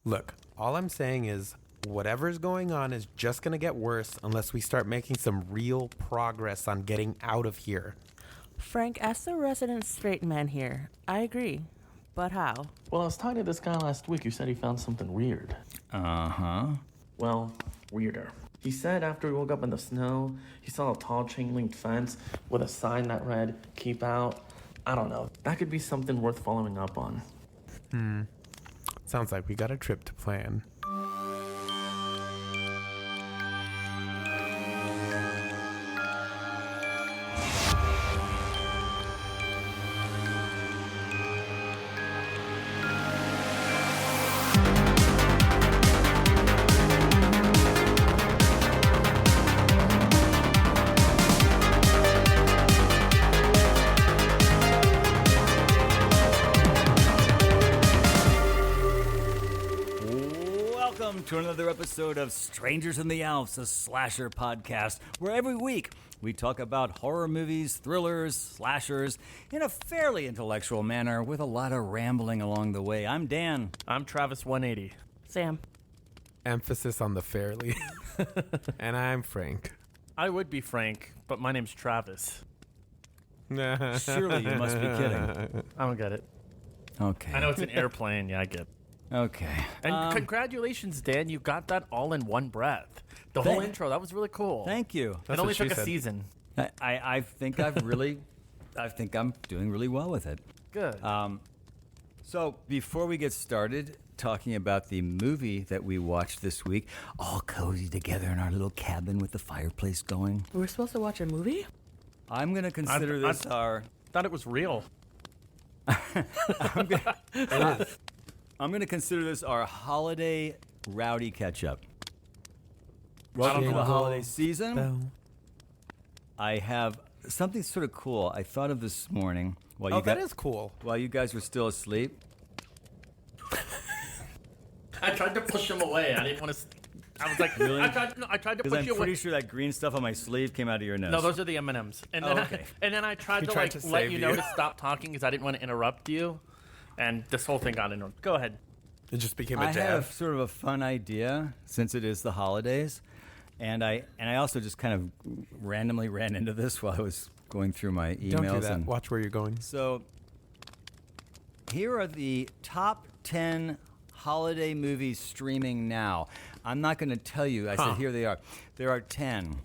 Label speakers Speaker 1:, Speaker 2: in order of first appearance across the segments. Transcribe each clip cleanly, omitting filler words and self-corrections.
Speaker 1: Look, all I'm saying is whatever's going on is just going to get worse unless we start making some real progress on getting out of here.
Speaker 2: Frank, as the resident straight man here, I agree. But how?
Speaker 3: Well, I was talking to this guy last week who said he found something weird.
Speaker 4: Uh-huh.
Speaker 3: Well, weirder. He said after he woke up in the snow, he saw a tall chain-link fence with a sign that read, "Keep out." I don't know. That could be something worth following up on.
Speaker 1: Sounds like we got a trip to plan.
Speaker 4: Welcome to another episode of Strangers in the Alps, a slasher podcast, where every week we talk about horror movies, thrillers, slashers, in a fairly intellectual manner with a lot of rambling along the way. I'm Dan.
Speaker 3: I'm Travis 180.
Speaker 2: Sam.
Speaker 1: Emphasis on the fairly. And I'm Frank.
Speaker 3: I would be Frank, but my name's Travis.
Speaker 4: Surely you must be kidding.
Speaker 3: I don't get it.
Speaker 4: Okay.
Speaker 3: I know it's an airplane. Yeah, I get it.
Speaker 4: Okay.
Speaker 3: And congratulations, Dan. You got that all in one breath. The whole intro. That was really cool.
Speaker 4: Thank you.
Speaker 3: It only took a season.
Speaker 4: I think I think I'm doing really well with it.
Speaker 3: Good.
Speaker 4: So before we get started talking about the movie that we watched this week, all cozy together in our little cabin with the fireplace going,
Speaker 2: We're supposed to watch a movie?
Speaker 4: I'm going to consider this our...
Speaker 3: thought it was real.
Speaker 4: I'm going to consider this our holiday rowdy catch-up.
Speaker 3: Welcome
Speaker 4: Welcome to the
Speaker 3: to
Speaker 4: holiday season.
Speaker 1: Bell.
Speaker 4: I have something sort of cool I thought of this morning while
Speaker 1: Oh, that is cool.
Speaker 4: while you guys were still asleep.
Speaker 3: I tried to push him away. I didn't want to. I was like,
Speaker 4: Really?
Speaker 3: I tried to
Speaker 4: Because
Speaker 3: push
Speaker 4: I'm
Speaker 3: you
Speaker 4: pretty
Speaker 3: away.
Speaker 4: sure that green stuff on my sleeve came out of your nose.
Speaker 3: No, those are the M&Ms. And then,
Speaker 4: okay.
Speaker 3: and then I tried
Speaker 1: He
Speaker 3: to
Speaker 1: tried
Speaker 3: like
Speaker 1: to
Speaker 3: let
Speaker 1: save
Speaker 3: you know
Speaker 1: you.
Speaker 3: to stop talking because I didn't want to interrupt you. And this whole thing got interrupted. Go ahead.
Speaker 1: It just became a
Speaker 4: I
Speaker 1: jab.
Speaker 4: have sort of a fun idea since it is the holidays, and I also just kind of randomly ran into this while I was going through my emails.
Speaker 1: Don't do that.
Speaker 4: And
Speaker 1: Watch where you're going.
Speaker 4: so here are the top 10 holiday movies streaming now. I'm not going to tell you. I said here they are. There are 10.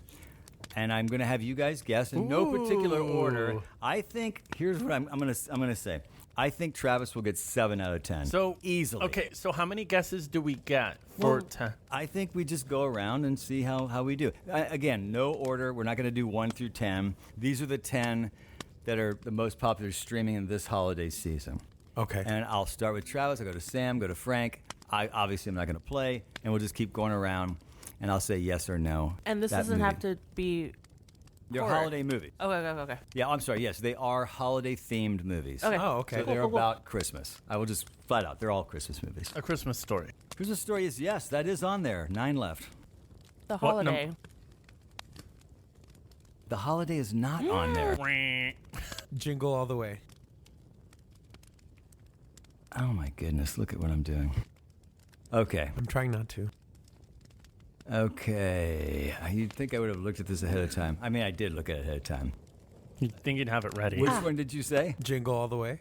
Speaker 4: And I'm going to have you guys guess in no particular order. I think here's what I'm going to say. I think Travis will get 7 out of 10.
Speaker 3: So
Speaker 4: easily.
Speaker 3: Okay, so how many guesses do we get for
Speaker 4: Well,
Speaker 3: 10?
Speaker 4: I think we just go around and see how we do. Again, no order. We're not going to do 1 through 10. These are the 10 that are the most popular streaming in this holiday season.
Speaker 1: Okay.
Speaker 4: And I'll start with Travis. I'll go to Sam, go to Frank. I obviously am not going to play, and we'll just keep going around, and I'll say yes or no.
Speaker 2: And this
Speaker 4: That
Speaker 2: doesn't
Speaker 4: movie.
Speaker 2: have to be...
Speaker 4: They're
Speaker 2: horror.
Speaker 4: holiday movies.
Speaker 2: Okay.
Speaker 4: Yeah, I'm sorry. Yes, they are holiday-themed movies.
Speaker 2: Okay.
Speaker 1: Oh, okay.
Speaker 4: So they're about Christmas. I will just flat out. They're all Christmas movies.
Speaker 3: A Christmas Story.
Speaker 4: Christmas Story is yes. That is on there. 9 left.
Speaker 2: The
Speaker 3: What
Speaker 2: holiday.
Speaker 4: The holiday is not on there.
Speaker 1: Jingle all the way.
Speaker 4: Oh my goodness, look at what I'm doing. Okay.
Speaker 1: I'm trying not to.
Speaker 4: Okay. You'd think I would have looked at this ahead of time. I mean, I did look at it ahead of time.
Speaker 3: You think you'd have it ready?
Speaker 4: Which one did you say?
Speaker 1: Jingle all the way.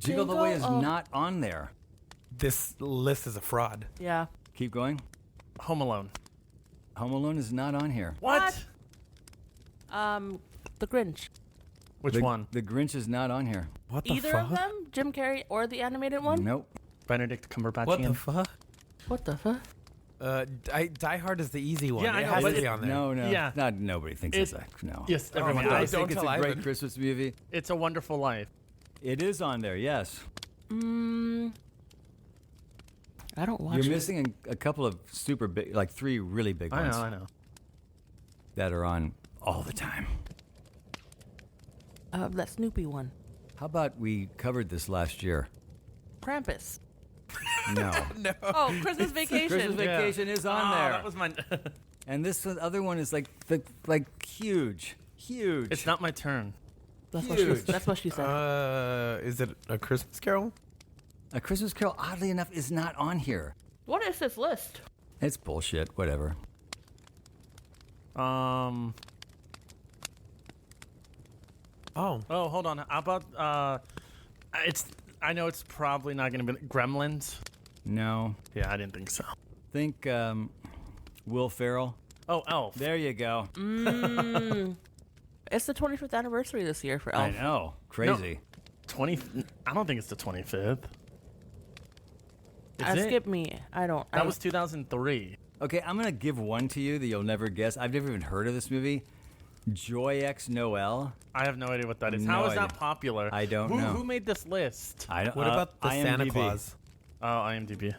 Speaker 4: Jingle the Way is
Speaker 2: Jingle, oh.
Speaker 4: not on there.
Speaker 1: This list is a fraud.
Speaker 2: Yeah.
Speaker 4: Keep going.
Speaker 3: Home Alone.
Speaker 4: Home Alone is not on here.
Speaker 3: What?
Speaker 2: The Grinch.
Speaker 3: Which
Speaker 4: the,
Speaker 3: one?
Speaker 4: The Grinch is not on here.
Speaker 1: What the
Speaker 2: Either
Speaker 1: fuck?
Speaker 2: of them? Jim Carrey or the animated one?
Speaker 4: Nope.
Speaker 3: Benedict Cumberbatch.
Speaker 1: What the fuck?
Speaker 2: What the fuck?
Speaker 1: Die Hard is the easy one.
Speaker 3: Yeah, I
Speaker 1: it
Speaker 3: know,
Speaker 1: has
Speaker 3: but
Speaker 1: to be
Speaker 3: it-
Speaker 1: on there.
Speaker 4: No.
Speaker 3: Yeah.
Speaker 4: Not nobody thinks
Speaker 3: It-
Speaker 4: it's a no.
Speaker 3: Yes,
Speaker 1: Oh
Speaker 3: everyone
Speaker 1: my God.
Speaker 4: I
Speaker 3: does.
Speaker 4: think
Speaker 1: Don't
Speaker 4: it's a
Speaker 1: tell
Speaker 4: great
Speaker 1: Ivan.
Speaker 4: Christmas movie.
Speaker 3: It's a Wonderful Life.
Speaker 4: It is on there. Yes.
Speaker 2: I don't watch
Speaker 4: You're
Speaker 2: it.
Speaker 4: missing a couple of super big, like 3 really big ones
Speaker 3: I know.
Speaker 4: that are on all the time.
Speaker 2: That Snoopy one.
Speaker 4: How about we covered this last year?
Speaker 2: Krampus.
Speaker 4: No.
Speaker 2: Oh, Christmas Vacation.
Speaker 4: Christmas Vacation is on there.
Speaker 3: That was my.
Speaker 4: And this other one is like huge.
Speaker 3: It's not my turn.
Speaker 2: That's what she
Speaker 4: Huge.
Speaker 2: said.
Speaker 1: Is it A Christmas Carol?
Speaker 4: A Christmas Carol, oddly enough, is not on here.
Speaker 2: What is this list?
Speaker 4: It's bullshit. Whatever.
Speaker 1: Oh.
Speaker 5: Oh, hold on. How about I know it's probably not going to be Gremlins.
Speaker 4: No.
Speaker 5: Yeah, I didn't think so.
Speaker 4: Think Will Ferrell.
Speaker 5: Oh, Elf.
Speaker 4: There you go.
Speaker 2: It's the 25th anniversary this year for Elf.
Speaker 4: I know. Crazy.
Speaker 5: 20. I don't think it's the 25th. Is it?
Speaker 2: Skip me.
Speaker 5: That was 2003.
Speaker 4: Okay, I'm going to give one to you that you'll never guess. I've never even heard of this movie. Joy X Noel.
Speaker 5: I have no idea what that is.
Speaker 4: No
Speaker 5: How is
Speaker 4: idea.
Speaker 5: that popular?
Speaker 4: I don't know.
Speaker 5: Who made this list?
Speaker 4: I don't.
Speaker 1: What about the Santa
Speaker 4: IMDb.
Speaker 1: Claus?
Speaker 5: Oh, IMDb.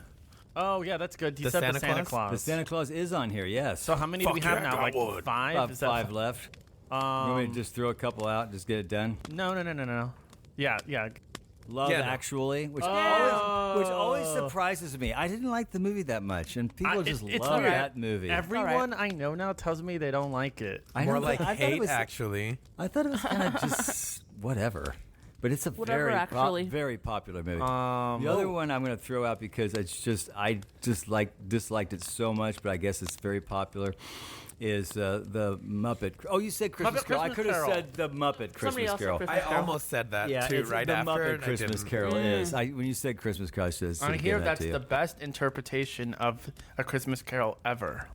Speaker 5: Oh, yeah, that's good. You
Speaker 1: The
Speaker 5: said
Speaker 1: Santa
Speaker 5: the Santa
Speaker 1: Claus?
Speaker 5: Claus.
Speaker 4: The Santa Claus is on here, yes.
Speaker 5: So how many do we have now? Like five?
Speaker 4: About
Speaker 5: Is that
Speaker 4: 5 left. You want me to just throw a couple out and just get it done?
Speaker 5: No. Yeah.
Speaker 4: Love
Speaker 1: Yeah, no.
Speaker 4: Actually, which
Speaker 5: Oh.
Speaker 4: always surprises me. I didn't like the movie that much, and people just
Speaker 5: it's
Speaker 4: love
Speaker 5: weird.
Speaker 4: that movie.
Speaker 5: Everyone I know now tells me they don't like it.
Speaker 4: I
Speaker 1: More
Speaker 4: know,
Speaker 1: like
Speaker 4: but I thought it
Speaker 1: hate,
Speaker 4: was-
Speaker 1: actually.
Speaker 4: I thought it was kind of just whatever. But it's a
Speaker 2: Whatever, actually.
Speaker 4: very popular movie. The other one I'm going to throw out because I disliked it so much, but I guess it's very popular. Is the Muppet? Oh, you said Christmas
Speaker 5: Muppet
Speaker 4: Carol. I
Speaker 5: Christmas
Speaker 4: could have
Speaker 5: Carol.
Speaker 4: said the Muppet Christmas
Speaker 2: else said
Speaker 4: Carol.
Speaker 2: Christmas
Speaker 1: I
Speaker 2: Carol.
Speaker 1: almost said that
Speaker 4: Yeah,
Speaker 1: too
Speaker 4: it's
Speaker 1: right
Speaker 4: the
Speaker 1: after.
Speaker 4: Muppet
Speaker 1: and I
Speaker 4: Christmas
Speaker 1: didn't.
Speaker 4: Carol is. When you said Christmas Carol, I should have
Speaker 5: I
Speaker 4: given
Speaker 5: hear
Speaker 4: that
Speaker 5: that's
Speaker 4: to you.
Speaker 5: the best interpretation of A Christmas Carol ever.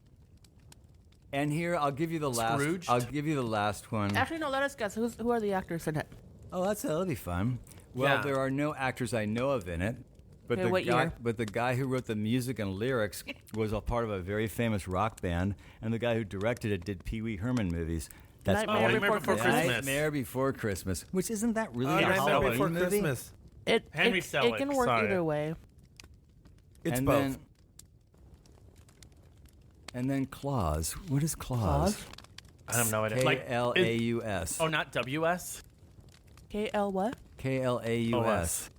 Speaker 4: And here, I'll give you the last.
Speaker 5: Scrooged?
Speaker 4: I'll give you the last one.
Speaker 2: Actually, no, let us guess. Who are the actors in it?
Speaker 4: Oh, that'll be fun. Well,
Speaker 1: Yeah.
Speaker 4: there are no actors I know of in it. But
Speaker 2: Okay, what year?
Speaker 4: the guy who wrote the music and lyrics was a part of a very famous rock band, and the guy who directed it did Pee Wee Herman movies. That's
Speaker 2: Nightmare
Speaker 5: Nightmare Before Christmas.
Speaker 4: Nightmare Before Christmas, which isn't that really a
Speaker 1: Nightmare
Speaker 4: Halloween
Speaker 1: Before
Speaker 4: movie?
Speaker 1: Christmas.
Speaker 5: Henry
Speaker 2: It
Speaker 5: Selick,
Speaker 2: can work
Speaker 5: sorry.
Speaker 2: either way.
Speaker 1: It's
Speaker 4: and
Speaker 1: both.
Speaker 4: then Claus. What is Claus?
Speaker 2: Claus?
Speaker 5: I have no idea.
Speaker 4: K-L-A-U-S.
Speaker 5: Oh, not W.S.?
Speaker 2: KL what?
Speaker 4: K-L-A-U-S.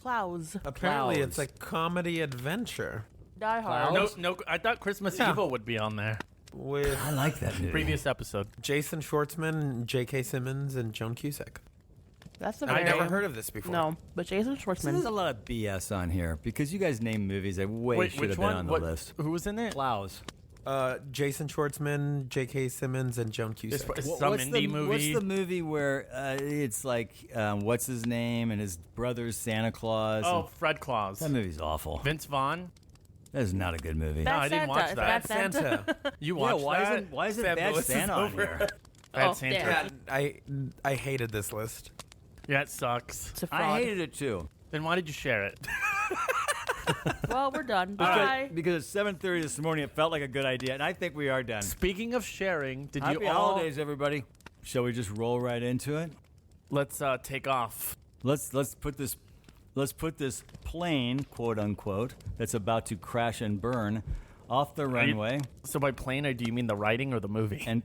Speaker 2: Klaus.
Speaker 1: Apparently,
Speaker 4: Clouds.
Speaker 1: it's a comedy adventure
Speaker 2: Die Hard.
Speaker 5: No, I thought Christmas
Speaker 1: Yeah.
Speaker 5: Evil would be on there.
Speaker 1: with
Speaker 4: I like that movie.
Speaker 5: Previous episode.
Speaker 1: Jason Schwartzman, J.K. Simmons, and Joan Cusack.
Speaker 2: That's the
Speaker 1: I've
Speaker 2: very
Speaker 1: never heard of this before.
Speaker 2: No, but Jason
Speaker 4: So there's
Speaker 2: Schwartzman.
Speaker 4: a lot of BS on here because you guys name movies that
Speaker 5: Wait,
Speaker 4: should
Speaker 5: which
Speaker 4: have been
Speaker 5: one?
Speaker 4: on the
Speaker 5: What-
Speaker 4: list.
Speaker 5: Who was in it?
Speaker 4: Klaus.
Speaker 1: Jason Schwartzman, J.K. Simmons, and Joan Cusack.
Speaker 5: It's some indie movie.
Speaker 4: What's the movie where it's like, what's his name and his brother's Santa Claus?
Speaker 5: Oh,
Speaker 4: and-
Speaker 5: Fred Claus.
Speaker 4: that movie's awful.
Speaker 5: Vince Vaughn.
Speaker 4: That is not a good movie.
Speaker 5: No,
Speaker 2: Bad
Speaker 5: I didn't
Speaker 2: Santa.
Speaker 5: watch
Speaker 2: It's
Speaker 5: that.
Speaker 2: Bad Santa.
Speaker 5: You
Speaker 4: Yeah,
Speaker 5: watched that?
Speaker 4: why isn't
Speaker 1: Sam
Speaker 4: Bad
Speaker 1: Lewis is
Speaker 4: Santa on
Speaker 1: over.
Speaker 4: here?
Speaker 5: Bad
Speaker 2: Oh,
Speaker 5: Santa.
Speaker 2: damn.
Speaker 1: Yeah, I hated this list.
Speaker 5: Yeah, it sucks.
Speaker 2: It's a fraud.
Speaker 4: I hated it too.
Speaker 5: Then why did you share it?
Speaker 2: Well, we're done. Bye.
Speaker 4: Because at 7:30 this morning, it felt like a good idea, and I think we are done.
Speaker 5: Speaking of sharing, did
Speaker 4: Happy
Speaker 5: you all?
Speaker 4: holidays, everybody. Shall we just roll right into it?
Speaker 5: Let's take off.
Speaker 4: Let's put this plane, quote unquote, that's about to crash and burn off the runway
Speaker 5: So by plane, do you mean the writing or the movie?
Speaker 4: and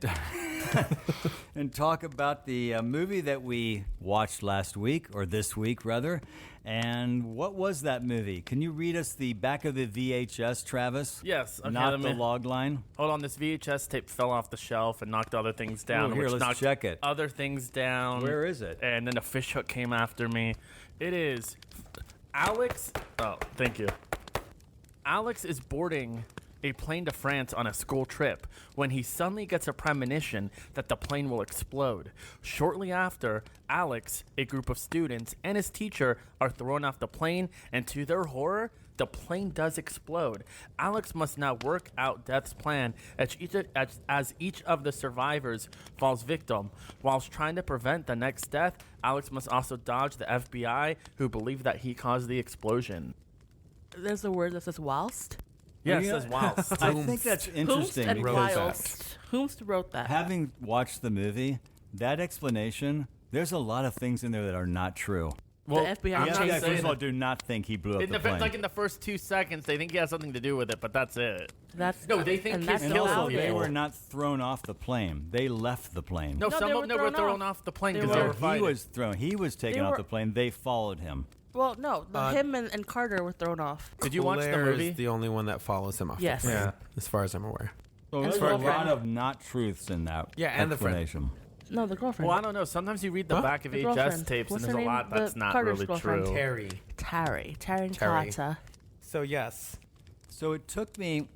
Speaker 4: and talk about the movie that we watched last week, or this week rather. And what was that movie? Can you read us the back of the VHS, Travis?
Speaker 5: Yes. Okay,
Speaker 4: Not
Speaker 5: let
Speaker 4: the
Speaker 5: me-
Speaker 4: log line.
Speaker 5: Hold on, this VHS tape fell off the shelf and knocked other things down.
Speaker 4: Oh, here,
Speaker 5: which
Speaker 4: let's
Speaker 5: knocked
Speaker 4: check it.
Speaker 5: Other things down.
Speaker 4: Where is it?
Speaker 5: And then a fish hook came after me. It is Alex. Oh, thank you. Alex is boarding a plane to France on a school trip when he suddenly gets a premonition that the plane will explode. Shortly after, Alex, a group of students, and his teacher are thrown off the plane, and to their horror, the plane does explode. Alex must now work out Death's plan as each of the survivors falls victim. Whilst trying to prevent the next death, Alex must also dodge the FBI, who believe that he caused the explosion.
Speaker 2: There's a word that says whilst.
Speaker 5: Yeah, it
Speaker 4: Yeah.
Speaker 5: says whilst.
Speaker 4: I think that's
Speaker 2: Whomst
Speaker 4: interesting.
Speaker 2: and
Speaker 1: wrote that.
Speaker 2: whilst. Whomst wrote that?
Speaker 4: Having watched the movie, that explanation, there's a lot of things in there that are not true.
Speaker 5: Well,
Speaker 2: the FBI
Speaker 5: I'm
Speaker 4: The
Speaker 5: not
Speaker 4: FBI,
Speaker 2: chasing
Speaker 4: first of
Speaker 5: saying
Speaker 4: all, do not think he blew up
Speaker 5: in
Speaker 4: the
Speaker 5: the,
Speaker 4: plane.
Speaker 5: like in the first 2 seconds, they think he has something to do with it, but that's it.
Speaker 2: That's
Speaker 5: No, they think
Speaker 2: and
Speaker 5: his
Speaker 2: that's
Speaker 4: and
Speaker 5: kills
Speaker 4: also,
Speaker 5: all
Speaker 4: they
Speaker 5: people.
Speaker 4: were not thrown off the plane. They left the plane.
Speaker 5: No,
Speaker 2: No,
Speaker 5: some
Speaker 2: they
Speaker 5: of
Speaker 2: were
Speaker 5: them were
Speaker 2: thrown
Speaker 5: thrown
Speaker 2: off.
Speaker 5: off the plane
Speaker 2: They
Speaker 5: because they
Speaker 2: were-
Speaker 5: were fighting.
Speaker 4: He was thrown. He was taken
Speaker 2: They
Speaker 4: off
Speaker 2: were-
Speaker 4: the plane. They followed him.
Speaker 2: Well, no, him and Carter were thrown off.
Speaker 5: Did you watch the
Speaker 1: Claire
Speaker 5: movie?
Speaker 1: is the only one that follows him off. the
Speaker 2: Yes.
Speaker 1: plane,
Speaker 5: Yeah.
Speaker 1: as far as I'm aware.
Speaker 4: So
Speaker 2: And
Speaker 4: there's
Speaker 2: the
Speaker 4: a
Speaker 2: girlfriend.
Speaker 4: lot of not truths in that
Speaker 1: Yeah, and the friend.
Speaker 4: explanation.
Speaker 2: No, the girlfriend.
Speaker 5: Well, I don't know. Sometimes you read the back of
Speaker 2: The
Speaker 5: VHS
Speaker 2: girlfriend.
Speaker 5: tapes,
Speaker 2: What's
Speaker 5: and
Speaker 2: her
Speaker 5: there's a
Speaker 2: name?
Speaker 5: lot that's
Speaker 2: The
Speaker 5: not
Speaker 2: Carter's
Speaker 5: really
Speaker 2: girlfriend.
Speaker 5: true.
Speaker 1: Terry.
Speaker 2: Terry and
Speaker 1: Terry.
Speaker 2: Carter.
Speaker 1: So yes.
Speaker 4: So it took me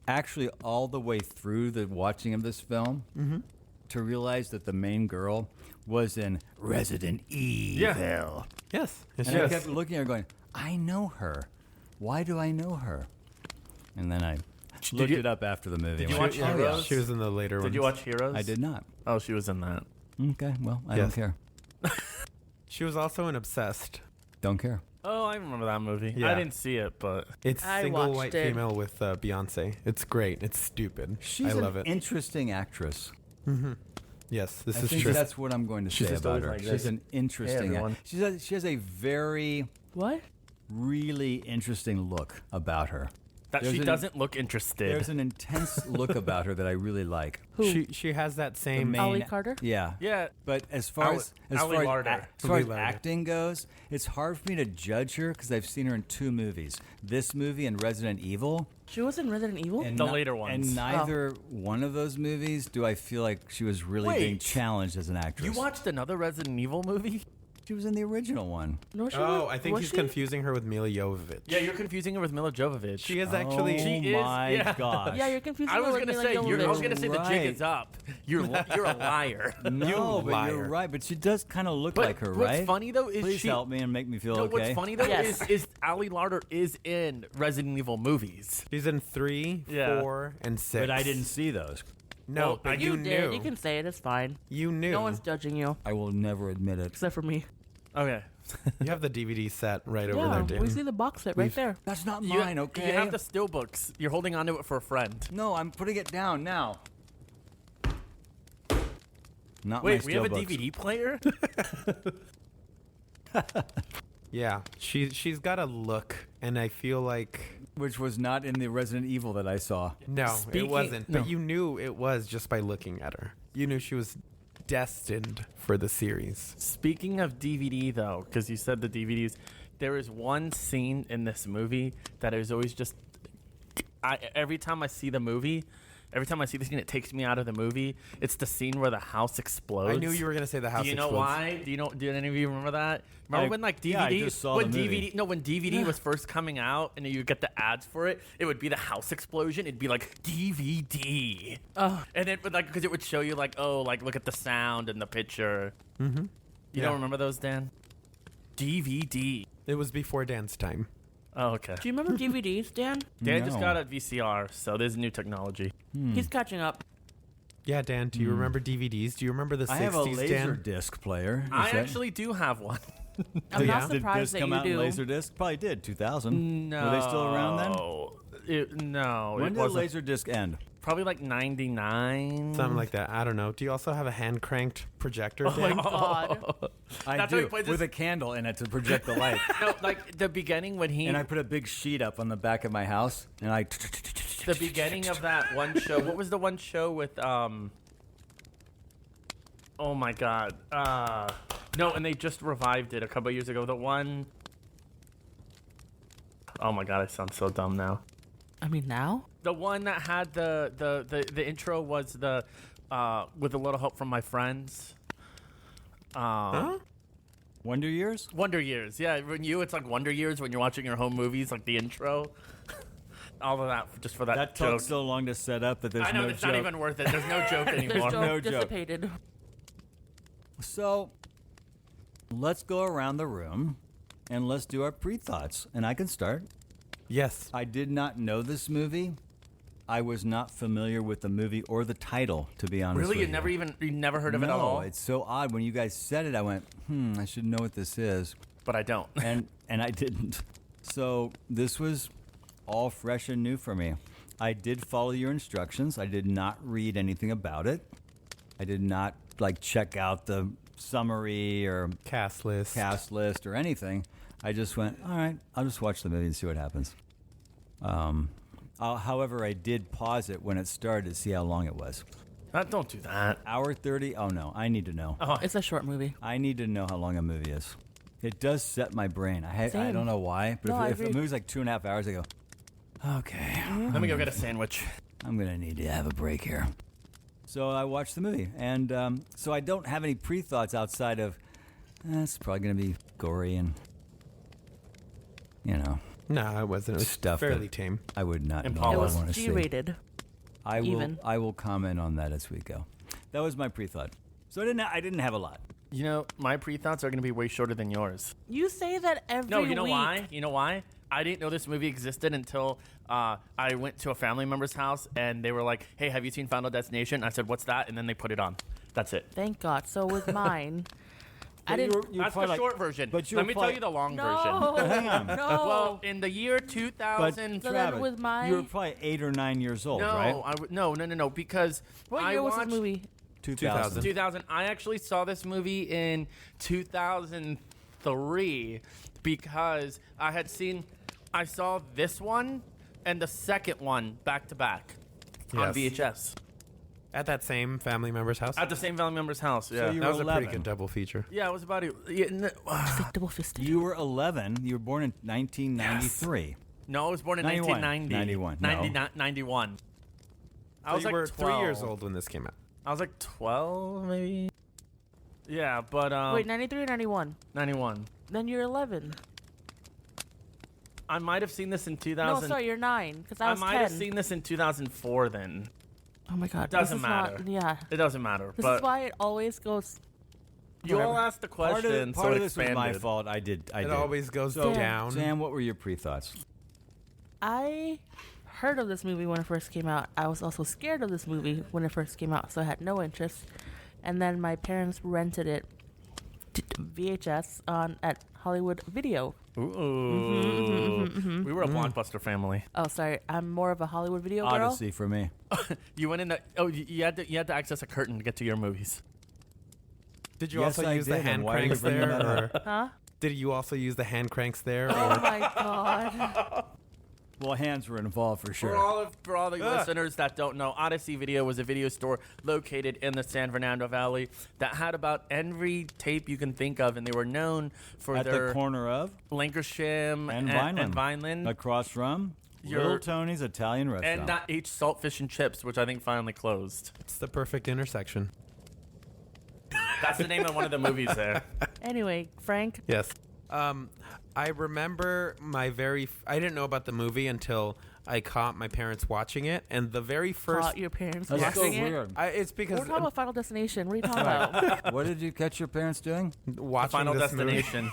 Speaker 4: actually all the way through the watching of this film to realize that the main girl was in Resident Evil.
Speaker 1: Yes.
Speaker 4: And I kept looking at her going, I know her. Why do I know her? And then I looked
Speaker 5: you-
Speaker 4: it up after the movie.
Speaker 5: did you
Speaker 4: and went,
Speaker 5: watch
Speaker 4: "Oh, yeah."
Speaker 5: Heroes?
Speaker 1: She was in the later ones.
Speaker 5: Did you watch Heroes?
Speaker 4: I did not.
Speaker 5: Oh, she was in that.
Speaker 4: Okay, well, I
Speaker 1: Yes.
Speaker 4: don't care.
Speaker 1: She was also in Obsessed.
Speaker 4: Don't care.
Speaker 5: Oh, I remember that movie.
Speaker 1: Yeah.
Speaker 5: I didn't see it, but
Speaker 1: It's
Speaker 2: I
Speaker 1: single
Speaker 2: watched
Speaker 1: white
Speaker 2: it.
Speaker 1: female with Beyonce. It's great. It's stupid.
Speaker 4: She's
Speaker 1: I love
Speaker 4: an
Speaker 1: it.
Speaker 4: interesting actress.
Speaker 1: Yes, this
Speaker 4: I
Speaker 1: is
Speaker 4: think
Speaker 1: true.
Speaker 4: that's what I'm going to
Speaker 3: She's
Speaker 4: say
Speaker 3: just
Speaker 4: about
Speaker 3: always
Speaker 4: her.
Speaker 3: like
Speaker 4: She's
Speaker 3: this.
Speaker 4: an interesting.
Speaker 3: everyone.
Speaker 4: She has a very,
Speaker 2: What?
Speaker 4: really interesting look about her.
Speaker 5: that
Speaker 4: There's
Speaker 5: she
Speaker 4: an-
Speaker 5: doesn't look interested.
Speaker 4: There's an intense look about her that I really like.
Speaker 2: Who?
Speaker 1: She has that same.
Speaker 4: main-
Speaker 2: Ollie Carter?
Speaker 4: Yeah.
Speaker 5: Yeah.
Speaker 4: But as far
Speaker 5: Ali-
Speaker 4: as as
Speaker 5: Ali
Speaker 4: far as,
Speaker 5: Larder.
Speaker 4: as, far as
Speaker 1: Ali Larder.
Speaker 4: acting goes, it's hard for me to judge her because I've seen her in 2 movies: this movie and Resident Evil.
Speaker 2: She was in Resident Evil?
Speaker 4: And
Speaker 5: The
Speaker 4: ni-
Speaker 5: later ones.
Speaker 4: And neither one of those movies do I feel like she was really being
Speaker 5: Wait.
Speaker 4: challenged as an actress.
Speaker 5: You watched another Resident Evil movie?
Speaker 4: She was in the original one.
Speaker 2: No, she
Speaker 1: Oh,
Speaker 2: was,
Speaker 1: I think
Speaker 2: was
Speaker 1: he's
Speaker 2: she?
Speaker 1: confusing her with Mila Jovovich.
Speaker 5: Yeah, you're confusing her with Mila Jovovich.
Speaker 1: She is actually.
Speaker 4: Oh
Speaker 5: She is-
Speaker 4: my
Speaker 5: yeah.
Speaker 4: gosh.
Speaker 2: Yeah, you're confusing
Speaker 5: I
Speaker 2: her
Speaker 5: was
Speaker 2: with
Speaker 5: gonna
Speaker 2: Mila
Speaker 5: say I was
Speaker 2: Jovovich.
Speaker 5: gonna say the jig is up. You're a liar.
Speaker 4: No, but
Speaker 1: liar.
Speaker 4: you're right. But she does kind of look
Speaker 5: But
Speaker 4: like her,
Speaker 5: what's
Speaker 4: right?
Speaker 5: funny though is
Speaker 4: Please
Speaker 5: she.
Speaker 4: help me and make me feel
Speaker 5: No,
Speaker 4: okay.
Speaker 5: what's funny though
Speaker 2: Yes.
Speaker 5: is Ali Larder is in Resident Evil movies.
Speaker 1: She's in 3,
Speaker 5: Yeah.
Speaker 1: 4, and 6.
Speaker 4: But I didn't see those.
Speaker 1: No,
Speaker 5: Well,
Speaker 1: but
Speaker 2: You
Speaker 1: you
Speaker 2: did.
Speaker 1: knew.
Speaker 2: You can say it. It's fine.
Speaker 1: You knew.
Speaker 2: No one's judging you,
Speaker 4: I will never admit it.
Speaker 2: except for me.
Speaker 5: Okay.
Speaker 1: You have the DVD set right over
Speaker 2: Yeah,
Speaker 1: there, Dan.
Speaker 2: we see the box set right there.
Speaker 4: That's not
Speaker 5: You,
Speaker 4: mine, okay?
Speaker 5: you have the still books. You're holding onto it for a friend.
Speaker 4: No, I'm putting it down now. Not
Speaker 5: Wait,
Speaker 4: my
Speaker 5: we have a
Speaker 4: steelbooks.
Speaker 5: DVD player?
Speaker 1: Yeah, she's got a look, and I feel like
Speaker 4: Which was not in the Resident Evil that I saw.
Speaker 1: no,
Speaker 5: Speaking-
Speaker 1: it wasn't.
Speaker 5: no.
Speaker 1: But you knew it was just by looking at her. You knew she was destined for the series.
Speaker 5: Speaking of DVD, though, because you said the DVDs, there is one scene in this movie that is always just. Every time I see the movie, every time I see the scene, it takes me out of the movie. It's the scene where the house explodes.
Speaker 1: I knew you were gonna say the house.
Speaker 5: Do you know
Speaker 1: explodes.
Speaker 5: why? Do you know? Did any of you remember that? Remember when like DVD?
Speaker 4: yeah, I just saw
Speaker 5: when
Speaker 4: the movie.
Speaker 5: DVD? No, when DVD was first coming out, and you get the ads for it, it would be the house explosion. It'd be like DVD.
Speaker 2: Oh.
Speaker 5: And it would like because it would show you like look at the sound and the picture. Mm-hmm. You
Speaker 1: Yeah.
Speaker 5: don't remember those, Dan? DVD.
Speaker 1: It was before Dan's time.
Speaker 5: Oh, okay.
Speaker 2: Do you remember DVDs, Dan?
Speaker 5: Dan just
Speaker 4: No.
Speaker 5: got a VCR, so there's new technology.
Speaker 2: He's catching up.
Speaker 1: Yeah, Dan. Do you remember DVDs? Do you remember the 60s,
Speaker 4: I have a laser
Speaker 1: Dan?
Speaker 4: disc player. Is
Speaker 5: I
Speaker 4: that-
Speaker 5: actually do have one.
Speaker 2: I'm not
Speaker 1: yeah?
Speaker 4: Did
Speaker 2: surprised
Speaker 4: this
Speaker 2: that
Speaker 4: come
Speaker 2: you
Speaker 4: out in
Speaker 2: do.
Speaker 4: Laserdisc? Probably did. 2000.
Speaker 5: No.
Speaker 4: Were they still around then?
Speaker 5: No.
Speaker 4: When
Speaker 5: it
Speaker 4: did
Speaker 5: wasn't.
Speaker 4: Laserdisc end?
Speaker 5: Probably like 99.
Speaker 1: Something like that. I don't know. Do you also have a hand cranked projector,
Speaker 2: Oh my
Speaker 1: Dan?
Speaker 2: God.
Speaker 4: I
Speaker 5: That's how he
Speaker 4: do,
Speaker 5: plays
Speaker 4: with
Speaker 5: this-
Speaker 4: a candle in it to project the light.
Speaker 5: No, like the beginning when he.
Speaker 4: And I put a big sheet up on the back of my house, and I.
Speaker 5: The beginning of that one show. What was the one show with Oh my god. No, and they just revived it a couple years ago. The one. Oh my god, I sound so dumb now.
Speaker 2: I mean, now?
Speaker 5: The one that had the intro was the with a little help from my friends.
Speaker 4: Wonder Years?
Speaker 5: Wonder Years, yeah. When it's like Wonder Years when you're watching your home movies, like the intro. All of that just for that,
Speaker 4: That
Speaker 5: joke.
Speaker 4: took so long to set up that there's
Speaker 5: I know
Speaker 4: no
Speaker 5: it's
Speaker 4: joke.
Speaker 5: not even worth it. There's no joke
Speaker 2: There's
Speaker 5: anymore.
Speaker 2: no
Speaker 4: No joke.
Speaker 2: dissipated.
Speaker 4: So, let's go around the room, and let's do our pre-thoughts. And I can start.
Speaker 1: Yes.
Speaker 4: I did not know this movie. I was not familiar with the movie or the title, to be honest
Speaker 5: Really,
Speaker 4: with
Speaker 5: you never heard of it at
Speaker 4: No,
Speaker 5: all?
Speaker 4: it's so odd. When you guys said it, I went, I should know what this is.
Speaker 5: But I don't.
Speaker 4: and I didn't. So this was all fresh and new for me. I did follow your instructions. I did not read anything about it. I did not like check out the summary or
Speaker 1: Cast list.
Speaker 4: cast list or anything. I just went, all right, I'll just watch the movie and see what happens. However, I did pause it when it started to see how long it was.
Speaker 5: Don't do that.
Speaker 4: Hour 30? Oh no, I need to know.
Speaker 5: Oh,
Speaker 2: It's a short movie.
Speaker 4: I need to know how long a movie is. It does set my brain. I
Speaker 2: Same.
Speaker 4: don't know why, but
Speaker 2: No, I
Speaker 4: if a
Speaker 2: agree.
Speaker 4: movie's like 2.5 hours, I go, okay,
Speaker 5: let me go get a sandwich.
Speaker 4: I'm going to need to have a break here. So I watched the movie, and so I don't have any pre-thoughts outside of it's probably going to be gory and
Speaker 1: No, it wasn't. It was
Speaker 4: Stuff
Speaker 1: fairly
Speaker 4: that-
Speaker 1: tame.
Speaker 4: I would not
Speaker 5: Impala.
Speaker 4: know
Speaker 2: It
Speaker 4: I
Speaker 2: was
Speaker 4: want to see.
Speaker 2: G-rated.
Speaker 4: I will.
Speaker 2: even.
Speaker 4: I will comment on that as we go. That was my pre-thought. So I didn't have a lot.
Speaker 5: You know, my pre-thoughts are going to be way shorter than yours.
Speaker 2: You say that every
Speaker 5: No, you know
Speaker 2: week.
Speaker 5: why? You know why? I didn't know this movie existed until I went to a family member's house and they were like, "Hey, have you seen Final Destination?" I said, "What's that?" And then they put it on. That's it.
Speaker 2: Thank God. So with mine, I didn't.
Speaker 5: That's the short version.
Speaker 4: but you
Speaker 5: Let
Speaker 4: were
Speaker 5: me tell
Speaker 4: probably-
Speaker 5: you the long
Speaker 2: No,
Speaker 5: version.
Speaker 4: Hang on.
Speaker 2: no.
Speaker 5: Well, in the year
Speaker 4: But
Speaker 5: 2000.
Speaker 2: So then
Speaker 4: Travis,
Speaker 2: with my-
Speaker 4: you were probably 8 or 9 years old, right?
Speaker 5: No, because
Speaker 2: What
Speaker 5: I
Speaker 2: year was
Speaker 5: watched
Speaker 2: this movie?
Speaker 4: 2000.
Speaker 5: 2000. I actually saw this movie in 2003 because I saw this one and the second one back to back on
Speaker 1: Yes.
Speaker 5: VHS
Speaker 1: At that same family member's house.
Speaker 5: at the same family member's house. Yeah,
Speaker 4: you
Speaker 1: That was
Speaker 4: were
Speaker 1: a pretty
Speaker 4: 11.
Speaker 1: good double feature.
Speaker 5: yeah, it was about
Speaker 2: Double fisted.
Speaker 4: You were 11. You were born in 1993.
Speaker 5: no, I was born in
Speaker 4: 91.
Speaker 5: 1990.
Speaker 4: 91, no.
Speaker 5: 91. I
Speaker 1: So
Speaker 5: was
Speaker 1: you
Speaker 5: like
Speaker 1: were
Speaker 5: 12.
Speaker 1: 3 years old when this came out.
Speaker 5: I was like 12, maybe. Yeah, but
Speaker 2: Wait, 93 or 91?
Speaker 5: 91.
Speaker 2: Then you're 11.
Speaker 5: I might have seen this in
Speaker 2: No,
Speaker 5: 2000.
Speaker 2: sorry, you're 9. Because I
Speaker 5: I
Speaker 2: was
Speaker 5: might
Speaker 2: 10.
Speaker 5: have seen this in 2004 then.
Speaker 2: Oh my God.
Speaker 5: Doesn't
Speaker 2: this is not-
Speaker 5: matter.
Speaker 2: yeah.
Speaker 5: It doesn't matter.
Speaker 2: This
Speaker 5: but
Speaker 2: is why it always goes.
Speaker 5: you all asked the
Speaker 4: Part
Speaker 5: question,
Speaker 4: of,
Speaker 5: so
Speaker 4: part
Speaker 5: it
Speaker 4: of this was
Speaker 5: expanded.
Speaker 4: my fault. I did.
Speaker 1: It always goes
Speaker 4: So,
Speaker 1: down.
Speaker 4: Sam, what were your pre-thoughts?
Speaker 2: I heard of this movie when it first came out. I was also scared of this movie when it first came out, so I had no interest. And then my parents rented it VHS at Hollywood Video.
Speaker 5: Ooh. We were a blockbuster family.
Speaker 2: Oh, sorry, I'm more of a Hollywood Video girl.
Speaker 4: Odyssey for me.
Speaker 5: You went in the you had to access a curtain to get to your movies.
Speaker 1: Did you
Speaker 4: Yes,
Speaker 1: also
Speaker 4: I
Speaker 1: use the
Speaker 4: did, and
Speaker 1: hand
Speaker 4: why are you
Speaker 1: cranks
Speaker 4: bringing
Speaker 1: there?
Speaker 4: that
Speaker 1: Or
Speaker 2: Huh?
Speaker 1: did you also use the hand cranks there?
Speaker 2: Oh
Speaker 1: Or
Speaker 2: my God.
Speaker 4: Well, hands were involved for sure.
Speaker 5: For all the listeners that don't know, Odyssey Video was a video store located in the San Fernando Valley that had about every tape you can think of, and they were known for
Speaker 4: At
Speaker 5: their
Speaker 4: the corner of
Speaker 5: Lancashire
Speaker 4: and
Speaker 5: Vineland,
Speaker 4: across from
Speaker 5: Your-
Speaker 4: Little Tony's Italian restaurant.
Speaker 5: and that H Saltfish and Chips, which I think finally closed.
Speaker 1: it's the perfect intersection.
Speaker 5: That's the name of one of the movies there.
Speaker 2: Anyway, Frank,
Speaker 1: Yes. I remember I didn't know about the movie until I caught my parents watching it, and the very first.
Speaker 2: caught your parents
Speaker 4: That's so
Speaker 2: watching it.
Speaker 4: weird.
Speaker 1: It's because
Speaker 2: We're talking about Final Destination. What are you talking about?
Speaker 4: What did you catch your parents doing?
Speaker 1: watching
Speaker 5: Final
Speaker 1: this movie-
Speaker 5: Destination.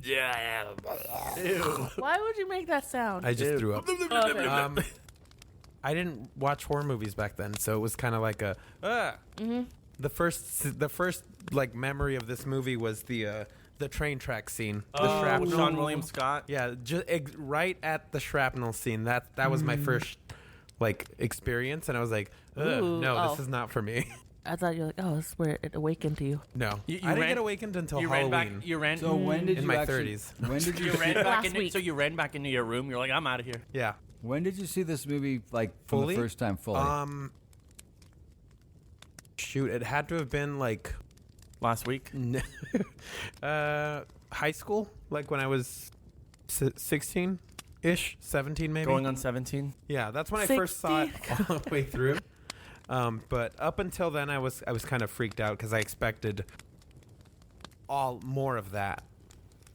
Speaker 5: Ew.
Speaker 2: Why would you make that sound?
Speaker 1: I just threw up.
Speaker 2: Okay.
Speaker 1: I didn't watch horror movies back then, so it was kind of like a. The first like memory of this movie was the train track scene. The shrapnel.
Speaker 5: Sean William Scott.
Speaker 1: Yeah, right at the shrapnel scene. That was my first like experience, and I was like,
Speaker 2: Ooh,
Speaker 1: no, this
Speaker 2: oh.
Speaker 1: is not for me.
Speaker 2: I thought you were like, oh, this is where it awakened to you.
Speaker 1: No,
Speaker 5: You
Speaker 1: I didn't
Speaker 5: ran-
Speaker 1: get awakened until
Speaker 5: You ran
Speaker 1: Halloween.
Speaker 5: back. You ran.
Speaker 4: So when did
Speaker 1: In
Speaker 4: you
Speaker 1: my
Speaker 4: actually,
Speaker 1: 30s.
Speaker 4: When did you
Speaker 5: you
Speaker 4: see,
Speaker 5: ran back
Speaker 2: Last
Speaker 5: into.
Speaker 2: week.
Speaker 5: So you ran back into your room. You're like, I'm out of here.
Speaker 1: Yeah.
Speaker 4: when did you see this movie like for
Speaker 1: Fully?
Speaker 4: the first time fully?
Speaker 1: Shoot, it had to have been like
Speaker 5: Last week.
Speaker 1: high school, like when I was 16-ish, 17 maybe.
Speaker 5: Going on 17.
Speaker 1: Yeah, that's when I first saw it all the way through. But up until then, I was kind of freaked out because I expected more of that,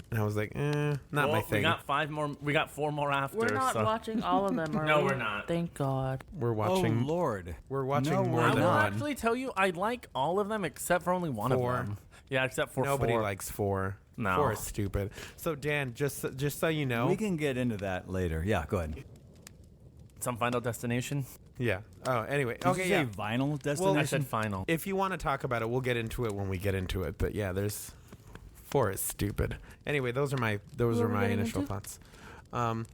Speaker 1: and I was like, not
Speaker 5: Well,
Speaker 1: my thing.
Speaker 5: We got 5 more. We got 4 more after.
Speaker 2: We're not
Speaker 5: so.
Speaker 2: watching all of them, are
Speaker 5: No,
Speaker 2: we?
Speaker 5: we're not.
Speaker 2: Thank God.
Speaker 1: We're
Speaker 4: oh
Speaker 1: watching.
Speaker 4: Lord,
Speaker 1: We're watching
Speaker 4: No,
Speaker 1: more
Speaker 4: we're
Speaker 5: I
Speaker 1: than
Speaker 5: will
Speaker 4: not.
Speaker 1: one.
Speaker 5: actually tell you, I like all of them except for only one
Speaker 1: 4.
Speaker 5: of them. Yeah, except for
Speaker 1: Nobody
Speaker 5: 4.
Speaker 1: likes 4.
Speaker 5: No.
Speaker 1: 4 is stupid. So Dan, just so you know,
Speaker 4: we can get into that later. Yeah, go ahead.
Speaker 5: Some Final Destination.
Speaker 1: yeah. Oh, anyway,
Speaker 4: Did
Speaker 1: okay,
Speaker 4: you
Speaker 1: yeah.
Speaker 4: say Vinyl
Speaker 5: I
Speaker 4: Destination?
Speaker 5: said final.
Speaker 1: If you want to talk about it, we'll get into it when we get into it. But yeah, there's 4 is stupid. Anyway, those are my
Speaker 2: What are we getting
Speaker 1: initial
Speaker 2: into?
Speaker 1: thoughts.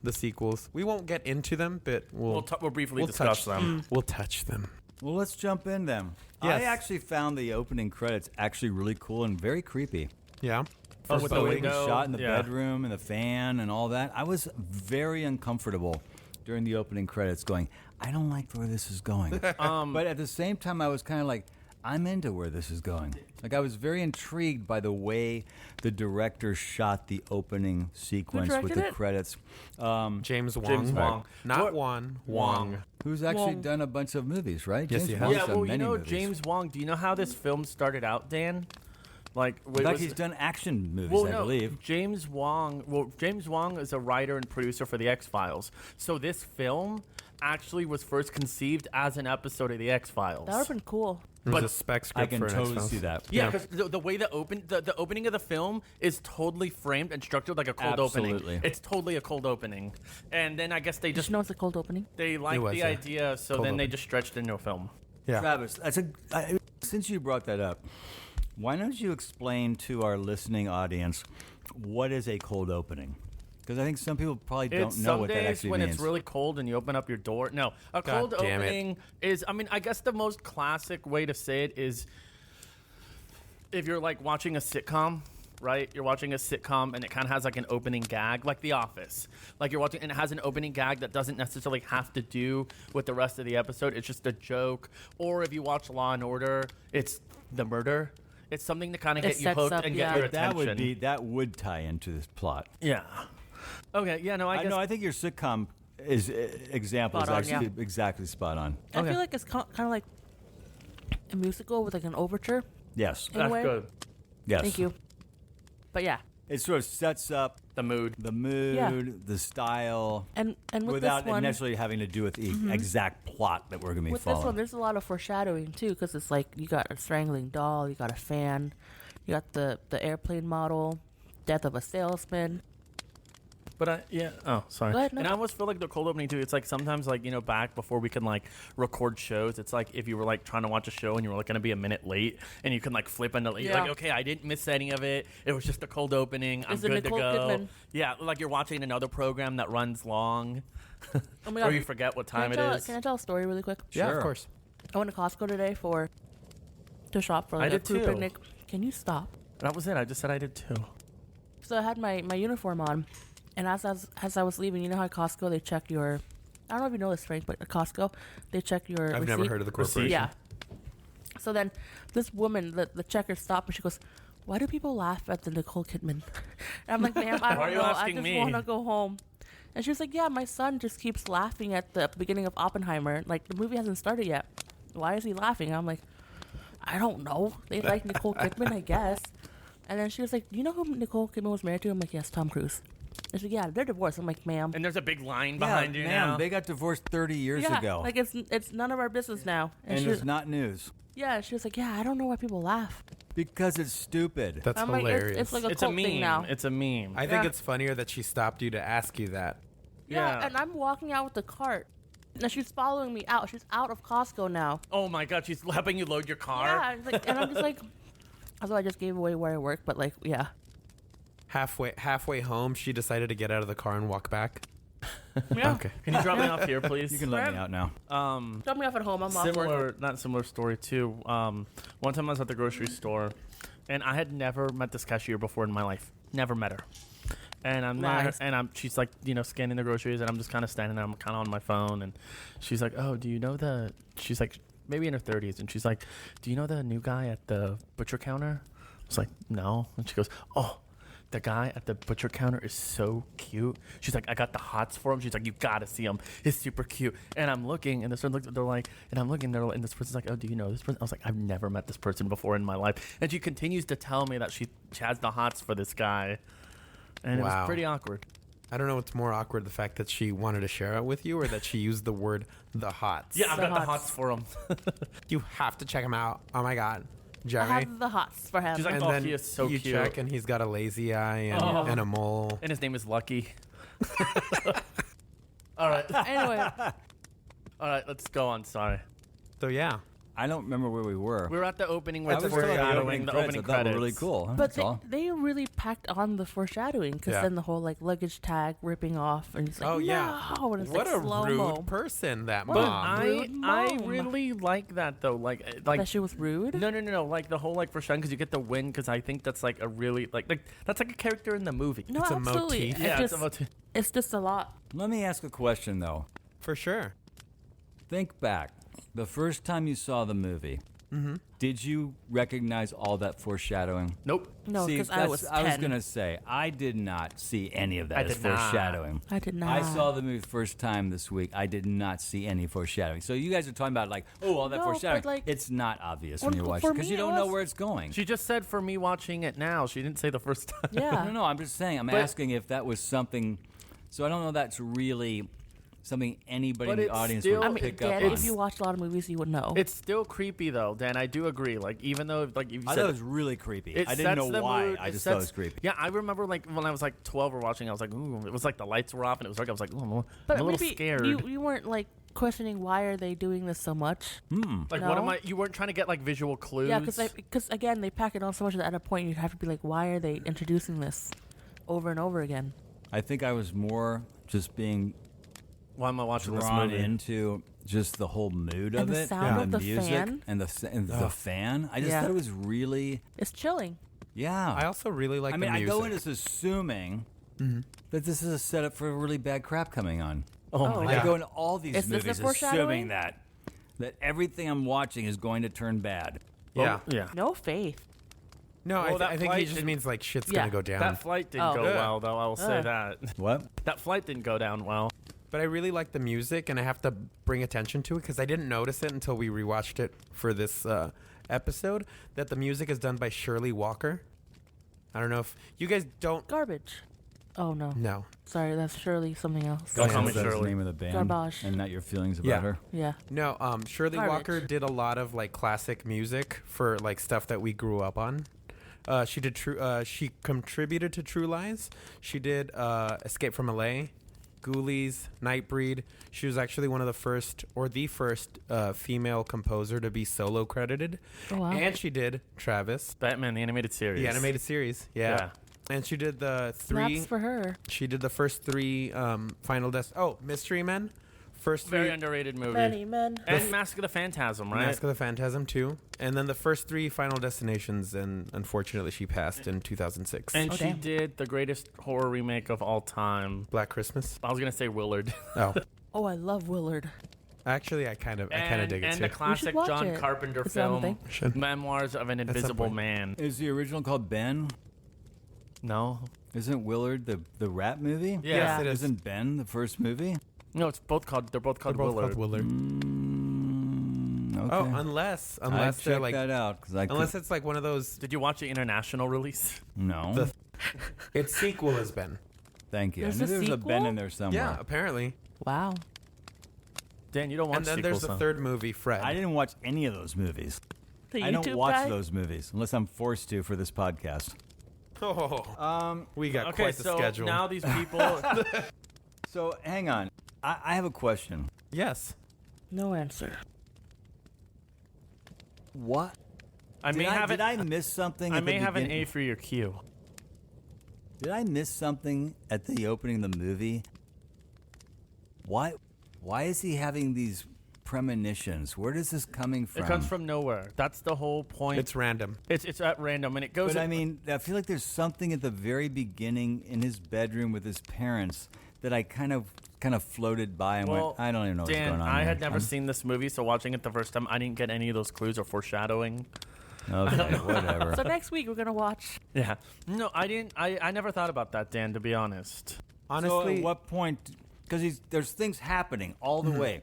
Speaker 1: The sequels. We won't get into them, but we'll
Speaker 5: We'll briefly
Speaker 1: we'll
Speaker 5: discuss
Speaker 1: touch
Speaker 5: them.
Speaker 1: We'll touch them.
Speaker 4: Well, let's jump in then.
Speaker 1: Yes.
Speaker 4: I actually found the opening credits actually really cool and very creepy.
Speaker 1: Yeah.
Speaker 5: Oh,
Speaker 1: For
Speaker 5: with the
Speaker 4: The way
Speaker 1: Bowie.
Speaker 4: it was
Speaker 5: window,
Speaker 4: shot in the
Speaker 5: yeah.
Speaker 4: bedroom and the fan and all that. I was very uncomfortable during the opening credits going, I don't like where this is going. But at the same time, I was kind of like, I'm into where this is going. Like, I was very intrigued by the way the director shot the opening sequence with
Speaker 2: directed
Speaker 4: the
Speaker 2: it?
Speaker 4: credits.
Speaker 1: James Wong.
Speaker 5: James Wong.
Speaker 1: Not
Speaker 5: What-
Speaker 1: Wong.
Speaker 5: Wong.
Speaker 4: Who's actually
Speaker 2: Wong.
Speaker 4: done a bunch of movies, right?
Speaker 1: Yes,
Speaker 4: James
Speaker 1: he has.
Speaker 4: Wong's
Speaker 5: Yeah,
Speaker 4: done
Speaker 5: well, you
Speaker 4: many
Speaker 5: know,
Speaker 4: movies.
Speaker 5: James Wong, do you know how this film started out, Dan? Like,
Speaker 4: In
Speaker 5: wait,
Speaker 4: fact,
Speaker 5: was
Speaker 4: he's
Speaker 5: it-
Speaker 4: done action movies,
Speaker 5: well,
Speaker 4: I
Speaker 5: no,
Speaker 4: believe.
Speaker 5: James Wong is a writer and producer for The X-Files. So this film actually was first conceived as an episode of The X-Files.
Speaker 2: That would have been cool.
Speaker 1: It was
Speaker 5: But
Speaker 1: a spec script
Speaker 4: I can
Speaker 1: for an
Speaker 4: totally
Speaker 1: X-Files.
Speaker 4: see that.
Speaker 5: Yeah, because the way the opening of the film is totally framed and structured like a cold
Speaker 4: Absolutely.
Speaker 5: opening. It's totally a cold opening. And then I guess they
Speaker 2: Just
Speaker 5: just
Speaker 2: know it's a cold opening.
Speaker 5: they liked
Speaker 1: was,
Speaker 5: the
Speaker 1: yeah.
Speaker 5: idea, so
Speaker 1: Cold
Speaker 5: then they
Speaker 1: open.
Speaker 5: just stretched it into a film.
Speaker 1: Yeah.
Speaker 4: Travis, since you brought that up, why don't you explain to our listening audience what is a cold opening? Because I think some people probably don't
Speaker 5: It's
Speaker 4: know
Speaker 5: some
Speaker 4: what that
Speaker 5: days
Speaker 4: actually
Speaker 5: when
Speaker 4: means.
Speaker 5: it's really cold and you open up your door. No, a
Speaker 1: God
Speaker 5: cold
Speaker 1: damn it.
Speaker 5: opening is, I mean, I guess the most classic way to say it is if you're like watching a sitcom, right? You're watching a sitcom and it kind of has like an opening gag, like The Office. Like you're watching and it has an opening gag that doesn't necessarily have to do with the rest of the episode. It's just a joke. Or if you watch Law and Order, it's the murder. It's something to kind of
Speaker 2: It
Speaker 5: get you
Speaker 2: sets
Speaker 5: hooked
Speaker 2: up,
Speaker 5: and
Speaker 2: yeah.
Speaker 5: get your
Speaker 4: That
Speaker 5: attention.
Speaker 4: would tie into this plot.
Speaker 5: Yeah. Okay. Yeah. No. I guess.
Speaker 4: I think your sitcom example
Speaker 2: Spot
Speaker 4: is
Speaker 2: on,
Speaker 4: actually exactly spot on.
Speaker 2: I
Speaker 5: Okay.
Speaker 2: feel like it's kind of like a musical with like an overture.
Speaker 4: Yes.
Speaker 2: In a
Speaker 5: That's
Speaker 2: way.
Speaker 5: good.
Speaker 4: Yes.
Speaker 2: Thank you. But yeah,
Speaker 4: It sort of sets up
Speaker 5: The mood.
Speaker 4: the mood, the style,
Speaker 2: and with
Speaker 4: without
Speaker 2: this one,
Speaker 4: necessarily having to do with the exact plot that we're going to be
Speaker 2: with
Speaker 4: following.
Speaker 2: this one, there's a lot of foreshadowing too, because it's like you got a strangling doll, you got a fan, you got the airplane model, death of a salesman.
Speaker 5: But yeah. Oh, sorry.
Speaker 2: Go ahead, no.
Speaker 5: And I almost feel like the cold opening too. It's like sometimes like back before we can like record shows. It's like if you were like trying to watch a show and you were like going to be a minute late, and you can like flip into you're
Speaker 2: Yeah.
Speaker 5: like, okay, I didn't miss any of it. It was just a cold opening. I'm
Speaker 2: Is it
Speaker 5: good
Speaker 2: Nicole
Speaker 5: to go.
Speaker 2: Kidman?
Speaker 5: Yeah, like you're watching another program that runs long,
Speaker 2: Oh my
Speaker 5: or
Speaker 2: god!
Speaker 5: you forget what time
Speaker 2: can I
Speaker 5: it
Speaker 2: tell,
Speaker 5: is.
Speaker 2: Can I tell a story really quick?
Speaker 1: Yeah,
Speaker 4: Sure.
Speaker 1: of course.
Speaker 2: I went to Costco today to shop for like
Speaker 5: I
Speaker 2: a
Speaker 5: did
Speaker 2: crew
Speaker 5: too.
Speaker 2: picnic. Can you stop?
Speaker 5: That was it. I just said I did too.
Speaker 2: So I had my uniform on, and as I was leaving, you know how at Costco they check your, I don't know if you know this, Frank, but at Costco they check your
Speaker 1: I've
Speaker 2: receipt.
Speaker 1: never heard of the corporation.
Speaker 2: Yeah. So then this woman, the checker stopped and she goes, "Why do people laugh at the Nicole Kidman?" And I'm like, "Ma'am, I
Speaker 5: Why are
Speaker 2: don't
Speaker 5: you
Speaker 2: know. I
Speaker 5: asking
Speaker 2: just
Speaker 5: me?"
Speaker 2: want to go home." And she was like, "Yeah, my son just keeps laughing at the beginning of Oppenheimer. Like the movie hasn't started yet. Why is he laughing?" I'm like, "I don't know. They like Nicole Kidman, I guess." And then she was like, "Do you know who Nicole Kidman was married to?" I'm like, "Yes, Tom Cruise." And she's like, "Yeah, they're divorced." I'm like, "Ma'am."
Speaker 5: And there's a big line behind you
Speaker 4: ma'am,
Speaker 5: now.
Speaker 4: they got divorced 30 years
Speaker 2: Yeah,
Speaker 4: ago.
Speaker 2: like it's none of our business now.
Speaker 4: and
Speaker 2: she
Speaker 4: it's
Speaker 2: was,
Speaker 4: not news.
Speaker 2: yeah, she was like, "Yeah, I don't know why people laugh."
Speaker 4: Because it's stupid.
Speaker 1: That's
Speaker 2: I'm like,
Speaker 1: hilarious.
Speaker 2: it's like a
Speaker 5: It's a
Speaker 2: cult thing
Speaker 5: meme.
Speaker 2: now.
Speaker 5: It's a meme.
Speaker 1: I think
Speaker 2: Yeah.
Speaker 1: it's funnier that she stopped you to ask you that.
Speaker 2: Yeah,
Speaker 5: Yeah.
Speaker 2: and I'm walking out with the cart. And she's following me out. She's out of Costco now.
Speaker 5: Oh my God, she's helping you load your car.
Speaker 2: Yeah, it's like, and I'm just like, also I just gave away where I work, but like, yeah.
Speaker 1: Halfway home, she decided to get out of the car and walk back.
Speaker 2: Yeah.
Speaker 1: Okay.
Speaker 5: Can you drop me off here, please?
Speaker 4: You can let me out now.
Speaker 2: Drop me off at home. I'm off work.
Speaker 5: Similar, not similar story too. One time I was at the grocery store, and I had never met this cashier before in my life. Never met her. And I'm there,
Speaker 2: Lies.
Speaker 5: and she's like, scanning the groceries, and I'm just kind of standing there. I'm kind of on my phone, and she's like, "Oh, do you know the?" She's like, maybe in her 30s, and she's like, "Do you know the new guy at the butcher counter?" I was like, "No," and she goes, "Oh." The guy at the butcher counter is so cute. She's like, I got the hots for him. She's like, you gotta see him. He's super cute. And I'm looking, and this person looks. They're like, and I'm looking there, and this person's like, oh, do you know this person? I was like, I've never met this person before in my life. And she continues to tell me that she has the hots for this guy, and it
Speaker 1: Wow.
Speaker 5: was pretty awkward.
Speaker 1: I don't know what's more awkward, the fact that she wanted to share it with you or that she used the word the hots.
Speaker 5: Yeah, I've
Speaker 2: The
Speaker 5: got the
Speaker 2: hots.
Speaker 5: hots for him.
Speaker 1: You have to check him out. Oh my God.
Speaker 2: I
Speaker 1: Jeremy.
Speaker 2: have the hots for him.
Speaker 5: She's like,
Speaker 1: and
Speaker 5: oh,
Speaker 1: then
Speaker 5: he is so
Speaker 1: you
Speaker 5: cute.
Speaker 1: check and he's got a lazy eye and,
Speaker 5: Oh.
Speaker 1: and a mole.
Speaker 5: And his name is Lucky. All right,
Speaker 2: Anyway,
Speaker 5: all right, let's go on. Sorry,
Speaker 1: So yeah.
Speaker 4: I don't remember where we were.
Speaker 5: we were at the opening
Speaker 4: I
Speaker 5: with
Speaker 4: was
Speaker 5: the
Speaker 4: still at
Speaker 5: foreshadowing, the
Speaker 4: credits.
Speaker 5: opening
Speaker 4: I thought
Speaker 5: credits.
Speaker 4: were really cool.
Speaker 2: but
Speaker 4: That's all.
Speaker 2: they really packed on the foreshadowing because
Speaker 1: Yeah.
Speaker 2: then the whole like luggage tag ripping off and it's like,
Speaker 1: Oh yeah.
Speaker 2: no, and it's
Speaker 1: What
Speaker 2: like
Speaker 1: a
Speaker 2: slow-mo.
Speaker 1: rude person that
Speaker 2: What
Speaker 5: But
Speaker 1: mom.
Speaker 2: Rude
Speaker 5: I
Speaker 2: mom.
Speaker 5: really like that though. Like
Speaker 2: That she was rude.
Speaker 5: No. Like the whole like for Shun because you get the win because I think that's like a really like that's like a character in the movie.
Speaker 2: No,
Speaker 1: It's a
Speaker 2: absolutely.
Speaker 1: motif.
Speaker 5: Yeah,
Speaker 2: It's
Speaker 5: it's
Speaker 2: just a lot.
Speaker 4: Let me ask a question, though.
Speaker 1: For sure.
Speaker 4: Think back. The first time you saw the movie, Did you recognize all that foreshadowing?
Speaker 5: Nope.
Speaker 2: No,
Speaker 4: See,
Speaker 2: because I was 10.
Speaker 4: I was gonna say I did not see any of that
Speaker 5: I
Speaker 4: as
Speaker 5: did not.
Speaker 4: foreshadowing.
Speaker 2: I did not.
Speaker 4: I saw the movie the first time this week. I did not see any foreshadowing. So you guys are talking about like, oh, all that
Speaker 2: No,
Speaker 4: foreshadowing.
Speaker 2: but, like,
Speaker 4: It's not obvious
Speaker 2: well,
Speaker 4: when you watch
Speaker 2: for
Speaker 4: it because
Speaker 2: me
Speaker 4: you
Speaker 2: it
Speaker 4: don't know
Speaker 2: was.
Speaker 4: where it's going.
Speaker 5: She just said for me watching it now. She didn't say the first time.
Speaker 2: Yeah.
Speaker 4: No, I'm just saying. I'm
Speaker 5: But-
Speaker 4: asking if that was something. So I don't know. That's really something anybody
Speaker 5: But
Speaker 4: in the
Speaker 5: it's
Speaker 4: audience
Speaker 5: still-
Speaker 4: would
Speaker 2: I mean,
Speaker 4: pick
Speaker 2: Dan,
Speaker 4: up on.
Speaker 2: if you watch a lot of movies, you would know.
Speaker 5: It's still creepy though, Dan. I do agree. Like even though like you
Speaker 4: I
Speaker 5: said
Speaker 4: thought it was really creepy.
Speaker 5: it
Speaker 4: I didn't
Speaker 5: sets
Speaker 4: know
Speaker 5: the
Speaker 4: why.
Speaker 5: mood,
Speaker 4: I
Speaker 5: it
Speaker 4: just thought it was
Speaker 5: sets-
Speaker 4: creepy.
Speaker 5: Yeah, I remember like when I was like 12 or watching, I was like, ooh, it was like the lights were off and it was dark. I was like, ooh, I'm
Speaker 2: but
Speaker 5: a little
Speaker 2: maybe
Speaker 5: scared.
Speaker 2: you weren't like questioning why are they doing this so much.
Speaker 5: Like
Speaker 2: No?
Speaker 5: what am I? You weren't trying to get like visual clues.
Speaker 2: Yeah, because again, they pack it on so much that at a point you have to be like, why are they introducing this over and over again?
Speaker 4: I think I was more just being
Speaker 5: Why am I watching this
Speaker 4: drawn
Speaker 5: movie?
Speaker 4: into just the whole mood of
Speaker 2: And the
Speaker 4: it,
Speaker 2: sound
Speaker 4: and
Speaker 2: of
Speaker 4: the
Speaker 2: the
Speaker 4: music,
Speaker 2: fan.
Speaker 4: and the fan. I just
Speaker 2: Yeah.
Speaker 4: thought it was really,
Speaker 2: It's chilling.
Speaker 4: yeah.
Speaker 1: I also really like
Speaker 4: I mean,
Speaker 1: the
Speaker 4: I
Speaker 1: music.
Speaker 4: go into this assuming that this is a setup for really bad crap coming on.
Speaker 5: Oh
Speaker 2: Oh.
Speaker 5: my
Speaker 4: I
Speaker 5: god.
Speaker 4: go into all these
Speaker 2: Is this the
Speaker 4: movies
Speaker 2: foreshadowing?
Speaker 4: assuming that everything I'm watching is going to turn bad.
Speaker 1: yeah.
Speaker 5: Yeah.
Speaker 2: No faith.
Speaker 1: No,
Speaker 5: Well, that
Speaker 1: I think he
Speaker 5: flight
Speaker 1: just
Speaker 5: didn't-
Speaker 1: means like shit's
Speaker 2: Yeah.
Speaker 1: gonna go down.
Speaker 5: That flight didn't
Speaker 2: Oh.
Speaker 5: go
Speaker 1: Ugh.
Speaker 5: well, though. I will say
Speaker 2: Ugh.
Speaker 5: that.
Speaker 4: What?
Speaker 5: That flight didn't go down well.
Speaker 1: But I really like the music, and I have to bring attention to it because I didn't notice it until we rewatched it for this episode. That the music is done by Shirley Walker. I don't know if you guys don't
Speaker 2: Garbage. Oh no.
Speaker 1: know.
Speaker 2: Sorry, that's surely something else.
Speaker 5: Don't call me
Speaker 4: That's the
Speaker 5: Shirley.
Speaker 4: name of the band,
Speaker 2: Garbage.
Speaker 4: and not your feelings about
Speaker 1: Yeah.
Speaker 4: her.
Speaker 2: Yeah.
Speaker 1: No, Shirley
Speaker 2: Garbage.
Speaker 1: Walker did a lot of like classic music for like stuff that we grew up on. She did she contributed to True Lies. She did Escape from LA, Ghoulies, Nightbreed. She was actually one of the first female composer to be solo credited.
Speaker 2: Oh wow.
Speaker 1: And she did Travis,
Speaker 5: Batman the animated series.
Speaker 1: the animated series. Yeah.
Speaker 5: Yeah.
Speaker 1: And she did the three.
Speaker 2: Snaps for her.
Speaker 1: She did the first three Final Mystery Men. First
Speaker 5: Very
Speaker 1: three.
Speaker 5: underrated movie.
Speaker 2: Many men.
Speaker 5: And Mask of the Phantasm, right?
Speaker 1: Mask of the Phantasm 2. And then the first three Final Destinations, and unfortunately she passed in 2006.
Speaker 5: And
Speaker 2: Oh,
Speaker 5: she
Speaker 2: damn.
Speaker 5: did the greatest horror remake of all time.
Speaker 1: Black Christmas.
Speaker 5: I was gonna say Willard.
Speaker 1: Oh.
Speaker 2: Oh, I love Willard.
Speaker 1: Actually, I kind of dig it
Speaker 5: and
Speaker 1: too.
Speaker 5: the classic
Speaker 2: watch
Speaker 5: John
Speaker 2: it.
Speaker 5: Carpenter
Speaker 2: Is that a
Speaker 5: film,
Speaker 2: thing?
Speaker 1: Should.
Speaker 5: Memoirs of an Invisible
Speaker 1: point.
Speaker 5: Man.
Speaker 4: Is the original called Ben?
Speaker 5: No.
Speaker 4: Isn't Willard the rap movie?
Speaker 5: Yeah.
Speaker 2: Yeah.
Speaker 1: it is.
Speaker 4: Isn't Ben the first movie?
Speaker 5: No, it's both called. They're both
Speaker 1: They're
Speaker 5: called
Speaker 1: both
Speaker 5: Willard.
Speaker 1: called Willard.
Speaker 4: Okay.
Speaker 1: Oh, unless
Speaker 4: I'd
Speaker 1: they're
Speaker 4: check
Speaker 1: like,
Speaker 4: that out because I
Speaker 1: unless it's like one of those.
Speaker 5: Did you watch the international release?
Speaker 4: no.
Speaker 1: the- Its sequel has been.
Speaker 4: Thank you.
Speaker 2: There's
Speaker 4: I knew
Speaker 2: a
Speaker 4: there was a Ben
Speaker 2: sequel?
Speaker 4: in there somewhere.
Speaker 1: Yeah, apparently.
Speaker 2: Wow.
Speaker 5: Dan, you don't watch
Speaker 1: And then
Speaker 5: sequels,
Speaker 1: there's the
Speaker 5: huh?
Speaker 1: third movie, Fred.
Speaker 4: I didn't watch any of those movies.
Speaker 2: The
Speaker 4: I don't
Speaker 2: YouTube
Speaker 4: watch
Speaker 2: guy?
Speaker 4: those movies unless I'm forced to for this podcast.
Speaker 1: Oh, we got
Speaker 5: Okay,
Speaker 1: quite the
Speaker 5: so
Speaker 1: schedule.
Speaker 5: now these people.
Speaker 4: So hang on. I have a question.
Speaker 1: Yes.
Speaker 2: No answer.
Speaker 4: What?
Speaker 5: I may have
Speaker 4: did
Speaker 5: an,
Speaker 4: I miss something?
Speaker 5: I
Speaker 4: at the
Speaker 5: may have an
Speaker 4: beginning?
Speaker 5: A for your Q.
Speaker 4: Did I miss something at the opening of the movie? Why is he having these premonitions? Where is this coming from?
Speaker 5: It comes from nowhere. That's the whole point.
Speaker 1: It's random.
Speaker 5: It's at random, and it goes.
Speaker 4: But I mean, I feel like there's something at the very beginning in his bedroom with his parents that I kind of floated by and
Speaker 5: well,
Speaker 4: went, I don't even know what's
Speaker 5: Dan,
Speaker 4: going on.
Speaker 5: I
Speaker 4: here.
Speaker 5: had never seen this movie, so watching it the first time, I didn't get any of those clues or foreshadowing.
Speaker 4: Okay, whatever.
Speaker 2: So next week we're gonna watch.
Speaker 5: Yeah. No, I didn't. I never thought about that, Dan. To be honest.
Speaker 4: So
Speaker 1: Honestly,
Speaker 4: at what point? Because there's things happening all the way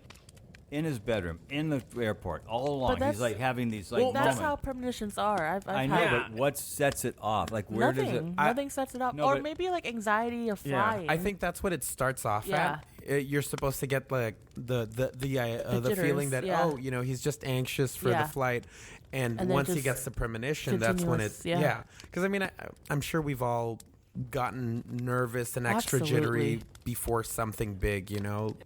Speaker 4: in his bedroom, in the airport, all along.
Speaker 2: that's-
Speaker 4: He's like having these like
Speaker 5: Well,
Speaker 2: That's
Speaker 4: moments.
Speaker 2: how premonitions are. I've
Speaker 4: I know,
Speaker 2: had
Speaker 5: Yeah.
Speaker 4: but what sets it off? Like where
Speaker 2: nothing.
Speaker 4: does it?
Speaker 2: Nothing sets it up.
Speaker 4: No,
Speaker 2: or
Speaker 4: but-
Speaker 2: maybe like anxiety of
Speaker 5: Yeah.
Speaker 2: flying.
Speaker 1: I think that's what it starts off
Speaker 2: Yeah.
Speaker 1: at. You're supposed to get like the
Speaker 2: jitters,
Speaker 1: feeling that
Speaker 2: yeah.
Speaker 1: he's just anxious for
Speaker 2: Yeah.
Speaker 1: the flight, and
Speaker 2: then
Speaker 1: once he
Speaker 2: just
Speaker 1: gets the premonition, that's when it
Speaker 2: continuous, yeah.
Speaker 1: Because I mean, I'm sure we've all gotten nervous and extra
Speaker 2: Absolutely.
Speaker 1: jittery before something big, you know.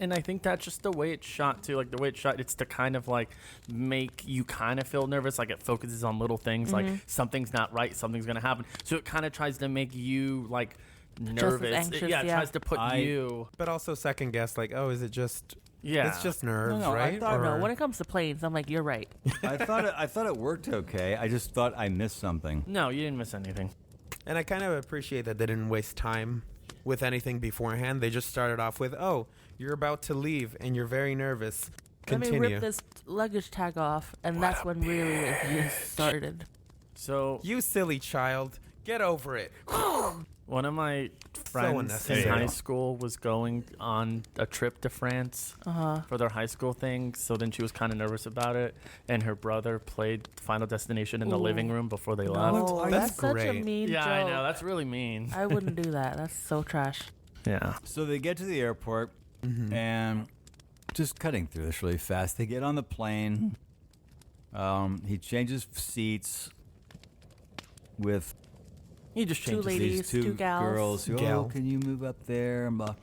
Speaker 5: And I think that's just the way it's shot too. Like the way it's shot, it's to kind of like make you kind of feel nervous. Like it focuses on little things, like something's not right, something's gonna happen. So it kind of tries to make you like nervous.
Speaker 2: anxious,
Speaker 5: it
Speaker 2: yeah.
Speaker 5: tries to put you.
Speaker 1: But also second guess, like, oh, is it just?
Speaker 5: Yeah.
Speaker 1: It's just nerves,
Speaker 4: No, I
Speaker 1: right?
Speaker 4: thought-
Speaker 2: I don't know.
Speaker 1: Or-
Speaker 2: When it comes to planes, I'm like, you're right.
Speaker 4: I thought it worked okay. I just thought I missed something.
Speaker 5: No, you didn't miss anything.
Speaker 1: And I kind of appreciate that they didn't waste time with anything beforehand. They just started off with, oh, you're about to leave and you're very nervous.
Speaker 2: let me
Speaker 1: Continue.
Speaker 2: rip this luggage tag off, and that's when really it started.
Speaker 5: So
Speaker 1: You silly child. Get over it.
Speaker 5: one of my friends in
Speaker 1: unnecessary.
Speaker 5: high school was going on a trip to France for their high school thing. So then she was kind of nervous about it, and her brother played Final Destination in the
Speaker 2: Ooh.
Speaker 5: living room before they left.
Speaker 2: No,
Speaker 1: That's
Speaker 2: that's such a
Speaker 1: great.
Speaker 2: mean
Speaker 5: Yeah,
Speaker 2: joke.
Speaker 5: I know. That's really mean.
Speaker 2: I wouldn't do that. That's so trash.
Speaker 5: Yeah.
Speaker 4: So they get to the airport, and just cutting through this really fast. They get on the plane. He changes seats with
Speaker 5: He just
Speaker 2: Two
Speaker 5: changed his
Speaker 2: ladies,
Speaker 4: these two
Speaker 2: two gals.
Speaker 4: girls. Who,
Speaker 1: Gal.
Speaker 4: can you move up there? And blah.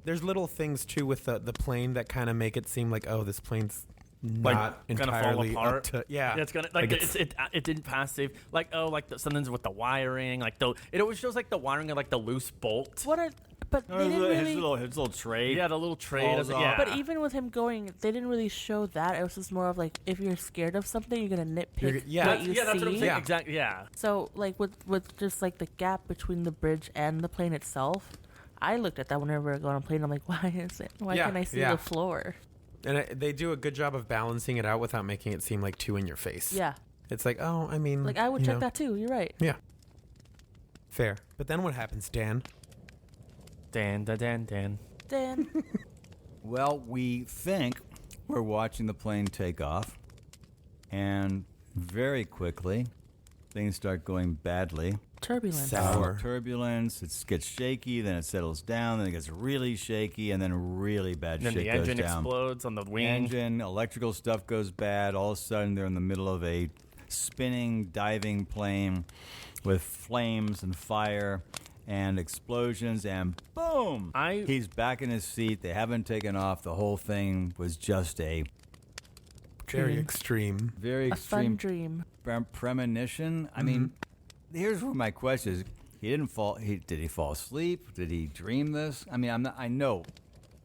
Speaker 1: There's little things too with the plane that kind of make it seem like, oh, this plane's
Speaker 5: Like,
Speaker 1: not
Speaker 5: gonna fall
Speaker 1: entirely
Speaker 5: apart.
Speaker 1: up to
Speaker 5: Yeah, it's gonna like it didn't pass safe. Like something's with the wiring. Like it always shows like the wiring of like the loose bolt.
Speaker 2: What are? But they didn't really.
Speaker 4: his little tray.
Speaker 5: Yeah, the little tray.
Speaker 4: Falls
Speaker 5: doesn't-
Speaker 4: off.
Speaker 5: Yeah,
Speaker 2: But even with him going, they didn't really show that. It was just more of like, if you're scared of something, you're gonna nitpick
Speaker 1: yeah.
Speaker 2: what you
Speaker 5: that's what I'm
Speaker 2: see.
Speaker 5: saying.
Speaker 1: Yeah.
Speaker 5: Exactly. Yeah.
Speaker 2: So like with just like the gap between the bridge and the plane itself, I looked at that whenever I go on a plane. I'm like, why is it? Why
Speaker 1: Yeah,
Speaker 2: can't I see
Speaker 1: yeah.
Speaker 2: the floor?
Speaker 1: And they do a good job of balancing it out without making it seem like too in your face.
Speaker 2: Yeah,
Speaker 1: It's like, oh, I mean,
Speaker 2: like I would
Speaker 1: you
Speaker 2: check
Speaker 1: know.
Speaker 2: that too. You're right.
Speaker 1: Yeah. Fair. But then what happens, Dan?
Speaker 5: Dan.
Speaker 2: Dan,
Speaker 4: Well, we think we're watching the plane take off, and very quickly, things start going badly.
Speaker 2: turbulence.
Speaker 1: Sour.
Speaker 4: Turbulence. It gets shaky, then it settles down, then it gets really shaky, and then really bad
Speaker 5: Then
Speaker 4: shit
Speaker 5: the
Speaker 4: goes
Speaker 5: engine
Speaker 4: down.
Speaker 5: explodes on the wing.
Speaker 4: Engine, electrical stuff goes bad. All of a sudden, they're in the middle of a spinning, diving plane with flames and fire and explosions, and boom! He's back in his seat. They haven't taken off. The whole thing was just a
Speaker 1: Very
Speaker 2: Dream.
Speaker 1: extreme.
Speaker 4: very
Speaker 2: A fun
Speaker 4: extreme
Speaker 2: dream.
Speaker 4: premonition. I mean, here's where my question is: He didn't fall. Did he fall asleep? Did he dream this? I mean, I'm not. I know.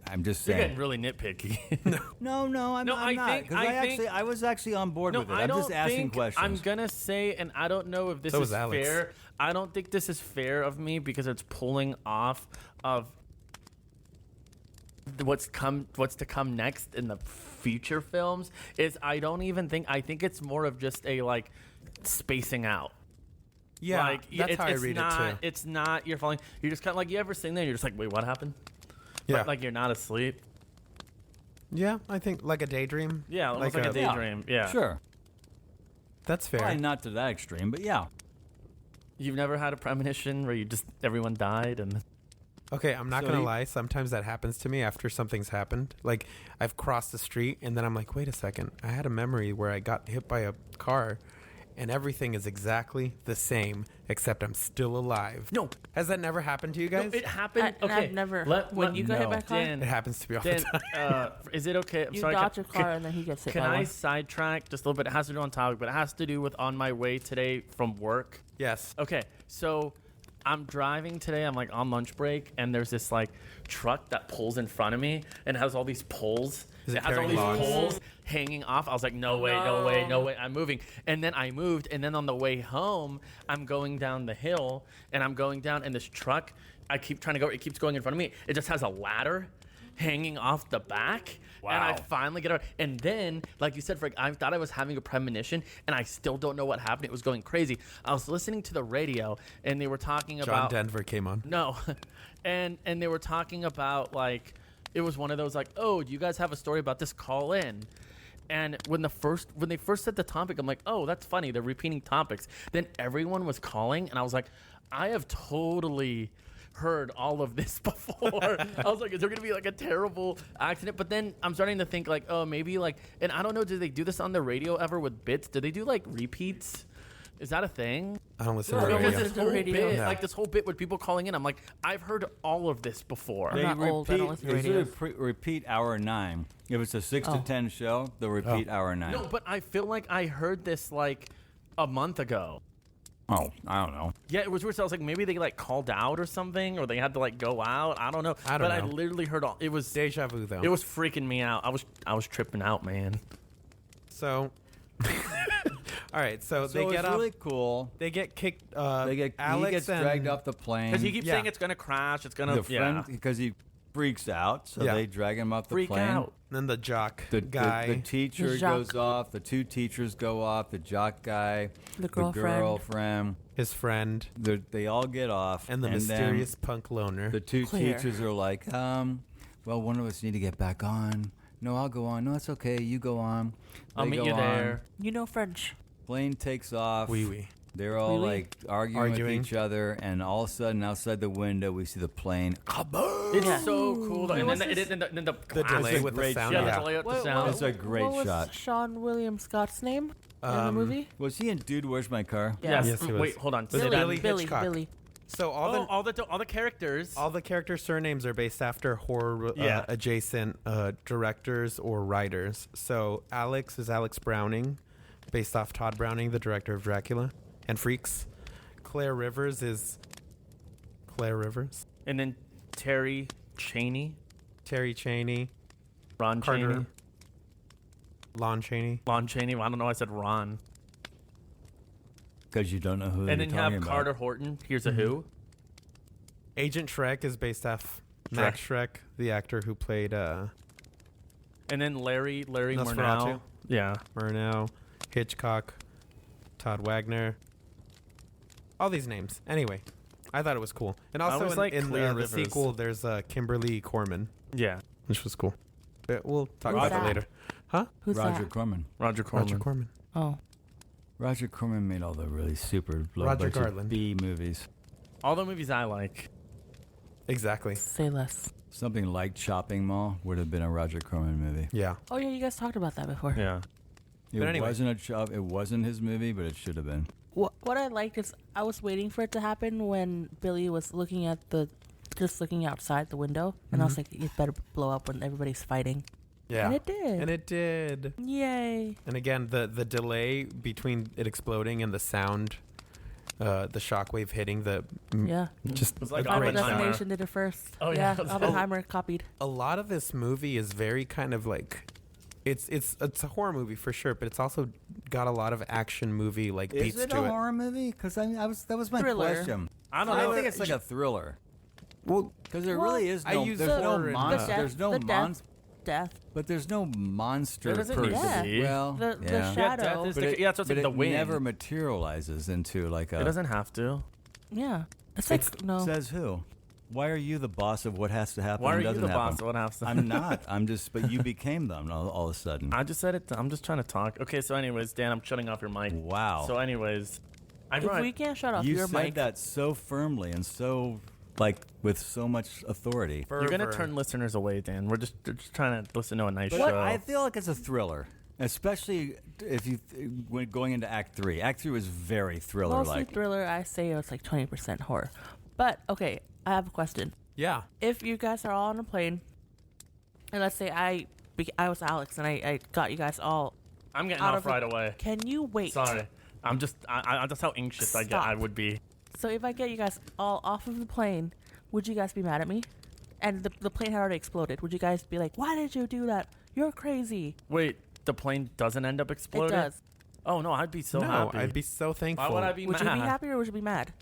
Speaker 4: I'm just
Speaker 5: You're
Speaker 4: saying.
Speaker 5: getting really nitpicky.
Speaker 4: No, I'm
Speaker 5: No, I
Speaker 4: not.
Speaker 5: think-
Speaker 4: 'Cause
Speaker 5: I think-
Speaker 4: I was actually on board with it. I'm just asking questions.
Speaker 5: I'm gonna say, and I don't know if this
Speaker 1: So
Speaker 5: is
Speaker 1: was Alex.
Speaker 5: fair. I don't think this is fair of me because it's pulling off of what's to come next in the future films. I think it's more of just a like spacing out.
Speaker 1: Yeah,
Speaker 5: like,
Speaker 1: that's how I read
Speaker 5: not,
Speaker 1: it too.
Speaker 5: It's not you're falling. You're just kind of like you ever sitting there. You're just like, wait, what happened?
Speaker 1: Yeah.
Speaker 5: But, like you're not asleep.
Speaker 1: Yeah, I think like a daydream.
Speaker 5: Yeah, almost like a daydream. Yeah.
Speaker 4: Sure.
Speaker 1: That's fair.
Speaker 4: Probably not to that extreme, but yeah.
Speaker 5: You've never had a premonition where everyone died and
Speaker 1: Okay, I'm not
Speaker 4: So
Speaker 1: gonna
Speaker 4: you-
Speaker 1: lie. Sometimes that happens to me after something's happened. Like I've crossed the street and then I'm like, wait a second. I had a memory where I got hit by a car, and everything is exactly the same except I'm still alive.
Speaker 5: No.
Speaker 1: Has that never happened to you guys?
Speaker 5: No, it happened.
Speaker 2: And
Speaker 5: okay,
Speaker 2: I've never.
Speaker 5: Let-
Speaker 2: when
Speaker 5: let-
Speaker 2: you got hit
Speaker 4: no.
Speaker 2: by a car,
Speaker 5: Dan,
Speaker 1: It happens to me all
Speaker 5: Dan,
Speaker 1: the time.
Speaker 5: is it okay? I'm
Speaker 2: you
Speaker 5: sorry.
Speaker 2: dodge your car and then he gets hit
Speaker 5: Can
Speaker 2: by
Speaker 5: I
Speaker 2: one.
Speaker 5: sidetrack just a little bit? It has to do on topic, but it has to do with on my way today from work.
Speaker 1: Yes.
Speaker 5: Okay, so I'm driving today. I'm like on lunch break, and there's this like truck that pulls in front of me and has all these poles.
Speaker 1: Is it
Speaker 5: has all
Speaker 1: carrying
Speaker 5: these
Speaker 1: logs?
Speaker 5: poles hanging off. I was like, no way, no way, no way. I'm moving. And then I moved, and then on the way home, I'm going down the hill, and I'm going down, and this truck, I keep trying to go, it keeps going in front of me. It just has a ladder hanging off the back. And I
Speaker 4: Wow.
Speaker 5: finally get out. And then, like you said, Frank, I thought I was having a premonition, and I still don't know what happened. It was going crazy. I was listening to the radio, and they were talking
Speaker 1: John
Speaker 5: about
Speaker 1: Denver came on.
Speaker 5: no, and they were talking about like it was one of those like, oh, do you guys have a story about this? Call in. And when they first said the topic, I'm like, oh, that's funny. They're repeating topics. Then everyone was calling, and I was like, I have totally heard all of this before. I was like, is there gonna be like a terrible accident? But then I'm starting to think like, oh, maybe like, and I don't know, do they do this on the radio ever with bits? Do they do like repeats? Is that a thing?
Speaker 1: I don't listen
Speaker 4: No,
Speaker 1: to
Speaker 5: Because
Speaker 1: radio.
Speaker 5: this whole
Speaker 2: radio.
Speaker 5: bit,
Speaker 1: No.
Speaker 5: like this whole bit with people calling in, I'm like, I've heard all of this before.
Speaker 2: I'm not old, I don't listen to
Speaker 4: they
Speaker 2: radio.
Speaker 4: repeat hour 9. If it's a 6 to 10 show, they'll repeat hour 9.
Speaker 5: No, but I feel like I heard this like a month ago.
Speaker 4: Oh, I don't know.
Speaker 5: Yeah, it was weird. So I was like, maybe they like called out or something, or they had to like go out. I don't know.
Speaker 1: I don't
Speaker 5: but I
Speaker 1: know.
Speaker 5: literally heard all. It was
Speaker 1: Deja vu, though.
Speaker 5: it was freaking me out. I was tripping out, man.
Speaker 1: So, all right. So,
Speaker 4: So
Speaker 1: they
Speaker 4: it's
Speaker 1: get off.
Speaker 4: really cool.
Speaker 1: They get kicked.
Speaker 4: He
Speaker 1: Alex
Speaker 4: gets
Speaker 1: and
Speaker 4: dragged off the plane.
Speaker 5: Because he keeps
Speaker 1: Yeah.
Speaker 5: saying it's gonna crash. It's gonna
Speaker 4: the friend because he freaks out, so
Speaker 1: Yeah.
Speaker 4: they drag him off the
Speaker 5: Freak
Speaker 4: plane.
Speaker 5: out.
Speaker 1: Then the jock
Speaker 4: The
Speaker 1: guy.
Speaker 4: teacher
Speaker 2: The jock.
Speaker 4: goes off. The two teachers go off. The jock guy,
Speaker 2: The girlfriend.
Speaker 1: his friend,
Speaker 4: They all get off,
Speaker 1: and the
Speaker 4: then
Speaker 1: mysterious punk loner.
Speaker 4: The two
Speaker 2: Claire.
Speaker 4: teachers are like, well, one of us need to get back on. No, I'll go on. No, it's okay. You go on.
Speaker 5: I'll
Speaker 4: They
Speaker 5: meet
Speaker 4: go
Speaker 5: you
Speaker 4: on.
Speaker 5: there.
Speaker 2: You know French.
Speaker 4: Plane takes off.
Speaker 1: Wee.
Speaker 4: They're all
Speaker 2: Wee-wee.
Speaker 4: like arguing with
Speaker 1: Arguing.
Speaker 4: each other, and all of a sudden, outside the window, we see the plane. Kaboom!
Speaker 5: It's
Speaker 2: Yeah.
Speaker 5: so cool. Though.
Speaker 2: Wait,
Speaker 5: And
Speaker 2: what's
Speaker 5: then the,
Speaker 2: this?
Speaker 5: and then the
Speaker 1: The delay
Speaker 5: classic-
Speaker 1: with the
Speaker 4: great
Speaker 1: sound.
Speaker 5: Yeah,
Speaker 1: Yeah.
Speaker 5: the delay with the
Speaker 2: What-
Speaker 5: sound.
Speaker 4: It's a great
Speaker 2: what was
Speaker 4: shot.
Speaker 2: Sean William Scott's name in the movie?
Speaker 4: Was he in Dude, Where's My Car?
Speaker 5: Yes.
Speaker 1: Yes, he was.
Speaker 5: Wait, hold on.
Speaker 1: Was it
Speaker 5: Sit down.
Speaker 1: Billy Hitchcock?
Speaker 2: Billy.
Speaker 1: So
Speaker 5: all the characters.
Speaker 1: all the character surnames are based after horror
Speaker 5: Yeah.
Speaker 1: adjacent directors or writers. So Alex is Alex Browning, based off Todd Browning, the director of Dracula and Freaks. Claire Rivers is Claire Rivers.
Speaker 5: And then Terry Cheney,
Speaker 1: Terry Cheney,
Speaker 5: Ron
Speaker 1: Carter.
Speaker 5: Cheney,
Speaker 1: Lon Chaney.
Speaker 5: Lon Cheney. I don't know. I said Ron.
Speaker 4: Because you don't know who
Speaker 5: And
Speaker 4: you're
Speaker 5: then you
Speaker 4: talking
Speaker 5: have
Speaker 4: about.
Speaker 5: Carter Horton. Here's a Who.
Speaker 1: Agent Shrek is based off Max Shrek, the actor who played
Speaker 5: And then Larry Murnau.
Speaker 1: Nosferatu.
Speaker 5: Yeah.
Speaker 1: Murnau, Hitchcock, Todd Wagner. All these names. Anyway, I thought it was cool. And also
Speaker 5: always like
Speaker 1: in
Speaker 5: Claire
Speaker 1: the
Speaker 5: Rivers.
Speaker 1: sequel, there's Kimberly Corman,
Speaker 5: Yeah.
Speaker 1: which was cool. But we'll talk
Speaker 2: Who's
Speaker 1: about
Speaker 2: that?
Speaker 1: that later. Huh?
Speaker 2: Who's
Speaker 4: Roger
Speaker 2: that?
Speaker 4: Corman.
Speaker 5: Roger Corman.
Speaker 1: Roger Corman.
Speaker 2: Oh.
Speaker 4: Roger Corman made all the really super low
Speaker 1: Roger
Speaker 4: budget
Speaker 1: Garland.
Speaker 4: B movies.
Speaker 5: All the movies I like.
Speaker 1: Exactly.
Speaker 2: Say less.
Speaker 4: Something like Chopping Mall would have been a Roger Corman movie.
Speaker 1: Yeah.
Speaker 2: Oh yeah, you guys talked about that before.
Speaker 5: Yeah.
Speaker 4: It
Speaker 1: But anyway.
Speaker 4: it wasn't his movie, but it should have been.
Speaker 2: What I liked is I was waiting for it to happen when Billy was looking outside the window, and I was like, it better blow up when everybody's fighting.
Speaker 1: Yeah.
Speaker 2: And it did.
Speaker 1: And it did.
Speaker 2: Yay.
Speaker 1: And again, the delay between it exploding and the sound, the shockwave hitting the
Speaker 2: Yeah.
Speaker 1: just
Speaker 5: It's like
Speaker 1: a
Speaker 2: Final
Speaker 1: great sound.
Speaker 5: Oppenheimer.
Speaker 2: Destination did it first.
Speaker 5: Oh, yeah.
Speaker 2: Oppenheimer copied.
Speaker 1: A lot of this movie is very kind of like it's a horror movie for sure, but it's also got a lot of action movie like beats
Speaker 4: Is it
Speaker 1: to
Speaker 4: a
Speaker 1: it.
Speaker 4: horror movie? Because that was my
Speaker 2: Thriller.
Speaker 4: question.
Speaker 5: I don't know.
Speaker 4: I think it's like a thriller.
Speaker 1: Well,
Speaker 4: Because there
Speaker 2: Well,
Speaker 4: really is
Speaker 1: I
Speaker 4: no.
Speaker 1: use
Speaker 4: There's no
Speaker 1: horror in
Speaker 4: monster.
Speaker 1: the-
Speaker 4: There's no
Speaker 2: the
Speaker 4: monster.
Speaker 2: Death.
Speaker 4: But there's no monster
Speaker 5: There doesn't
Speaker 4: per
Speaker 5: need to
Speaker 2: Yeah.
Speaker 5: be.
Speaker 4: Well,
Speaker 2: The
Speaker 4: yeah.
Speaker 5: Yeah,
Speaker 2: shadow.
Speaker 5: death is
Speaker 4: But
Speaker 5: the, yeah, that's what's
Speaker 4: but
Speaker 5: like the
Speaker 4: it
Speaker 5: wind.
Speaker 4: never materializes into like a.
Speaker 5: It doesn't have to.
Speaker 2: Yeah. It's like no.
Speaker 4: Says who? Why are you the boss of what has to happen?
Speaker 5: Why are
Speaker 4: and
Speaker 5: you
Speaker 4: doesn't
Speaker 5: the
Speaker 4: happen?
Speaker 5: boss? What happens?
Speaker 4: I'm not. I'm just. But you became them all of a sudden.
Speaker 5: I just said it. I'm just trying to talk. Okay, so anyways, Dan, I'm shutting off your mic.
Speaker 4: Wow.
Speaker 5: So anyways, I
Speaker 2: If
Speaker 5: brought.
Speaker 2: we can't shut off
Speaker 4: you
Speaker 2: your
Speaker 4: said
Speaker 2: mic,
Speaker 4: that so firmly and so like with so much authority.
Speaker 5: You're gonna
Speaker 1: fervor.
Speaker 5: turn listeners away, Dan. We're just trying to listen to a nice
Speaker 4: But
Speaker 5: show.
Speaker 4: I feel like it's a thriller, especially if you when going into Act 3. Act 3 was very
Speaker 2: mostly
Speaker 4: thriller-like.
Speaker 2: thriller, I say it's like 20% horror. But okay, I have a question.
Speaker 1: Yeah.
Speaker 2: If you guys are all on a plane, and let's say I was Alex and I got you guys all,
Speaker 5: I'm getting
Speaker 2: out
Speaker 5: off
Speaker 2: of the-
Speaker 5: right away.
Speaker 2: can you wait?
Speaker 5: Sorry. I'm just. That's how anxious I get.
Speaker 2: Stop.
Speaker 5: I would be.
Speaker 2: So if I get you guys all off of the plane, would you guys be mad at me? And the plane had already exploded. Would you guys be like, why did you do that? You're crazy.
Speaker 5: Wait, the plane doesn't end up exploding?
Speaker 2: It does.
Speaker 5: Oh no, I'd be so
Speaker 1: no,
Speaker 5: happy.
Speaker 1: I'd be so thankful.
Speaker 5: Why would I be
Speaker 2: Would
Speaker 5: mad?
Speaker 2: you be happy or would you be mad?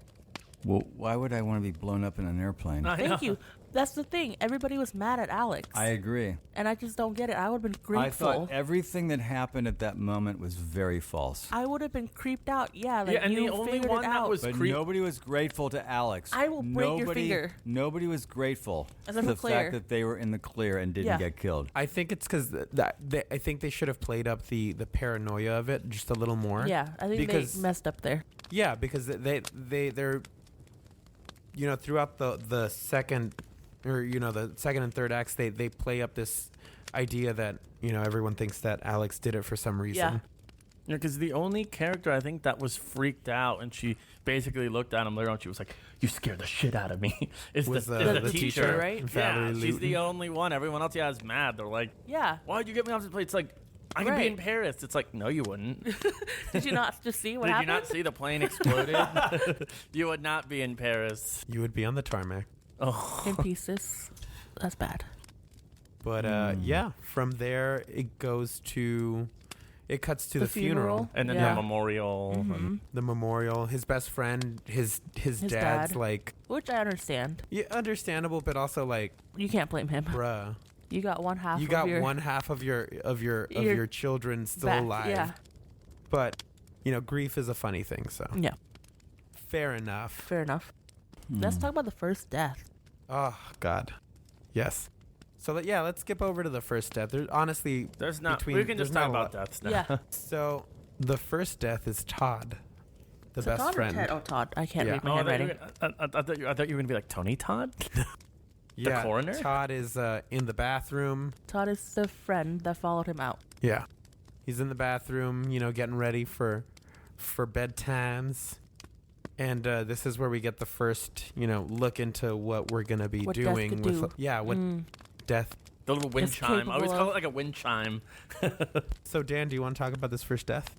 Speaker 4: Well, why would I want to be blown up in an airplane?
Speaker 5: I
Speaker 2: Thank
Speaker 5: know.
Speaker 2: you. That's the thing. Everybody was mad at Alex.
Speaker 4: I agree.
Speaker 2: And I just don't get it. I would have been
Speaker 4: I
Speaker 2: grateful.
Speaker 4: thought everything that happened at that moment was very false.
Speaker 2: I would have been creeped out. Yeah, like
Speaker 5: Yeah, and
Speaker 2: you
Speaker 5: the only
Speaker 2: figured
Speaker 5: one
Speaker 2: it
Speaker 5: that
Speaker 2: out.
Speaker 5: was
Speaker 4: But
Speaker 5: creep.
Speaker 4: nobody was grateful to Alex.
Speaker 2: I will break your finger.
Speaker 4: Nobody was grateful
Speaker 2: Except
Speaker 4: for
Speaker 2: for
Speaker 4: the
Speaker 2: Claire.
Speaker 4: fact that they were in the clear and didn't
Speaker 2: Yeah.
Speaker 4: get killed.
Speaker 1: I think it's because I think they should have played up the paranoia of it just a little more.
Speaker 2: Yeah, I think
Speaker 1: because
Speaker 2: they messed up there.
Speaker 1: Yeah, because they're throughout the second or the second and third acts they play up this idea that everyone thinks that Alex did it for some reason.
Speaker 2: Yeah.
Speaker 5: Yeah, because the only character I think that was freaked out and she basically looked at him later on. She was like, "You scared the shit out of me." Is
Speaker 1: Was
Speaker 2: the teacher, right?
Speaker 5: Yeah,
Speaker 1: Valerie
Speaker 5: she's
Speaker 1: Luton.
Speaker 5: the only one. Everyone else, is mad. They're like,
Speaker 2: Yeah.
Speaker 5: "Why'd you get me off the plane?" It's like, I could be
Speaker 2: Right.
Speaker 5: in Paris. It's like, no, you wouldn't.
Speaker 2: Did you not just see what
Speaker 5: Did you
Speaker 2: happened?
Speaker 5: not see the plane exploded? You would not be in Paris.
Speaker 1: You would be on the tarmac.
Speaker 5: Oh,
Speaker 2: In pieces. That's bad.
Speaker 1: But yeah, from there it goes to it cuts to the funeral.
Speaker 5: And then
Speaker 2: Yeah.
Speaker 5: the memorial. And
Speaker 1: The memorial. His best friend, his dad's
Speaker 2: dad.
Speaker 1: like,
Speaker 2: Which I understand.
Speaker 1: yeah, understandable, but also like,
Speaker 2: You can't blame him.
Speaker 1: bruh,
Speaker 2: You got one half.
Speaker 1: you
Speaker 2: of
Speaker 1: got
Speaker 2: your,
Speaker 1: one half of your children still
Speaker 2: back.
Speaker 1: alive.
Speaker 2: Yeah.
Speaker 1: But grief is a funny thing, so
Speaker 2: Yeah.
Speaker 1: fair enough.
Speaker 2: Fair enough. Let's talk about the first death.
Speaker 1: Oh God, yes. So let's skip over to the first death. There's honestly
Speaker 5: there's not.
Speaker 1: between,
Speaker 5: We can
Speaker 1: there's
Speaker 5: just talk
Speaker 1: not a
Speaker 5: about
Speaker 1: lot.
Speaker 5: deaths now.
Speaker 2: Yeah.
Speaker 1: So the first death is Todd, the
Speaker 2: So
Speaker 1: best
Speaker 2: Todd or
Speaker 1: friend.
Speaker 2: Ted? Oh, Todd. I can't
Speaker 1: Yeah.
Speaker 2: read my
Speaker 5: Oh, I thought, you
Speaker 2: handwriting.
Speaker 5: were, I thought you were gonna be like Tony Todd.
Speaker 1: Yeah,
Speaker 5: coroner?
Speaker 1: Todd is in the bathroom.
Speaker 2: Todd is the friend that followed him out.
Speaker 1: Yeah, he's in the bathroom, getting ready for bedtimes. And this is where we get the first, look into what we're gonna be
Speaker 2: What death
Speaker 1: doing
Speaker 2: could
Speaker 1: with,
Speaker 2: do.
Speaker 1: what death.
Speaker 5: The little wind
Speaker 2: It's
Speaker 5: chime. I always
Speaker 2: capable
Speaker 5: call
Speaker 2: of-
Speaker 5: it like a wind chime.
Speaker 1: So Dan, do you want to talk about this first death?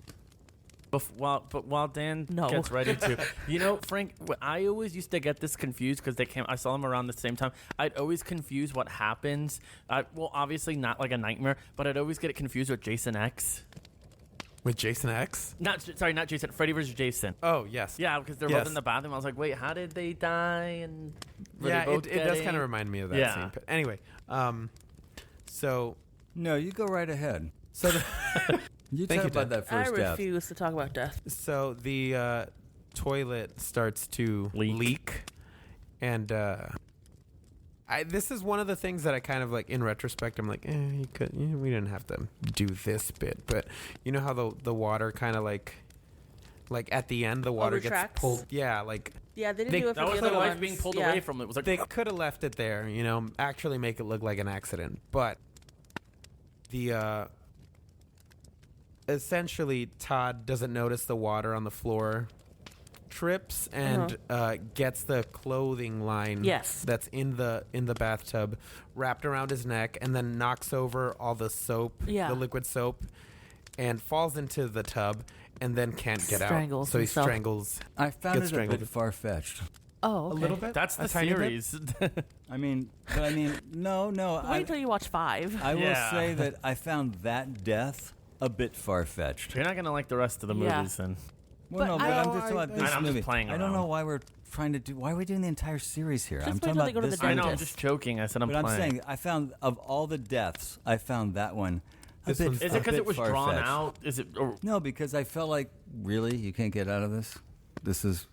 Speaker 5: While Dan
Speaker 2: No.
Speaker 5: gets ready to, Frank, I always used to get this confused because I saw them around the same time. I'd always confuse what happens. Obviously not like a nightmare, but I'd always get it confused with Jason X.
Speaker 1: With Jason X?
Speaker 5: Not Jason. Freddy versus Jason.
Speaker 1: Oh yes.
Speaker 5: Yeah, because they're
Speaker 1: Yes.
Speaker 5: both in the bathroom. I was like, wait, how did they die? And were
Speaker 1: Yeah,
Speaker 5: they both
Speaker 1: it does
Speaker 5: getting-
Speaker 1: kind of remind me of that
Speaker 5: Yeah.
Speaker 1: scene. But anyway, so
Speaker 4: No, you go right ahead.
Speaker 1: so the,
Speaker 4: You
Speaker 1: Thank
Speaker 4: talk
Speaker 1: you,
Speaker 4: about
Speaker 1: Ted.
Speaker 4: that
Speaker 2: I
Speaker 4: first death.
Speaker 2: refuse to talk about death.
Speaker 1: so the toilet starts to leak, and this is one of the things that I kind of like in retrospect. I'm like, we didn't have to do this bit, but you know how the water kind of like at the end the water gets
Speaker 2: retracts?
Speaker 1: pulled. Yeah, like
Speaker 2: Yeah, they didn't
Speaker 1: They-
Speaker 2: do it for
Speaker 5: That
Speaker 2: the
Speaker 5: was
Speaker 2: other
Speaker 5: the life
Speaker 2: ones.
Speaker 5: being pulled
Speaker 2: Yeah.
Speaker 5: away from it. It was like
Speaker 1: they could have left it there, actually make it look like an accident, but the essentially Todd doesn't notice the water on the floor, trips and gets the clothing line
Speaker 2: Yes.
Speaker 1: that's in the bathtub wrapped around his neck, and then knocks over all the soap,
Speaker 2: Yeah.
Speaker 1: the liquid soap, and falls into the tub and then can't get out.
Speaker 2: Strangles
Speaker 1: So he
Speaker 2: himself.
Speaker 1: strangles
Speaker 4: I found
Speaker 1: Gets
Speaker 4: it a
Speaker 1: strangled.
Speaker 4: bit far-fetched.
Speaker 2: Oh, okay.
Speaker 1: a little bit.
Speaker 5: that's
Speaker 1: A
Speaker 5: the
Speaker 1: tiny bit?
Speaker 5: series.
Speaker 4: I mean, no.
Speaker 2: Wait until you watch 5.
Speaker 4: I will
Speaker 5: Yeah.
Speaker 4: say that I found that death a bit far-fetched.
Speaker 5: You're not gonna like the rest of the
Speaker 2: Yeah.
Speaker 5: movies, then.
Speaker 4: Well, no,
Speaker 2: But
Speaker 4: but
Speaker 2: I-
Speaker 4: I'm just talking about
Speaker 1: I-
Speaker 4: this
Speaker 5: I'm just
Speaker 4: movie.
Speaker 5: playing
Speaker 4: I don't know
Speaker 5: around.
Speaker 4: why we're trying to do. Why are we doing the entire series here?
Speaker 2: Just
Speaker 4: I'm
Speaker 2: wait
Speaker 4: talking
Speaker 2: till they
Speaker 4: about
Speaker 2: go to
Speaker 4: this
Speaker 2: the
Speaker 5: I know. I'm
Speaker 2: dentist.
Speaker 5: just joking. I said I'm
Speaker 4: But I'm
Speaker 5: playing.
Speaker 4: saying I found of all the deaths, I found that one a
Speaker 1: This
Speaker 4: bit.
Speaker 1: one's-
Speaker 5: Is
Speaker 4: a
Speaker 5: it because
Speaker 4: bit
Speaker 5: it was drawn
Speaker 4: far-fetched.
Speaker 5: out? Is it? Or,
Speaker 4: No, because I felt like really you can't get out of this. This is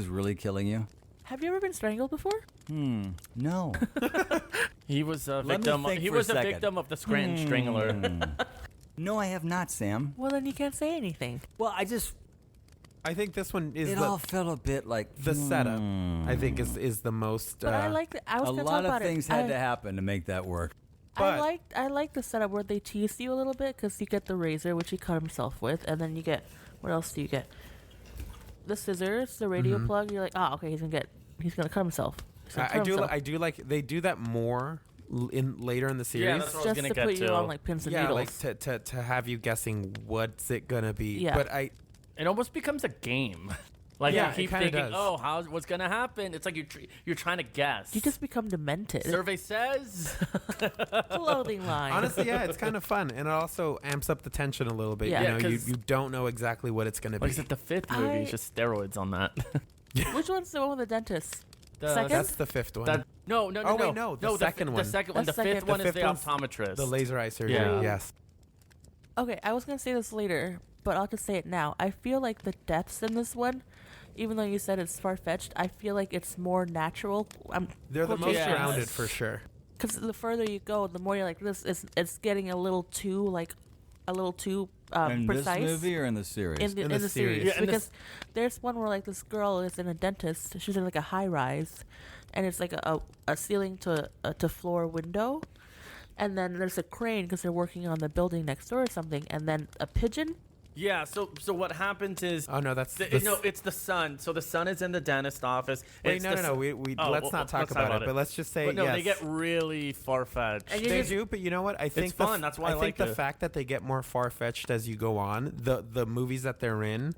Speaker 4: really killing you.
Speaker 2: Have you ever been strangled before?
Speaker 4: No.
Speaker 5: he was a
Speaker 4: Let me
Speaker 5: victim.
Speaker 4: think
Speaker 5: He
Speaker 4: for a
Speaker 5: was a
Speaker 4: second.
Speaker 5: victim of the Scranton Strangler.
Speaker 4: No, I have not, Sam.
Speaker 2: Well, then you can't say anything.
Speaker 4: Well, I just
Speaker 1: I think this one is
Speaker 4: it all felt a bit like
Speaker 1: the setup. I think is the most.
Speaker 2: But I like I was
Speaker 4: a
Speaker 2: gonna
Speaker 4: lot
Speaker 2: talk
Speaker 4: of
Speaker 2: about
Speaker 4: things
Speaker 2: it.
Speaker 4: had to happen to make that work.
Speaker 1: But-
Speaker 2: I like the setup where they tease you a little bit because you get the razor, which he cut himself with, and then you get what else do you get? The scissors, the radio
Speaker 1: Mm-hmm.
Speaker 2: plug. You're like, oh, okay, he's gonna cut himself. He's gonna
Speaker 1: I
Speaker 2: cut
Speaker 1: do.
Speaker 2: himself.
Speaker 1: I do like they do that more in later in the series.
Speaker 5: Yeah, that's what I was
Speaker 2: just
Speaker 5: gonna
Speaker 2: to
Speaker 5: get
Speaker 2: put you
Speaker 5: to.
Speaker 2: on like pins and
Speaker 1: Yeah,
Speaker 2: needles.
Speaker 1: like to have you guessing what's it gonna be.
Speaker 2: Yeah.
Speaker 1: But I
Speaker 5: It almost becomes a game. Like
Speaker 1: Yeah,
Speaker 5: you
Speaker 1: it
Speaker 5: keep
Speaker 1: kinda
Speaker 5: thinking,
Speaker 1: does.
Speaker 5: what's gonna happen? It's like you're trying to guess.
Speaker 2: You just become demented.
Speaker 5: Survey says.
Speaker 2: Clothing line.
Speaker 1: honestly, yeah, it's kind of fun, and it also amps up the tension a little bit.
Speaker 2: Yeah.
Speaker 1: You
Speaker 5: Yeah,
Speaker 1: know, you
Speaker 5: 'cause-
Speaker 1: you don't know exactly what it's gonna
Speaker 5: Like
Speaker 1: be.
Speaker 5: is it the fifth movie? It's just steroids on that.
Speaker 2: Which one's the one with the dentist?
Speaker 5: The-
Speaker 2: Second?
Speaker 1: That's the fifth one.
Speaker 5: No.
Speaker 1: Oh, wait, no, the second one.
Speaker 5: The second one. The
Speaker 2: The
Speaker 5: fifth
Speaker 2: second-
Speaker 5: one
Speaker 1: the
Speaker 5: is the
Speaker 1: fifth one's
Speaker 5: optometrist.
Speaker 1: the laser eye surgery.
Speaker 5: Yeah.
Speaker 1: Yes.
Speaker 2: Okay, I was gonna say this later, but I'll just say it now. I feel like the deaths in this one, even though you said it's far fetched, I feel like it's more natural.
Speaker 1: They're the most
Speaker 2: quotations.
Speaker 5: Yeah.
Speaker 1: grounded for sure.
Speaker 2: Because the further you go, the more you're like this. It's getting a little too
Speaker 4: in
Speaker 2: precise.
Speaker 4: this movie or in the series?
Speaker 2: In
Speaker 1: the
Speaker 2: the
Speaker 1: series.
Speaker 2: series,
Speaker 5: Yeah, and
Speaker 2: because there's one where like this girl is in a dentist. She's in like a high rise, and it's like a ceiling to floor window, and then there's a crane because they're working on the building next door or something, and then a pigeon.
Speaker 5: Yeah. So what happens is.
Speaker 1: Oh no, that's
Speaker 5: No, it's the son. So the son is in the dentist office.
Speaker 1: Wait,
Speaker 5: It's
Speaker 1: no,
Speaker 5: the
Speaker 1: no,
Speaker 5: s-
Speaker 1: no. We
Speaker 5: Oh,
Speaker 1: let's
Speaker 5: well,
Speaker 1: not talk
Speaker 5: let's
Speaker 1: about it. But let's just say
Speaker 5: But no,
Speaker 1: yes.
Speaker 5: they get really far fetched.
Speaker 2: And you
Speaker 1: They
Speaker 2: just-
Speaker 1: do, but you know what? I think
Speaker 5: fun, that's why I
Speaker 1: think
Speaker 5: like
Speaker 1: the
Speaker 5: it.
Speaker 1: fact that they get more far fetched as you go on, the movies that they're in,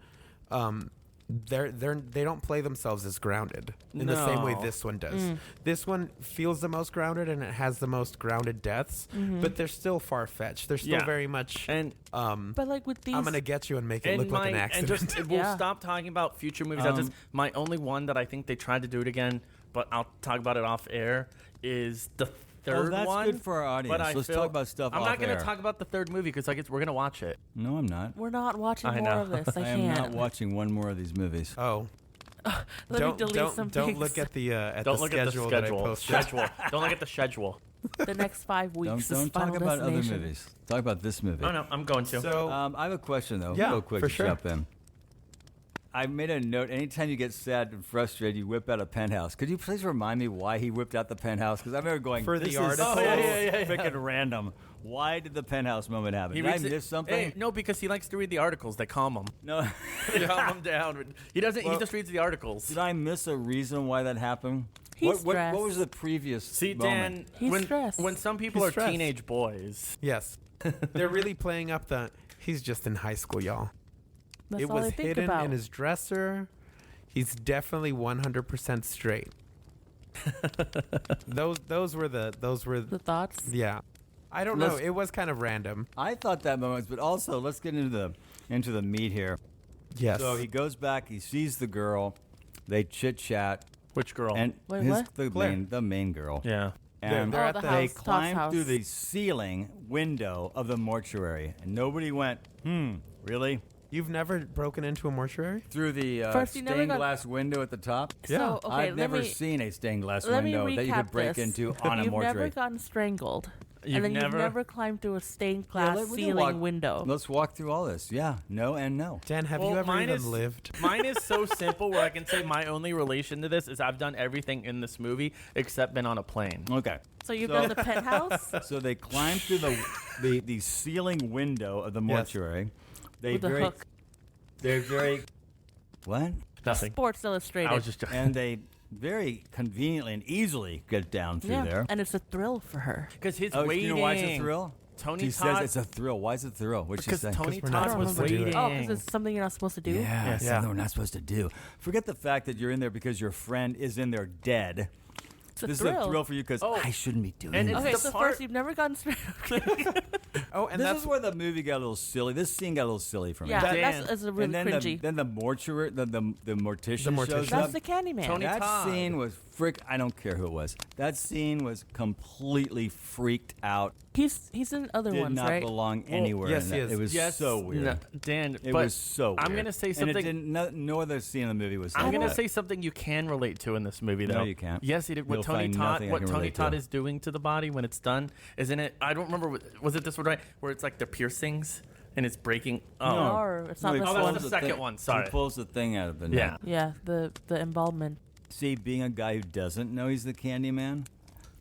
Speaker 1: they don't play themselves as grounded in the same way
Speaker 5: No.
Speaker 1: this one does. This one feels the most grounded and it has the most grounded deaths, but they're still far fetched. They're still
Speaker 5: Yeah.
Speaker 1: very much
Speaker 5: And
Speaker 2: But like with these,
Speaker 1: I'm gonna get you and make it look like an accident.
Speaker 5: And just we'll
Speaker 2: Yeah.
Speaker 5: stop talking about future movies. My only one that I think they tried to do it again, but I'll talk about it off air, is the third
Speaker 4: that's
Speaker 5: one.
Speaker 4: good for our audience.
Speaker 5: But I
Speaker 4: Let's
Speaker 5: feel-
Speaker 4: talk about stuff
Speaker 5: I'm
Speaker 4: off
Speaker 5: not gonna
Speaker 4: air.
Speaker 5: talk about the third movie because we're gonna watch it.
Speaker 4: No, I'm not.
Speaker 2: we're not watching
Speaker 5: I
Speaker 2: more
Speaker 5: know.
Speaker 2: of this. I
Speaker 4: I am
Speaker 2: can't.
Speaker 4: not watching one more of these movies.
Speaker 1: Oh,
Speaker 2: Let me delete some
Speaker 1: don't
Speaker 2: things.
Speaker 1: look at the
Speaker 5: Don't look at the
Speaker 1: schedule that I
Speaker 5: schedule.
Speaker 1: posted.
Speaker 5: Don't look at the schedule.
Speaker 2: The next 5 weeks
Speaker 4: Don't
Speaker 2: is Final
Speaker 4: talk about other
Speaker 2: Destination.
Speaker 4: movies. Talk about this movie.
Speaker 5: Oh no, I'm going to.
Speaker 1: So
Speaker 4: I have a question though.
Speaker 1: Yeah,
Speaker 4: real quick
Speaker 1: for
Speaker 4: to
Speaker 1: sure.
Speaker 4: jump in. I made a note. Anytime you get sad and frustrated, you whip out a penthouse. Could you please remind me why he whipped out the penthouse? Because I remember going,
Speaker 1: For the
Speaker 4: this is
Speaker 1: article?
Speaker 4: so
Speaker 1: Oh,
Speaker 5: yeah.
Speaker 4: freaking random. Why did the penthouse moment happen? Did I
Speaker 5: reads it-
Speaker 4: miss something?
Speaker 5: Hey, no, because he likes to read the articles. They calm him.
Speaker 4: No.
Speaker 5: They calm him down. He doesn't. he
Speaker 4: Well-
Speaker 5: just reads the articles.
Speaker 4: Did I miss a reason why that happened?
Speaker 2: He's
Speaker 4: what
Speaker 2: stressed.
Speaker 4: was the previous
Speaker 5: See,
Speaker 4: moment?
Speaker 5: Dan,
Speaker 2: He's
Speaker 5: when,
Speaker 2: stressed.
Speaker 5: when some people
Speaker 1: He's
Speaker 5: are
Speaker 1: stressed.
Speaker 5: teenage boys,
Speaker 1: yes, they're really playing up the. He's just in high school, y'all.
Speaker 2: That's
Speaker 1: It
Speaker 2: all
Speaker 1: was
Speaker 2: I think
Speaker 1: hidden
Speaker 2: about.
Speaker 1: in his dresser. He's definitely 100% straight. those were
Speaker 2: the thoughts.
Speaker 1: yeah. I don't know. It was kind of random.
Speaker 4: I thought that moment, but also let's get into the meat here.
Speaker 1: Yes.
Speaker 4: So he goes back, he sees the girl, they chit chat,
Speaker 5: which girl?
Speaker 4: and
Speaker 2: Wait, what?
Speaker 4: the main girl.
Speaker 5: yeah.
Speaker 4: And
Speaker 1: They're
Speaker 2: Oh,
Speaker 1: at
Speaker 2: the
Speaker 1: the-
Speaker 4: they
Speaker 2: house. Todd's
Speaker 4: climbed
Speaker 2: house.
Speaker 4: through the ceiling window of the mortuary, and nobody went, really?
Speaker 1: You've never broken into a mortuary?
Speaker 4: Through the
Speaker 2: First, you never
Speaker 4: stained
Speaker 2: got-
Speaker 4: glass window at the top?
Speaker 1: Yeah.
Speaker 2: So, okay,
Speaker 4: I've never
Speaker 2: let me,
Speaker 4: seen a stained glass
Speaker 2: let me
Speaker 4: window
Speaker 2: recap
Speaker 4: that you could break
Speaker 2: this.
Speaker 4: into on a
Speaker 2: You've
Speaker 4: mortuary.
Speaker 2: never gotten strangled.
Speaker 5: You've
Speaker 2: and then
Speaker 5: never-
Speaker 2: you've never climbed through a stained
Speaker 4: Yeah,
Speaker 2: glass
Speaker 4: we can
Speaker 2: ceiling window.
Speaker 4: Let's walk through all this. Yeah, no and no.
Speaker 1: Dan, have
Speaker 5: Well,
Speaker 1: you ever
Speaker 5: mine
Speaker 1: even
Speaker 5: is-
Speaker 1: lived?
Speaker 5: Mine is so simple where I can say my only relation to this is I've done everything in this movie except been on a plane.
Speaker 4: Okay.
Speaker 2: So you've
Speaker 4: So-
Speaker 2: done the penthouse
Speaker 4: So they climbed through the ceiling window of the mortuary. They
Speaker 2: with the
Speaker 4: very
Speaker 2: hook.
Speaker 4: they're very what?
Speaker 5: Nothing.
Speaker 2: Sports Illustrated.
Speaker 5: I was just
Speaker 4: And they very conveniently and easily get down through
Speaker 2: yeah,
Speaker 4: there.
Speaker 2: and it's a thrill for her.
Speaker 5: because his
Speaker 4: Oh,
Speaker 5: waiting.
Speaker 4: you know why it's a thrill?
Speaker 5: Tony
Speaker 4: She
Speaker 5: Todd.
Speaker 4: says it's a thrill. Why is it a thrill? What'd she
Speaker 5: because
Speaker 4: say?
Speaker 5: Tony
Speaker 1: 'Cause we're not
Speaker 5: Todd was
Speaker 1: supposed to do it.
Speaker 5: waiting.
Speaker 2: Oh, because it's something you're not supposed to do.
Speaker 4: Yeah,
Speaker 5: Yeah.
Speaker 4: something we're not supposed to do. Forget the fact that you're in there because your friend is in there dead.
Speaker 2: It's a
Speaker 4: This
Speaker 2: thrill.
Speaker 4: is a thrill for you because
Speaker 5: Oh.
Speaker 4: I shouldn't be doing
Speaker 5: And
Speaker 4: this.
Speaker 5: it's
Speaker 2: Okay,
Speaker 5: the
Speaker 2: so
Speaker 5: part-
Speaker 2: first you've never gotten straight.
Speaker 1: Oh, and
Speaker 4: This
Speaker 1: that's
Speaker 4: is where the movie got a little silly. This scene got a little silly for me.
Speaker 2: Yeah,
Speaker 5: Dan.
Speaker 2: that's a really
Speaker 4: and then
Speaker 2: cringy.
Speaker 4: then the mortuary, the mortician,
Speaker 1: mortician.
Speaker 4: shows
Speaker 2: That's
Speaker 4: up.
Speaker 2: the Candyman.
Speaker 5: Tony
Speaker 4: That
Speaker 5: Todd.
Speaker 4: scene was I don't care who it was. That scene was completely freaked out.
Speaker 2: He's in other
Speaker 4: Did
Speaker 2: ones,
Speaker 4: not
Speaker 2: right?
Speaker 4: belong anywhere.
Speaker 1: yes,
Speaker 4: in
Speaker 1: he
Speaker 4: that.
Speaker 1: is.
Speaker 4: It was
Speaker 5: Yes,
Speaker 4: so weird.
Speaker 5: no, Dan.
Speaker 4: It
Speaker 5: but
Speaker 4: was so weird.
Speaker 5: I'm gonna say
Speaker 4: And
Speaker 5: something.
Speaker 4: it didn't, no other scene in the movie was
Speaker 5: I'm
Speaker 4: like
Speaker 5: gonna
Speaker 4: that.
Speaker 5: say something you can relate to in this movie, though.
Speaker 4: No, you can't.
Speaker 5: Yes, he did. What
Speaker 4: You'll
Speaker 5: Tony
Speaker 4: find
Speaker 5: Todd,
Speaker 4: nothing I
Speaker 5: what
Speaker 4: can
Speaker 5: Tony
Speaker 4: relate
Speaker 5: Todd
Speaker 4: to.
Speaker 5: is doing to the body when it's done, isn't it? I don't remember. Was it this one right? Where it's like the piercings and it's breaking. Oh,
Speaker 2: No, or it's not
Speaker 4: he
Speaker 2: this
Speaker 4: pulls
Speaker 2: one.
Speaker 5: the second
Speaker 4: thing-
Speaker 5: one, sorry.
Speaker 4: He pulls the thing out of the
Speaker 5: yeah.
Speaker 4: neck.
Speaker 2: Yeah, the embalmment.
Speaker 4: See, being a guy who doesn't know he's the Candyman,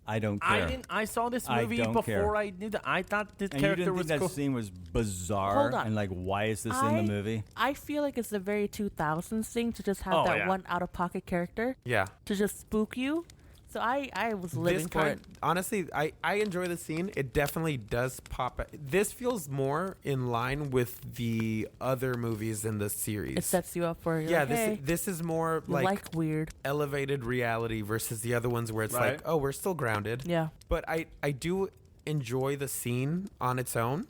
Speaker 4: I don't care.
Speaker 5: I saw this
Speaker 4: I
Speaker 5: movie
Speaker 4: don't
Speaker 5: before
Speaker 4: care.
Speaker 5: I knew that. I thought this
Speaker 4: And you
Speaker 5: character
Speaker 4: didn't
Speaker 5: was
Speaker 4: think that
Speaker 5: cool.
Speaker 4: scene was bizarre?
Speaker 2: Hold on.
Speaker 4: And like, why is this in the movie?
Speaker 2: I feel like it's a very 2000s thing to just have
Speaker 5: Oh,
Speaker 2: that
Speaker 5: yeah.
Speaker 2: one out of pocket character
Speaker 1: yeah.
Speaker 2: to just spook you. So I was living
Speaker 1: This
Speaker 2: for it.
Speaker 1: honestly, I enjoy the scene. It definitely does pop. This feels more in line with the other movies in the series.
Speaker 2: It sets you up for
Speaker 1: yeah,
Speaker 2: like, hey,
Speaker 1: this is more
Speaker 2: you
Speaker 1: like,
Speaker 2: like weird.
Speaker 1: elevated reality versus the other ones where it's
Speaker 4: Right.
Speaker 1: like, oh, we're still grounded.
Speaker 2: Yeah.
Speaker 1: But I do enjoy the scene on its own.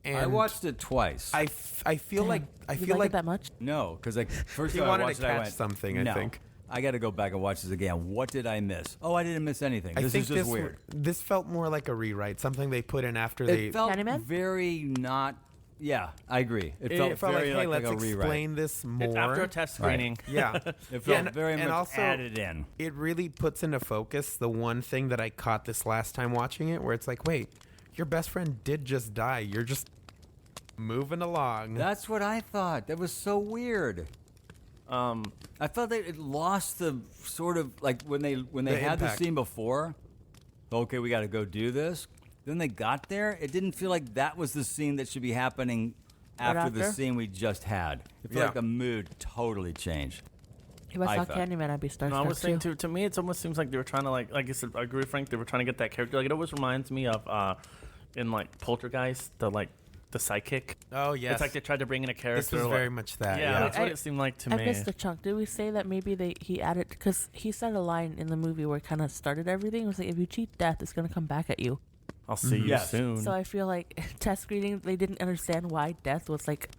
Speaker 1: And
Speaker 4: I watched it twice.
Speaker 1: I feel
Speaker 2: Damn,
Speaker 1: like
Speaker 2: you like it that much?
Speaker 4: No, because like first
Speaker 1: He
Speaker 4: time I
Speaker 1: wanted to
Speaker 4: watched it, I
Speaker 1: catch
Speaker 4: went,
Speaker 1: something, I
Speaker 4: no,
Speaker 1: think.
Speaker 4: I got to go back and watch this again. What did I miss? Oh, I didn't miss anything.
Speaker 1: I
Speaker 4: This
Speaker 1: think
Speaker 4: is just weird.
Speaker 1: This felt more like a rewrite, something they put in after they.
Speaker 4: It felt
Speaker 2: Candyman?
Speaker 4: very not. Yeah, I agree. It
Speaker 1: It
Speaker 4: felt
Speaker 1: felt like,
Speaker 4: very
Speaker 1: hey,
Speaker 4: like
Speaker 1: let's
Speaker 4: a rewrite.
Speaker 1: explain this more.
Speaker 5: It's after a test screening.
Speaker 1: Yeah,
Speaker 4: It felt
Speaker 1: Yeah,
Speaker 4: very
Speaker 1: and
Speaker 4: much
Speaker 1: also-
Speaker 4: added in.
Speaker 1: it really puts into focus the one thing that I caught this last time watching it, where it's like, wait, your best friend did just die. You're just moving along.
Speaker 4: That's what I thought. That was so weird. I felt that it lost the sort of like when they
Speaker 1: The
Speaker 4: had
Speaker 1: impact.
Speaker 4: the scene before. Okay, we got to go do this. Then they got there. It didn't feel like that was the scene that should be happening after the
Speaker 2: after?
Speaker 4: scene we just had. It felt
Speaker 1: Yeah.
Speaker 4: like the mood totally changed.
Speaker 2: If I
Speaker 4: I
Speaker 2: saw
Speaker 4: thought-
Speaker 2: Candyman, I'd be starstruck
Speaker 5: No, I was saying
Speaker 2: too.
Speaker 5: to me, it almost seems like they were trying to like I said, I agree with Frank. They were trying to get that character. Like it always reminds me of in like Poltergeist, the like the psychic.
Speaker 1: Oh yes,
Speaker 5: It's like they tried to bring in a character.
Speaker 1: this was
Speaker 5: like-
Speaker 1: very much that.
Speaker 5: yeah,
Speaker 1: Yeah,
Speaker 5: that's what it seemed like to
Speaker 2: I
Speaker 5: me.
Speaker 2: missed a chunk. Did we say that maybe he added, because he said a line in the movie where it kind of started everything. It was like, if you cheat death, it's going to come back at you.
Speaker 5: I'll see you
Speaker 4: Yes.
Speaker 5: soon.
Speaker 2: So I feel like test screening, they didn't understand why death was like.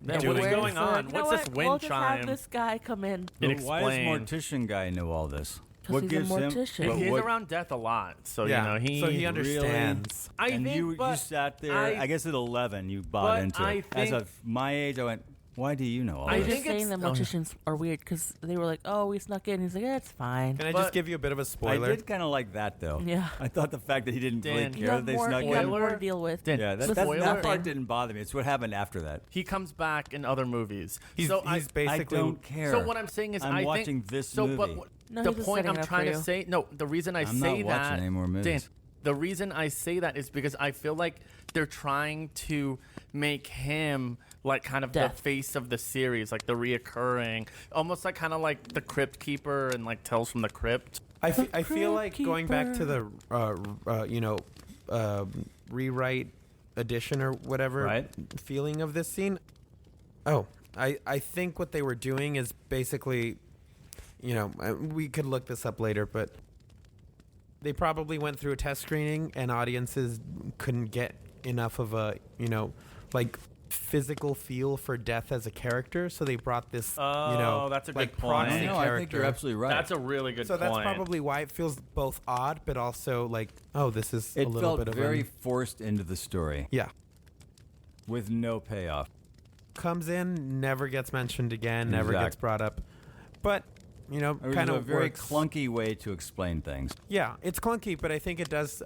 Speaker 5: Yeah,
Speaker 1: doing
Speaker 5: what's
Speaker 1: it.
Speaker 5: going
Speaker 2: So,
Speaker 5: on?
Speaker 2: you know
Speaker 5: What's this
Speaker 2: what?
Speaker 5: wind
Speaker 2: We'll just have
Speaker 5: chime?
Speaker 2: this guy come in
Speaker 5: It
Speaker 4: But why does
Speaker 5: explained.
Speaker 4: mortician guy know all this?
Speaker 2: because he's a
Speaker 4: him?
Speaker 2: mortician.
Speaker 4: but
Speaker 5: He's
Speaker 4: what-
Speaker 5: around death a lot, so
Speaker 1: yeah.
Speaker 5: you know he.
Speaker 1: so he understands.
Speaker 5: I
Speaker 4: and
Speaker 5: think,
Speaker 4: you
Speaker 5: but
Speaker 4: sat there.
Speaker 5: I-
Speaker 4: I guess at 11, you bought
Speaker 5: but
Speaker 4: into
Speaker 5: I
Speaker 4: it. As
Speaker 5: think-
Speaker 4: of my age, I went, "Why do you know all
Speaker 5: I
Speaker 2: I was
Speaker 4: this?"
Speaker 2: just
Speaker 5: think
Speaker 2: saying that
Speaker 5: it's-
Speaker 2: morticians are weird because they were like, "Oh, we snuck in." He's like, "Yeah, it's fine."
Speaker 1: Can I
Speaker 5: But-
Speaker 1: just give you a bit of a
Speaker 4: I
Speaker 1: spoiler?
Speaker 4: did kind of like that though.
Speaker 2: Yeah.
Speaker 4: I thought the fact that he didn't really
Speaker 5: Dan,
Speaker 2: You
Speaker 4: care
Speaker 2: have
Speaker 4: that they
Speaker 2: more,
Speaker 4: snuck
Speaker 2: you have
Speaker 4: in.
Speaker 2: more to deal with.
Speaker 5: Dan,
Speaker 4: Yeah,
Speaker 2: Listen,
Speaker 4: that
Speaker 2: nothing.
Speaker 4: part didn't bother me. It's what happened after that.
Speaker 5: He comes back in other movies.
Speaker 1: He's,
Speaker 5: so
Speaker 1: he's
Speaker 4: I
Speaker 1: basically.
Speaker 4: don't care.
Speaker 5: So what I'm saying is,
Speaker 4: I'm
Speaker 5: I
Speaker 4: watching
Speaker 5: think,
Speaker 4: this
Speaker 5: so,
Speaker 4: movie.
Speaker 5: But
Speaker 2: No,
Speaker 5: the
Speaker 2: he's just
Speaker 5: point
Speaker 2: setting
Speaker 5: I'm
Speaker 2: it up
Speaker 5: trying
Speaker 2: for
Speaker 5: to
Speaker 2: you.
Speaker 5: say, no, the reason I
Speaker 4: I'm
Speaker 5: say
Speaker 4: not
Speaker 5: that,
Speaker 4: watching any more movies.
Speaker 5: Dan, the reason I say that is because I feel like they're trying to make him like kind of
Speaker 2: Death.
Speaker 5: the face of the series, like the reoccurring, almost like kind of like the Crypt Keeper and like Tales from the Crypt.
Speaker 1: I feel like
Speaker 2: Crypt
Speaker 1: going back to the
Speaker 2: Keeper.
Speaker 1: rewrite edition or whatever
Speaker 4: Right.
Speaker 1: feeling of this scene. Oh, I think what they were doing is basically, we could look this up later, but they probably went through a test screening and audiences couldn't get enough of a like physical feel for death as a character, so they brought this
Speaker 5: that's a good
Speaker 1: like
Speaker 5: point.
Speaker 1: proxy
Speaker 4: No, I think you're
Speaker 1: character.
Speaker 4: absolutely right.
Speaker 5: That's a really good
Speaker 1: So
Speaker 5: point.
Speaker 1: that's probably why it feels both odd, but also like, oh, this is
Speaker 4: it
Speaker 1: a little
Speaker 4: felt
Speaker 1: bit of
Speaker 4: very
Speaker 1: an,
Speaker 4: forced into the story
Speaker 1: yeah.
Speaker 4: with no payoff.
Speaker 1: Comes in, never gets mentioned again, never gets
Speaker 4: Exact.
Speaker 1: brought up, but
Speaker 4: It was
Speaker 1: kind
Speaker 4: a
Speaker 1: of
Speaker 4: very
Speaker 1: works.
Speaker 4: clunky way to explain things.
Speaker 1: Yeah, it's clunky, but I think it does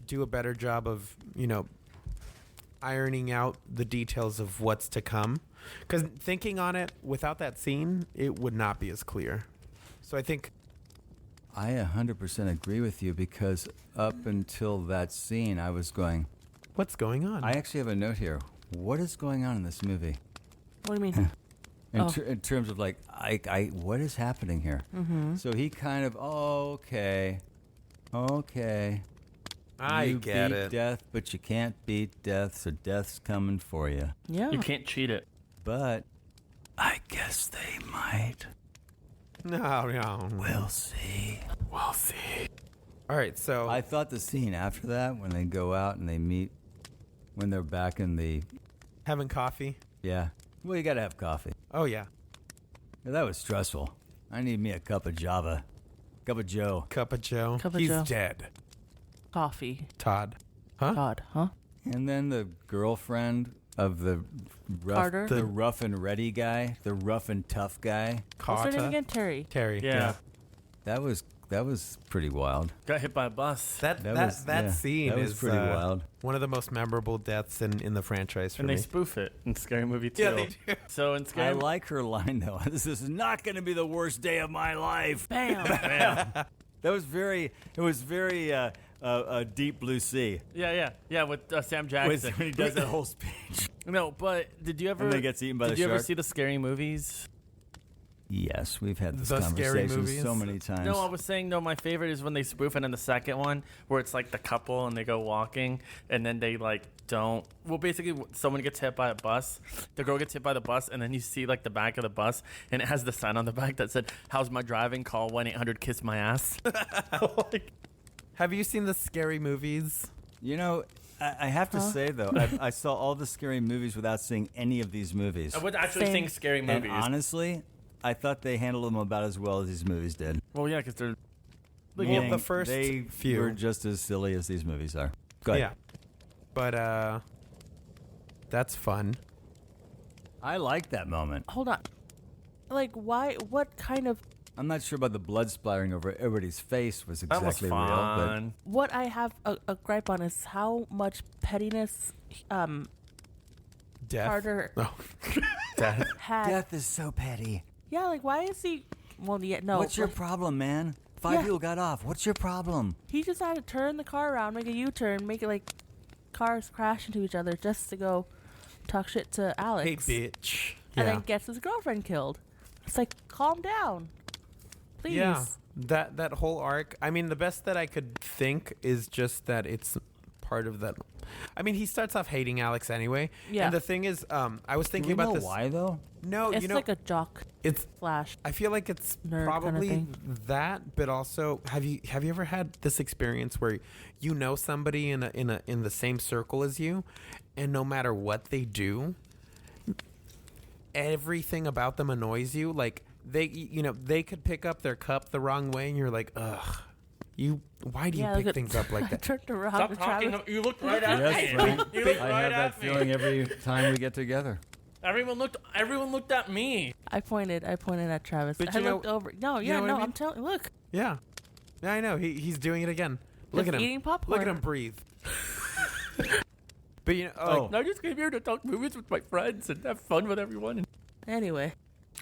Speaker 1: do a better job of ironing out the details of what's to come. Because thinking on it without that scene, it would not be as clear. So I think
Speaker 4: I 100% agree with you because up until that scene, I was going,
Speaker 1: what's going on?
Speaker 4: I actually have a note here. What is going on in this movie?
Speaker 2: What do you mean? Oh.
Speaker 4: In terms of like, what is happening here?
Speaker 2: Mm-hmm.
Speaker 4: So he kind of, okay.
Speaker 1: I
Speaker 4: you
Speaker 1: get
Speaker 4: beat
Speaker 1: it.
Speaker 4: death, but you can't beat death, so death's coming for you.
Speaker 2: Yeah.
Speaker 5: You can't cheat it.
Speaker 4: But I guess they might.
Speaker 1: No.
Speaker 4: We'll see.
Speaker 1: We'll see. All right, so
Speaker 4: I thought the scene after that, when they go out and they meet, when they're back in the,
Speaker 1: having coffee.
Speaker 4: yeah. Well, you got to have coffee.
Speaker 1: Oh yeah,
Speaker 4: Yeah, that was stressful. I need me a cup of Java. Cup of Joe.
Speaker 1: Cup of Joe.
Speaker 2: Cup of
Speaker 1: He's
Speaker 2: Joe.
Speaker 1: dead.
Speaker 2: Coffee.
Speaker 1: Todd. Huh?
Speaker 2: God, huh?
Speaker 4: And then the girlfriend of the
Speaker 2: Carter?
Speaker 4: the rough and ready guy, the rough and tough guy.
Speaker 2: What's her name
Speaker 1: Carter.
Speaker 2: again? Terry.
Speaker 1: Terry.
Speaker 5: Yeah.
Speaker 4: That was pretty wild.
Speaker 5: Got hit by a bus.
Speaker 1: That
Speaker 4: yeah,
Speaker 1: scene
Speaker 4: that was
Speaker 1: is
Speaker 4: pretty wild.
Speaker 1: one of the most memorable deaths in the franchise for
Speaker 5: And
Speaker 1: me.
Speaker 5: they spoof it in Scary Movie 2.
Speaker 1: Yeah, they do.
Speaker 5: So in
Speaker 4: I
Speaker 5: Scary
Speaker 4: like her line though. This is not going to be the worst day of my life.
Speaker 2: Bam.
Speaker 5: Bam.
Speaker 4: That was very. It was very Deep Blue Sea
Speaker 5: Yeah, with Sam
Speaker 4: when
Speaker 5: Jackson.
Speaker 4: he does that whole speech.
Speaker 5: No, but did you ever?
Speaker 4: And then gets eaten by
Speaker 5: did
Speaker 4: the
Speaker 5: you ever
Speaker 4: shark.
Speaker 5: see the Scary Movies?
Speaker 4: Yes, we've had this
Speaker 1: The scary
Speaker 4: conversation
Speaker 1: movies?
Speaker 4: so many times.
Speaker 5: No, I was saying no. My favorite is when they spoof it in the second one, where it's like the couple and they go walking, and then they like don't. Well, basically, someone gets hit by a bus. The girl gets hit by the bus, and then you see like the back of the bus, and it has the sign on the back that said, "How's my driving? Call 1-800-KISS-MY-ASS." Like,
Speaker 1: Have you seen the scary movies?
Speaker 4: You know, I have to say though, I saw all the scary movies without seeing any of these movies.
Speaker 5: I would actually
Speaker 2: Same.
Speaker 5: think scary
Speaker 4: And
Speaker 5: movies.
Speaker 4: honestly, I thought they handled them about as well as these movies did.
Speaker 5: Well, yeah, because they're
Speaker 1: Well,
Speaker 4: Meaning
Speaker 1: the first
Speaker 4: they
Speaker 1: few.
Speaker 4: were just as silly as these movies are. Go ahead.
Speaker 1: Yeah. But that's fun.
Speaker 4: I like that moment.
Speaker 2: Hold on. Like, why? What kind of?
Speaker 4: I'm not sure about the blood splattering over everybody's face was
Speaker 5: that was
Speaker 4: exactly real,
Speaker 5: fun.
Speaker 2: What I have a gripe on is how much pettiness
Speaker 1: Death.
Speaker 2: Carter
Speaker 1: Oh. Death.
Speaker 4: but
Speaker 2: had.
Speaker 4: death is so petty.
Speaker 2: Yeah, like why is he? Well, yeah, no.
Speaker 4: What's your
Speaker 2: like,
Speaker 4: problem, man? Five
Speaker 2: Yeah.
Speaker 4: people got off. What's your problem?
Speaker 2: He just had to turn the car around, make a U-turn, make it like cars crash into each other just to go talk shit to
Speaker 1: Hey,
Speaker 2: Alex,
Speaker 1: bitch.
Speaker 2: and
Speaker 1: Yeah.
Speaker 2: then gets his girlfriend killed. It's like, calm down, please.
Speaker 1: Yeah. That whole arc. I mean, the best that I could think is just that it's part of that. I mean, he starts off hating Alex anyway.
Speaker 2: Yeah.
Speaker 1: And the thing is, I was
Speaker 4: Do
Speaker 1: thinking
Speaker 4: we
Speaker 1: about
Speaker 4: know
Speaker 1: this.
Speaker 4: why though?
Speaker 1: No,
Speaker 2: It's
Speaker 1: you know,
Speaker 2: like a jock
Speaker 1: it's.
Speaker 2: flash.
Speaker 1: I feel like it's
Speaker 2: Nerd kinda
Speaker 1: probably
Speaker 2: thing.
Speaker 1: that, but also have you ever had this experience where you know somebody in the same circle as you, and no matter what they do, everything about them annoys you. Like they could pick up their cup the wrong way, and you're like, ugh. Why do you
Speaker 2: look
Speaker 1: pick
Speaker 2: at-
Speaker 1: things up like that?
Speaker 2: Turned around.
Speaker 5: Stop
Speaker 2: and
Speaker 5: talking.
Speaker 2: Travis-
Speaker 5: You looked right at
Speaker 4: Yes,
Speaker 5: me.
Speaker 4: Frank.
Speaker 5: You looked
Speaker 4: I
Speaker 5: right
Speaker 4: have that
Speaker 5: at me.
Speaker 4: feeling every time we get together.
Speaker 5: Everyone looked at me.
Speaker 2: I pointed at Travis.
Speaker 1: But
Speaker 2: I
Speaker 1: you know-
Speaker 2: looked over. No,
Speaker 1: you
Speaker 2: yeah,
Speaker 1: know what
Speaker 2: no,
Speaker 1: I mean?
Speaker 2: I'm telling. Look,
Speaker 1: Yeah, I know. He's doing it again. Look
Speaker 2: Just
Speaker 1: at him.
Speaker 2: eating popcorn.
Speaker 1: Look at him breathe. But you know,
Speaker 5: I just came here to talk movies with my friends and have fun with everyone.
Speaker 2: anyway.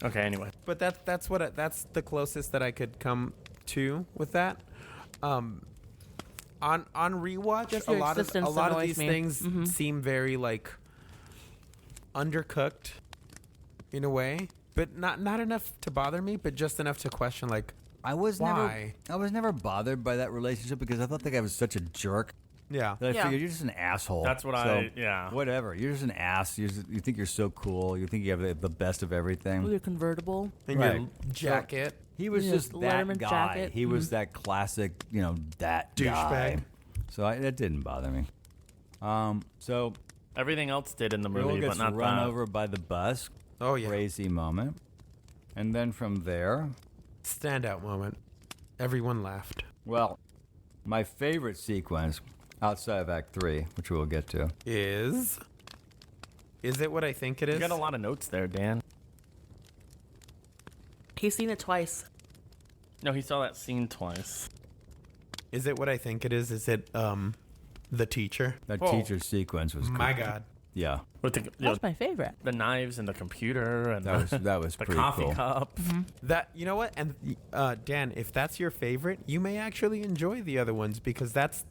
Speaker 5: Okay. Anyway.
Speaker 1: but that's that's the closest that I could come to with that. On rewatch,
Speaker 2: Just
Speaker 1: a
Speaker 2: your
Speaker 1: lot
Speaker 2: existence
Speaker 1: of
Speaker 2: annoys
Speaker 1: these
Speaker 2: me.
Speaker 1: things
Speaker 2: Mhm.
Speaker 1: seem very like undercooked in a way, but not enough to bother me, but just enough to question like
Speaker 4: I was
Speaker 1: why.
Speaker 4: never bothered by that relationship because I thought the guy was such a jerk
Speaker 1: Yeah.
Speaker 4: that I
Speaker 2: Yeah.
Speaker 4: figured you're just an asshole.
Speaker 5: That's what yeah.
Speaker 4: Whatever. You're just an ass. You think you're so cool. You think you have the best of
Speaker 2: With
Speaker 4: everything.
Speaker 2: your convertible.
Speaker 1: And
Speaker 4: Right.
Speaker 1: your jacket.
Speaker 4: He was
Speaker 2: Yeah,
Speaker 4: just that
Speaker 2: Letterman
Speaker 4: guy.
Speaker 2: jacket.
Speaker 4: He was that classic, that
Speaker 1: Douchebag.
Speaker 4: guy. So that didn't bother me. So
Speaker 5: Everything else did in the
Speaker 4: Will
Speaker 5: movie,
Speaker 4: gets
Speaker 5: but not
Speaker 4: run
Speaker 5: that.
Speaker 4: over by the bus.
Speaker 1: Oh yeah.
Speaker 4: Crazy moment. And then from there,
Speaker 1: Standout moment. Everyone laughed.
Speaker 4: well, my favorite sequence outside of Act 3, which we'll get to.
Speaker 1: Is it what I think it is?
Speaker 5: You got a lot of notes there, Dan.
Speaker 2: He's seen it twice.
Speaker 5: No, he saw that scene twice.
Speaker 1: Is it what I think it is? Is it the teacher?
Speaker 4: That
Speaker 5: Oh.
Speaker 4: teacher sequence was cool.
Speaker 1: My God.
Speaker 4: Yeah,
Speaker 5: With the,
Speaker 2: That was my favorite.
Speaker 5: the knives and the computer and
Speaker 4: that was
Speaker 5: the
Speaker 4: pretty
Speaker 5: coffee
Speaker 4: cool.
Speaker 5: cup.
Speaker 1: That you know what? And Dan, if that's your favorite, you may actually enjoy the other ones because that's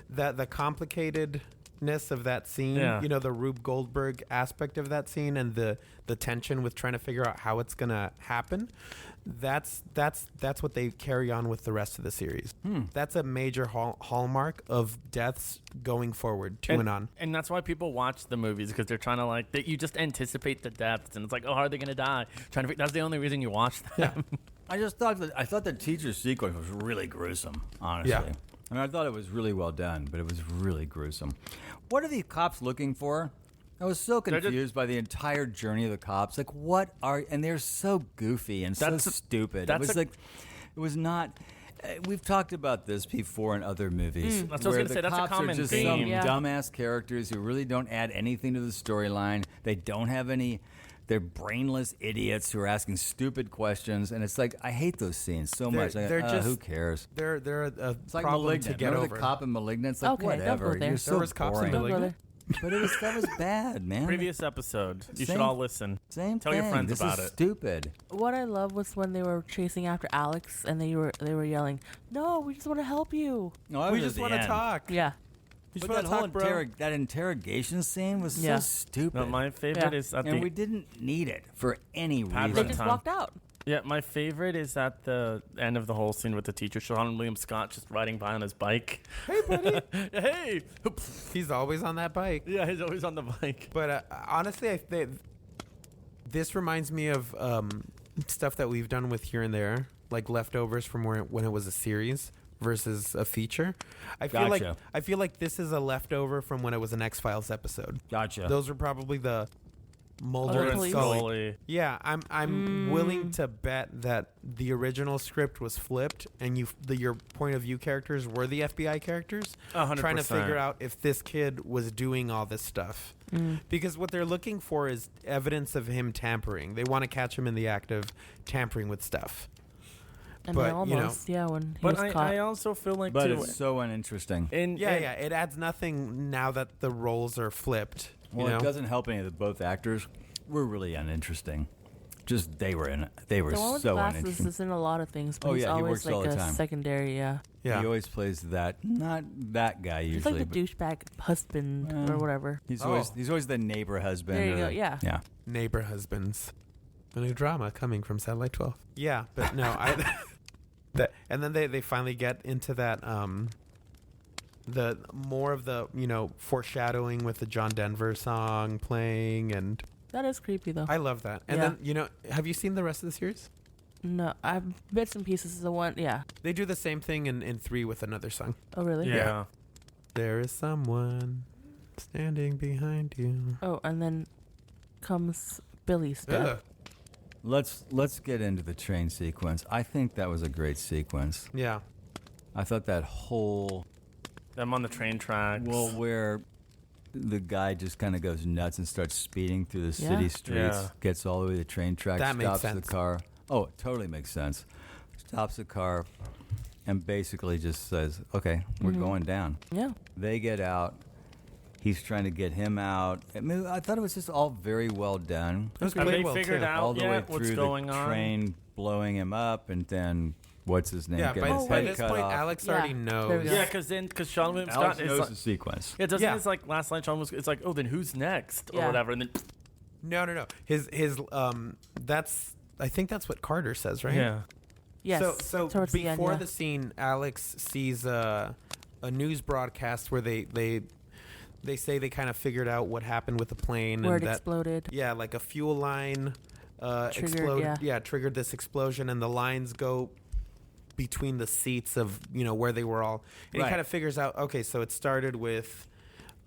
Speaker 1: the complicatedness of that scene.
Speaker 5: Yeah.
Speaker 1: You know, the Rube Goldberg aspect of that scene and the tension with trying to figure out how it's gonna happen. That's what they carry on with the rest of the series. That's a major hallmark of deaths going forward to and on.
Speaker 5: And that's why people watch the movies because they're trying to that you just anticipate the deaths and it's like, oh, how are they gonna die? That's the only reason you watch them.
Speaker 4: I thought the teacher sequence was really gruesome, honestly.
Speaker 1: Yeah.
Speaker 4: I mean, I thought it was really well done, but it was really gruesome. What are the cops looking for? I was so
Speaker 5: They're just-
Speaker 4: confused by the entire journey of the cops. Like, and they're so goofy and so
Speaker 5: That's-
Speaker 4: stupid. It
Speaker 5: that's
Speaker 4: was
Speaker 5: a-
Speaker 4: it was not. We've talked about this before in other movies.
Speaker 5: That's what I was
Speaker 4: where
Speaker 5: gonna
Speaker 4: the
Speaker 5: say, that's a
Speaker 4: cops
Speaker 5: common
Speaker 4: are just
Speaker 5: theme.
Speaker 4: some
Speaker 2: Yeah.
Speaker 4: dumbass characters who really don't add anything to the storyline. They don't have any. They're brainless idiots who are asking stupid questions, and it's like I hate those scenes so much.
Speaker 1: They're just
Speaker 4: Who cares?
Speaker 1: They're a
Speaker 4: It's like
Speaker 1: problem
Speaker 4: Malignant.
Speaker 1: to get
Speaker 4: Remember
Speaker 1: over.
Speaker 4: the cop in Malignant? It's like
Speaker 2: Okay, don't go
Speaker 4: whatever.
Speaker 2: there.
Speaker 4: You're so
Speaker 1: There was cops in
Speaker 4: boring.
Speaker 2: Don't go
Speaker 1: Malignant?
Speaker 2: there.
Speaker 4: But that was bad, man.
Speaker 5: Previous episode. You should
Speaker 4: Same-
Speaker 5: all listen.
Speaker 4: Same
Speaker 5: Tell
Speaker 4: thing.
Speaker 5: your friends
Speaker 4: this
Speaker 5: about
Speaker 4: is
Speaker 5: it.
Speaker 4: Stupid.
Speaker 2: What I love was when they were chasing after Alex and they were yelling, "No, we just want to help you."
Speaker 4: No,
Speaker 1: We just want to talk.
Speaker 2: Yeah.
Speaker 1: We just
Speaker 4: But
Speaker 1: want
Speaker 4: that
Speaker 1: to
Speaker 4: whole
Speaker 1: talk, bro.
Speaker 4: that interrogation scene was
Speaker 2: Yeah.
Speaker 4: so stupid.
Speaker 5: No, my favorite
Speaker 2: Yeah.
Speaker 5: is at
Speaker 4: and
Speaker 5: the
Speaker 4: we didn't need it for any
Speaker 5: Pat
Speaker 2: They
Speaker 4: reason.
Speaker 2: just
Speaker 5: Time.
Speaker 2: walked out.
Speaker 5: Yeah, my favorite is at the end of the whole scene with the teacher, Sean William Scott, just riding by on his bike.
Speaker 1: Hey, buddy.
Speaker 5: Hey!
Speaker 1: He's always on that bike.
Speaker 5: Yeah, he's always on the bike.
Speaker 1: But honestly, this reminds me of stuff that we've done with here and there, like leftovers from when it was a series versus a feature. I feel like this is a leftover from when it was an X-Files episode.
Speaker 4: Gotcha.
Speaker 1: Those are probably the Mulder
Speaker 2: Other
Speaker 1: and
Speaker 2: police.
Speaker 1: Scully.
Speaker 5: Scully.
Speaker 1: Yeah, I'm willing to bet that the original script was flipped, and your point of view characters were the FBI characters,
Speaker 5: 100%.
Speaker 1: trying to figure out if this kid was doing all this stuff. Because what they're looking for is evidence of him tampering. They want to catch him in the act of tampering with stuff.
Speaker 2: And
Speaker 1: But,
Speaker 2: they
Speaker 1: you know.
Speaker 2: almost, when he
Speaker 5: But
Speaker 2: was caught.
Speaker 5: I also feel like,
Speaker 4: but
Speaker 5: too,
Speaker 4: it's so uninteresting.
Speaker 1: Yeah, It adds nothing now that the roles are flipped.
Speaker 4: Well,
Speaker 1: you know?
Speaker 4: it doesn't help any of the both actors. Were really uninteresting. Just they were
Speaker 2: the one with
Speaker 4: so
Speaker 2: glasses
Speaker 4: uninteresting.
Speaker 2: is in a lot of things, but
Speaker 4: Oh,
Speaker 2: he's
Speaker 4: yeah, he
Speaker 2: always
Speaker 4: works all
Speaker 2: like
Speaker 4: the
Speaker 2: a
Speaker 4: time.
Speaker 2: secondary,
Speaker 1: Yeah.
Speaker 4: He always plays not that guy
Speaker 2: He's
Speaker 4: usually.
Speaker 2: like the douchebag husband or whatever.
Speaker 4: He's
Speaker 1: Oh.
Speaker 4: always the neighbor husband.
Speaker 2: There you
Speaker 4: or
Speaker 2: go,
Speaker 4: the-
Speaker 2: yeah.
Speaker 4: Yeah.
Speaker 1: Neighbor Husbands. A new drama coming from Satellite 12. Yeah, but no, and then they finally get into that the more of the foreshadowing with the John Denver song playing, and
Speaker 2: That is creepy though.
Speaker 1: I love that. And then have you seen the rest of the series?
Speaker 2: No, I've bits and pieces of the one. Yeah.
Speaker 1: They do the same thing in 3 with another song.
Speaker 2: Oh really?
Speaker 5: Yeah.
Speaker 1: There is someone standing behind you.
Speaker 2: Oh, and then comes Billy's death.
Speaker 1: Ugh.
Speaker 4: Let's get into the train sequence. I think that was a great sequence.
Speaker 1: Yeah.
Speaker 4: I thought that whole
Speaker 5: Them on the train tracks.
Speaker 4: where the guy just kind of goes nuts and starts speeding through the city streets,
Speaker 5: Yeah.
Speaker 4: gets all the way to the train tracks,
Speaker 1: That makes
Speaker 4: stops
Speaker 1: sense.
Speaker 4: the car. Oh, it totally makes sense. Stops the car and basically just says, "Okay, we're going down."
Speaker 2: Yeah.
Speaker 4: They get out. He's trying to get him out. I mean, I thought it was just all very well done.
Speaker 1: It was
Speaker 5: Have
Speaker 1: played
Speaker 5: they
Speaker 1: well,
Speaker 5: figured
Speaker 1: too.
Speaker 5: out
Speaker 4: All the way
Speaker 5: yet what's
Speaker 4: through
Speaker 5: going
Speaker 4: the
Speaker 5: on?
Speaker 4: train blowing him up, and then what's his name?
Speaker 1: Yeah,
Speaker 4: getting his
Speaker 1: by
Speaker 4: head
Speaker 1: this
Speaker 4: cut
Speaker 1: point,
Speaker 4: off.
Speaker 1: Alex
Speaker 2: Yeah,
Speaker 1: already
Speaker 2: there we
Speaker 1: knows.
Speaker 2: go.
Speaker 5: Yeah, because Sean William
Speaker 4: Alex
Speaker 5: Scott is
Speaker 4: knows
Speaker 5: like,
Speaker 4: the sequence.
Speaker 5: yeah, doesn't
Speaker 1: Yeah.
Speaker 5: his like last line Sean was it's like, oh, then who's next or
Speaker 2: Yeah.
Speaker 5: whatever, and then
Speaker 1: No. His that's I think that's what Carter says, right?
Speaker 5: yeah,
Speaker 2: Yes.
Speaker 1: So
Speaker 2: towards the end,
Speaker 1: before
Speaker 2: yeah.
Speaker 1: the scene, Alex sees a news broadcast where they say they kind of figured out what happened with the plane
Speaker 2: Where
Speaker 1: and
Speaker 2: it
Speaker 1: that
Speaker 2: exploded.
Speaker 1: yeah, like a fuel line
Speaker 2: Triggered,
Speaker 1: exploded.
Speaker 2: yeah.
Speaker 1: Triggered this explosion, and the lines go between the seats of where they were all. And
Speaker 4: Right.
Speaker 1: he kind of figures out, okay, so it started with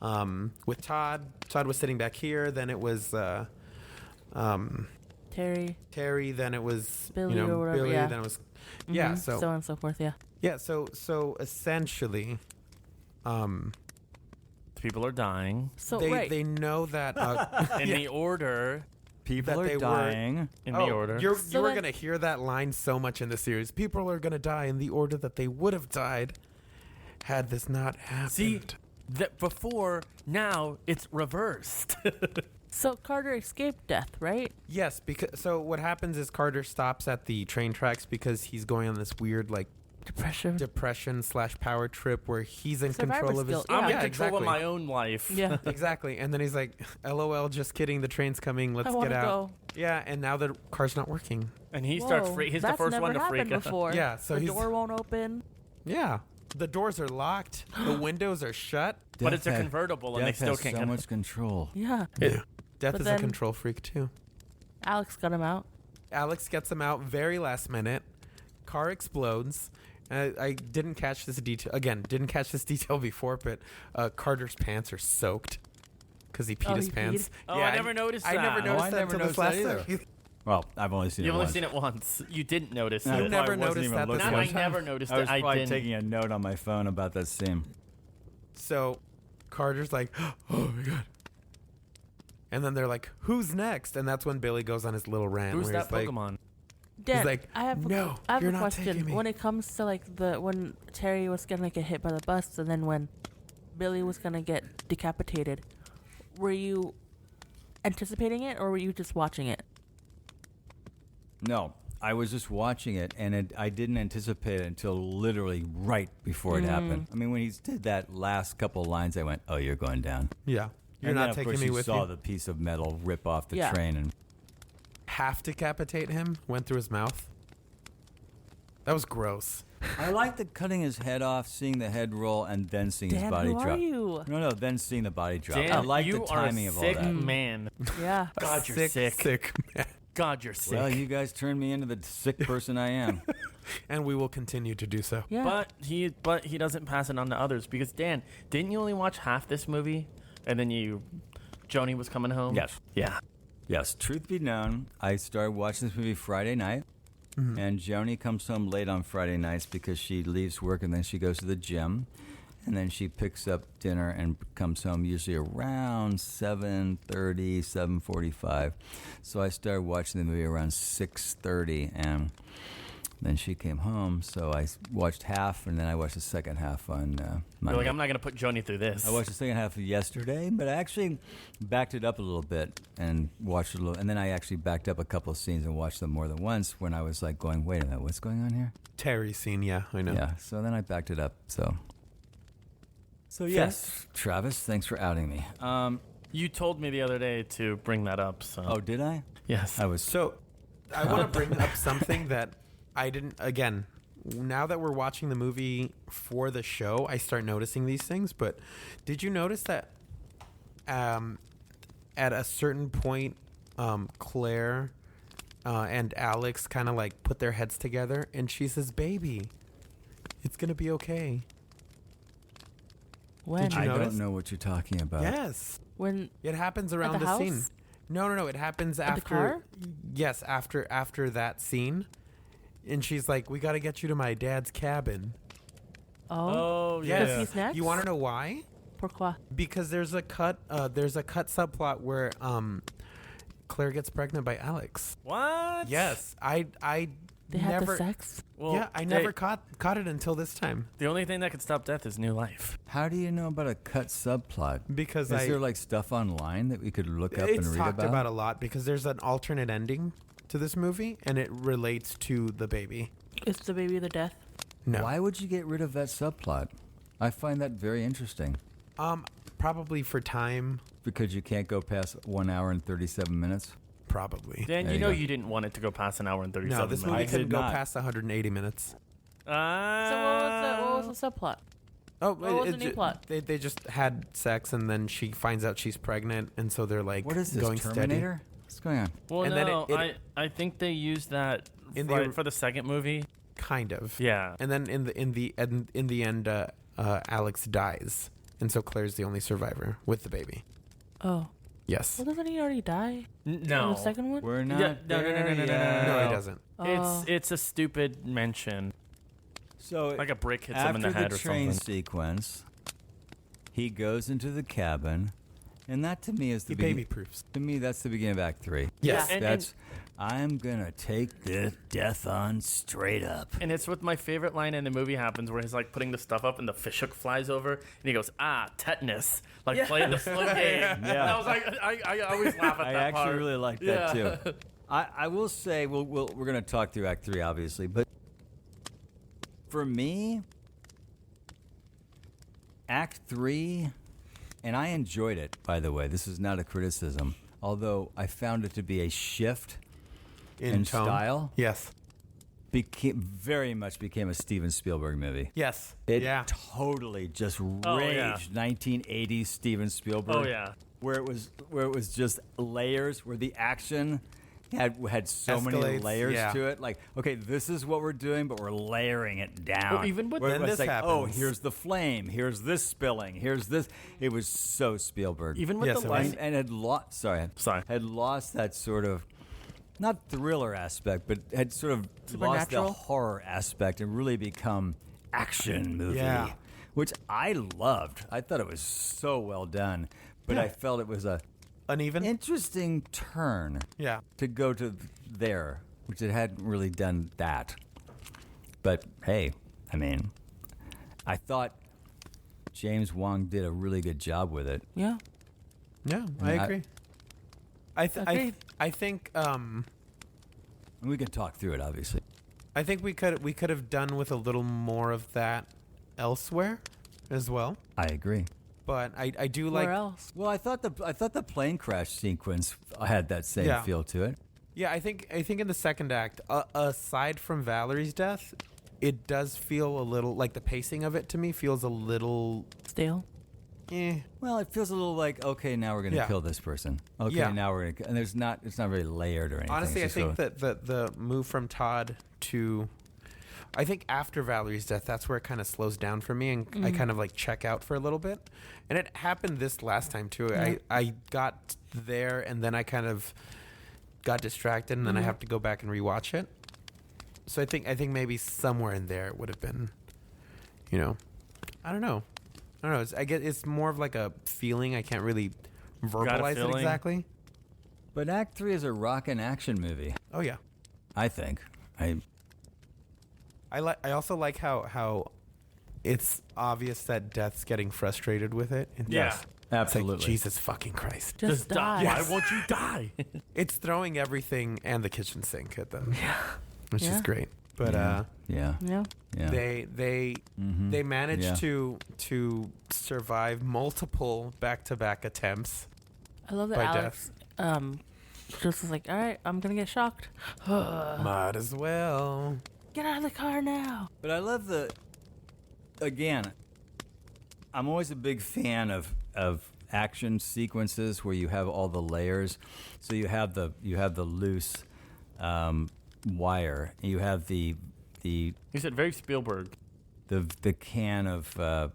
Speaker 1: Todd. Todd was sitting back here. Then it was
Speaker 2: Terry.
Speaker 1: Terry. Then it was
Speaker 2: Billy or whatever,
Speaker 1: Billy.
Speaker 2: yeah.
Speaker 1: Then it was
Speaker 2: Mhm,
Speaker 1: So
Speaker 2: so on and so forth. Yeah.
Speaker 1: yeah. So essentially,
Speaker 5: people are dying
Speaker 2: So
Speaker 1: they
Speaker 2: right.
Speaker 1: they know that
Speaker 5: in the order.
Speaker 4: People
Speaker 1: that
Speaker 4: are
Speaker 1: they were-
Speaker 4: dying.
Speaker 5: In the order.
Speaker 1: You
Speaker 2: So
Speaker 1: were
Speaker 2: then-
Speaker 1: gonna hear that line so much in the series. People are gonna die in the order that they would have died had this not happened.
Speaker 5: See, that before now it's reversed.
Speaker 2: So Carter escaped death, right?
Speaker 1: Yes, because so what happens is Carter stops at the train tracks because he's going on this weird like depression / power trip where he's in
Speaker 2: Survivor
Speaker 1: control of his.
Speaker 2: skill,
Speaker 5: I'm
Speaker 2: yeah.
Speaker 5: in control
Speaker 1: exactly.
Speaker 5: of my own life.
Speaker 2: Yeah.
Speaker 1: Exactly, and then he's like, "LOL, just kidding. The train's coming. Let's
Speaker 2: I
Speaker 1: get
Speaker 2: wanna
Speaker 1: out."
Speaker 2: go.
Speaker 1: Yeah, and now the car's not working.
Speaker 5: And he starts
Speaker 2: Whoa,
Speaker 5: he's the
Speaker 2: that's
Speaker 5: first
Speaker 2: never
Speaker 5: one to
Speaker 2: happened
Speaker 5: freak out.
Speaker 2: before.
Speaker 1: Yeah, so
Speaker 2: the
Speaker 1: he's-
Speaker 2: door won't open.
Speaker 1: Yeah, the doors are locked. The windows are shut.
Speaker 5: But it's a
Speaker 4: Death had-
Speaker 5: convertible and they
Speaker 4: Death
Speaker 5: still
Speaker 4: has
Speaker 5: can't
Speaker 4: so
Speaker 5: get
Speaker 4: much control.
Speaker 2: Yeah.
Speaker 1: Yeah. Death
Speaker 2: But
Speaker 1: is a
Speaker 2: then-
Speaker 1: control freak too.
Speaker 2: Alex got him out.
Speaker 1: Alex gets him out very last minute. Car explodes. I didn't catch this detail again. Didn't catch this detail before, but Carter's pants are soaked because he peed
Speaker 2: Oh,
Speaker 1: his
Speaker 2: he
Speaker 1: pants.
Speaker 2: peed?
Speaker 5: Oh, I never noticed
Speaker 1: I
Speaker 5: that.
Speaker 1: never
Speaker 5: Oh,
Speaker 1: noticed
Speaker 4: I
Speaker 1: that
Speaker 4: never
Speaker 1: until this
Speaker 4: noticed
Speaker 1: last
Speaker 4: that
Speaker 1: time.
Speaker 4: Well, I've only seen
Speaker 5: You've
Speaker 4: it
Speaker 5: only
Speaker 4: once.
Speaker 5: seen it once. You didn't notice
Speaker 4: No,
Speaker 5: it.
Speaker 1: You never
Speaker 4: I wasn't
Speaker 1: noticed
Speaker 4: even
Speaker 1: that the
Speaker 4: looking.
Speaker 5: No, I
Speaker 1: first time?
Speaker 5: never noticed
Speaker 4: I was
Speaker 5: it. I
Speaker 4: probably
Speaker 5: didn't.
Speaker 4: taking a note on my phone about that scene.
Speaker 1: So Carter's like, "Oh my god!" And then they're like, "Who's next?" And that's when Billy goes on his little rant.
Speaker 5: Who's
Speaker 1: where
Speaker 5: that
Speaker 1: he's like,
Speaker 5: Pokemon?
Speaker 2: Dan,
Speaker 1: like,
Speaker 2: I have
Speaker 1: "No,
Speaker 2: I have
Speaker 1: you're
Speaker 2: a
Speaker 1: not taking
Speaker 2: question.
Speaker 1: me."
Speaker 2: When it comes to like when Terry was gonna get hit by the bus and then when Billy was gonna get decapitated, were you anticipating it or were you just watching it?
Speaker 4: No, I was just watching it, and I didn't anticipate it until literally right before it happened. I mean, when he did that last couple of lines, I went, "Oh, you're going down."
Speaker 1: "Yeah, you're
Speaker 4: And then,
Speaker 1: not
Speaker 4: of
Speaker 1: taking
Speaker 4: course,
Speaker 1: me
Speaker 4: you
Speaker 1: with
Speaker 4: saw
Speaker 1: you."
Speaker 4: the piece of metal rip off the
Speaker 2: Yeah.
Speaker 4: train, and
Speaker 1: Half decapitate him went through his mouth. That was gross.
Speaker 4: I like the cutting his head off, seeing the head roll, and then seeing his
Speaker 2: Dan,
Speaker 4: body
Speaker 2: who
Speaker 4: drop.
Speaker 2: are you?
Speaker 4: No, then seeing the body drop.
Speaker 5: Dan,
Speaker 4: I like
Speaker 5: you
Speaker 4: the timing
Speaker 5: are a
Speaker 4: of all
Speaker 5: sick
Speaker 4: that.
Speaker 5: man.
Speaker 2: Yeah.
Speaker 5: God, you're sick.
Speaker 1: Sick man.
Speaker 5: God, you're sick.
Speaker 4: Well, you guys turned me into the sick person I am.
Speaker 1: And we will continue to do so.
Speaker 2: Yeah.
Speaker 5: But he doesn't pass it on to others because Dan, didn't you only watch half this movie, and then Joni was coming home?
Speaker 4: Yes.
Speaker 5: Yeah.
Speaker 4: Yes, truth be known, I started watching this movie Friday night, and Joni comes home late on Friday nights because she leaves work and then she goes to the gym, and then she picks up dinner and comes home usually around 7:30, 7:45. So I started watching the movie around 6:30, and then she came home, so I watched half, and then I watched the second half on
Speaker 5: You're
Speaker 4: Monday.
Speaker 5: like, I'm not going to put Joni through this.
Speaker 4: I watched the second half yesterday, but I actually backed it up a little bit and watched it a little. And then I actually backed up a couple of scenes and watched them more than once when I was like going, wait a minute, what's going on here?
Speaker 1: Terry scene, yeah, I know.
Speaker 4: Yeah, so then I backed it up. So yes, Travis, thanks for outing me.
Speaker 5: You told me the other day to bring that up. So.
Speaker 4: Oh, did I?
Speaker 5: yes.
Speaker 4: I was
Speaker 1: So I want to bring up something that I didn't, again, now that we're watching the movie for the show, I start noticing these things. But did you notice that at a certain point, Claire and Alex kind of like put their heads together, and she says, "Baby, it's gonna be okay."
Speaker 2: When?
Speaker 1: Did you
Speaker 4: I
Speaker 1: notice?
Speaker 4: don't know what you're talking about.
Speaker 1: Yes,
Speaker 2: When?
Speaker 1: it happens around
Speaker 2: the
Speaker 1: the
Speaker 2: house?
Speaker 1: scene. No. It happens
Speaker 2: At
Speaker 1: after.
Speaker 2: the car?
Speaker 1: Yes, after that scene, and she's like, "We got to get you to my dad's cabin."
Speaker 2: Oh.
Speaker 5: Oh,
Speaker 1: Yes.
Speaker 5: yeah.
Speaker 2: He's next?
Speaker 1: You want to know why?
Speaker 2: Pourquoi?
Speaker 1: Because there's a cut subplot where Claire gets pregnant by Alex.
Speaker 5: What?
Speaker 1: Yes, I
Speaker 2: They had
Speaker 1: never.
Speaker 2: the sex?
Speaker 5: Well,
Speaker 1: Yeah, I never caught it until this time
Speaker 5: The only thing that can stop death is new life.
Speaker 4: How do you know about a cut subplot?
Speaker 1: because
Speaker 4: Is there like stuff online that we could look up and
Speaker 1: it's
Speaker 4: read
Speaker 1: talked
Speaker 4: about?
Speaker 1: about a lot because there's an alternate ending to this movie and it relates to the baby.
Speaker 2: Is the baby the death?
Speaker 1: No,
Speaker 4: Why would you get rid of that subplot? I find that very interesting
Speaker 1: probably for time.
Speaker 4: because you can't go past 1 hour and 37 minutes.
Speaker 1: Probably.
Speaker 5: Dan,
Speaker 4: There
Speaker 5: you
Speaker 4: you
Speaker 5: know
Speaker 4: go.
Speaker 5: you didn't want it to go past an hour and 37
Speaker 1: No, this movie
Speaker 5: minutes.
Speaker 4: did
Speaker 1: couldn't go
Speaker 4: not.
Speaker 1: past 180 minutes.
Speaker 2: So what was the subplot?
Speaker 1: Oh,
Speaker 2: What was the new plot?
Speaker 1: They just had sex and then she finds out she's pregnant and so they're like
Speaker 4: What is this,
Speaker 1: going
Speaker 4: Terminator? What's going on?
Speaker 5: Well,
Speaker 1: And then
Speaker 5: no,
Speaker 1: it-
Speaker 5: I think they used that
Speaker 1: In
Speaker 5: right
Speaker 1: the-
Speaker 5: for the second movie.
Speaker 1: steady. Kind of.
Speaker 5: Yeah.
Speaker 1: And then in the end, Alex dies, and so Claire's the only survivor with the baby.
Speaker 2: Oh.
Speaker 1: Yes.
Speaker 2: Well, doesn't he already die? In
Speaker 5: No.
Speaker 2: the second one?
Speaker 4: We're not.
Speaker 5: Yeah, no,
Speaker 4: there
Speaker 5: no.
Speaker 4: yet.
Speaker 1: No, he doesn't.
Speaker 2: Oh.
Speaker 5: It's a stupid mention.
Speaker 4: So
Speaker 5: Like a brick hits him in
Speaker 4: after
Speaker 5: the head or
Speaker 4: train
Speaker 5: something.
Speaker 4: sequence, he goes into the cabin, and that to me is the
Speaker 1: He baby proofs.
Speaker 4: To me, that's the beginning of Act 3.
Speaker 1: Yes.
Speaker 5: Yeah, and-
Speaker 4: That's I'm gonna take this death on straight up.
Speaker 5: And it's what my favorite line in the movie happens where he's like putting the stuff up and the fishhook flies over and he goes, tetanus. Like playing the slow game. And I was like, I always laugh at
Speaker 4: I
Speaker 5: that
Speaker 4: actually
Speaker 5: part.
Speaker 4: really like that too. I will say we're gonna talk through Act 3 obviously, but for me, Act 3, and I enjoyed it, by the way. This is not a criticism, although I found it to be a shift in
Speaker 1: tone.
Speaker 4: style.
Speaker 1: Yes.
Speaker 4: Very much became a Steven Spielberg movie.
Speaker 1: Yes.
Speaker 4: It
Speaker 1: yeah.
Speaker 4: totally just
Speaker 5: Oh,
Speaker 4: raged
Speaker 5: yeah.
Speaker 4: 1980s Steven Spielberg.
Speaker 5: Oh, yeah.
Speaker 4: Where it was just layers, where the action had so many
Speaker 1: Escalates,
Speaker 4: layers
Speaker 1: yeah.
Speaker 4: to it. Like, okay, this is what we're doing, but we're layering it down.
Speaker 5: Well, even with
Speaker 4: Where
Speaker 1: Then
Speaker 4: it was
Speaker 1: this
Speaker 4: like, oh,
Speaker 1: happens.
Speaker 4: here's the flame, here's this spilling, here's this. It was so Spielberg.
Speaker 5: Even with
Speaker 1: Yes,
Speaker 5: the
Speaker 1: it was.
Speaker 5: line.
Speaker 4: and had lost. Sorry, had lost that sort of. Not thriller aspect, but had sort of lost the
Speaker 2: Supernatural?
Speaker 4: horror aspect and really become action movie,
Speaker 1: Yeah.
Speaker 4: which I loved. I thought it was so well done, but
Speaker 1: Yeah.
Speaker 4: I felt it was a
Speaker 1: Uneven.
Speaker 4: interesting turn
Speaker 1: yeah.
Speaker 4: to go to there, which it hadn't really done that. But hey, I mean, I thought James Wong did a really good job with it.
Speaker 2: Yeah.
Speaker 1: Yeah, I
Speaker 4: I-
Speaker 1: agree.
Speaker 2: Agreed.
Speaker 1: I think
Speaker 4: And we can talk through it, obviously.
Speaker 1: I think we could have done with a little more of that elsewhere as well.
Speaker 4: I agree.
Speaker 1: But I do
Speaker 2: Where
Speaker 1: like
Speaker 2: else?
Speaker 4: Well, I thought the plane crash sequence had that same
Speaker 1: Yeah.
Speaker 4: feel to it.
Speaker 1: Yeah, I think in the second act, aside from Valerie's death, it does feel a little like the pacing of it to me feels a little
Speaker 2: Stale?
Speaker 4: Well, it feels a little like, okay, now we're going to
Speaker 1: Yeah.
Speaker 4: kill this person. Okay,
Speaker 1: Yeah.
Speaker 4: now we're going to, and it's not very layered or anything.
Speaker 1: Honestly, I
Speaker 4: It's just
Speaker 1: think that the move from Todd to, I think after Valerie's death, that's where it kind of slows down for me, and I kind of like check out for a little bit. And it happened this last time too.
Speaker 2: Yeah.
Speaker 1: I got there, and then I kind of got distracted, and then I have to go back and rewatch it. So I think maybe somewhere in there it would have been, I don't know. I get it's more of like a feeling. I can't really verbalize it
Speaker 5: feeling?
Speaker 1: exactly.
Speaker 4: But Act 3 is a rockin' action movie,
Speaker 1: Oh yeah.
Speaker 4: I think.
Speaker 1: I also like how it's obvious that Death's getting frustrated with it.
Speaker 5: Yeah.
Speaker 1: It's like,
Speaker 4: Absolutely.
Speaker 1: Jesus fucking Christ.
Speaker 2: Just die.
Speaker 5: Why won't you die?
Speaker 1: It's throwing everything and the kitchen sink at them. Yeah. Which is
Speaker 2: Yeah.
Speaker 1: great. But
Speaker 4: yeah.
Speaker 2: Yeah.
Speaker 4: Yeah.
Speaker 1: they managed
Speaker 4: Yeah.
Speaker 1: to survive multiple back-to-back attempts.
Speaker 2: I love that
Speaker 1: By
Speaker 2: Alex just was like, all right, I'm going to get shocked.
Speaker 1: Might as well.
Speaker 2: get out of the car now.
Speaker 4: But I love again, I'm always a big fan of action sequences where you have all the layers. So you have the loose wire. And you have the
Speaker 5: You said very Spielberg.
Speaker 4: the can of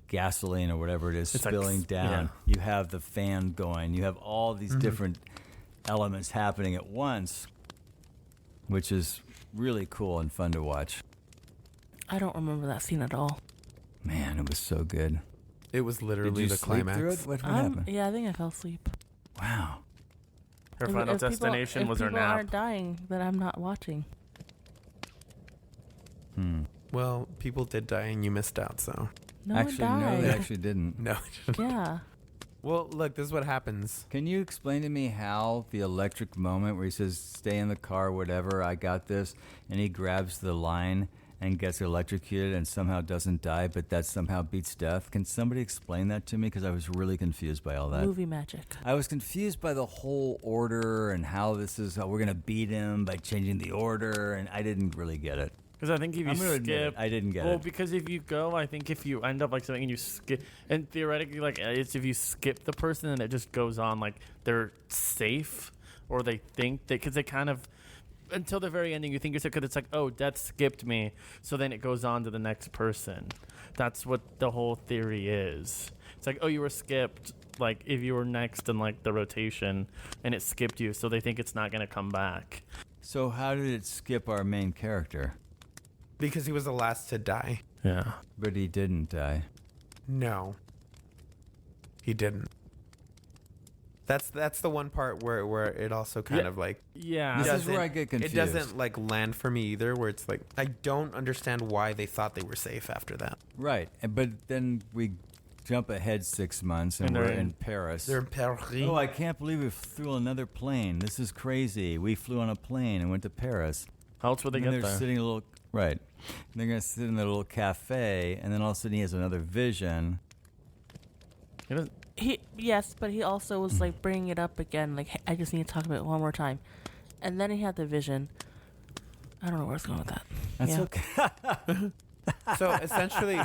Speaker 4: gasoline or whatever it is
Speaker 5: It's like
Speaker 4: spilling down.
Speaker 5: yeah.
Speaker 4: You have the fan going. You have all these different elements happening at once, which is really cool and fun to watch.
Speaker 2: I don't remember that scene at all.
Speaker 4: Man, it was so good.
Speaker 1: It was
Speaker 4: Did
Speaker 1: literally
Speaker 4: you
Speaker 1: the
Speaker 4: sleep
Speaker 1: climax.
Speaker 4: through it? What happened?
Speaker 2: Yeah, I think I fell asleep.
Speaker 4: Wow.
Speaker 5: Her
Speaker 2: If-
Speaker 5: final
Speaker 2: if people-
Speaker 5: destination was her
Speaker 2: If people
Speaker 5: nap.
Speaker 2: aren't dying, then I'm not watching.
Speaker 1: Well, people did die and you missed out, so.
Speaker 2: No
Speaker 4: Actually,
Speaker 2: one
Speaker 4: no,
Speaker 2: died.
Speaker 4: they actually didn't.
Speaker 1: No.
Speaker 2: Yeah.
Speaker 1: Well, look, this is what happens.
Speaker 4: Can you explain to me how the electric moment where he says, stay in the car, whatever, I got this, and he grabs the line and gets electrocuted and somehow doesn't die, but that somehow beats death? Can somebody explain that to me? Because I was really confused by all that.
Speaker 2: Movie magic.
Speaker 4: I was confused by the whole order and how we're going to beat him by changing the order, and I didn't really get it.
Speaker 5: Because I think if you
Speaker 4: I'm gonna admit it,
Speaker 5: skip,
Speaker 4: I didn't get
Speaker 5: well,
Speaker 4: it.
Speaker 5: because if you go, I think if you end up like something and you skip, and theoretically, like it's if you skip the person and it just goes on, like they're safe, or they think because they kind of until the very ending you think you're safe because it's like, oh, death skipped me, so then it goes on to the next person. That's what the whole theory is. It's like, oh, you were skipped, like if you were next in like the rotation and it skipped you, so they think it's not gonna come back.
Speaker 4: So how did it skip our main character?
Speaker 1: Because he was the last to die.
Speaker 5: Yeah.
Speaker 4: But he didn't die.
Speaker 1: No. He didn't. That's the one part where it also kind of like
Speaker 5: Yeah.
Speaker 4: This is
Speaker 1: doesn't-
Speaker 4: where I get confused.
Speaker 1: It doesn't like land for me either, where it's like I don't understand why they thought they were safe after that.
Speaker 4: Right, but then we jump ahead 6 months and
Speaker 5: And
Speaker 4: we're
Speaker 5: they're
Speaker 4: in Paris.
Speaker 1: They're in Paris.
Speaker 4: Oh, I can't believe we flew another plane. This is crazy. We flew on a plane and went to Paris.
Speaker 5: How else would they
Speaker 4: And
Speaker 5: get
Speaker 4: they're
Speaker 5: there?
Speaker 4: sitting a little right. And they're gonna sit in the little cafe, and then all of a sudden he has another vision.
Speaker 5: He doesn't-
Speaker 2: Yes, but he also was like bringing it up again. Like, "Hey, I just need to talk about it one more time. And then he had the vision. I don't know where it's going with that.
Speaker 4: That's
Speaker 2: Yeah.
Speaker 4: okay.
Speaker 1: So essentially,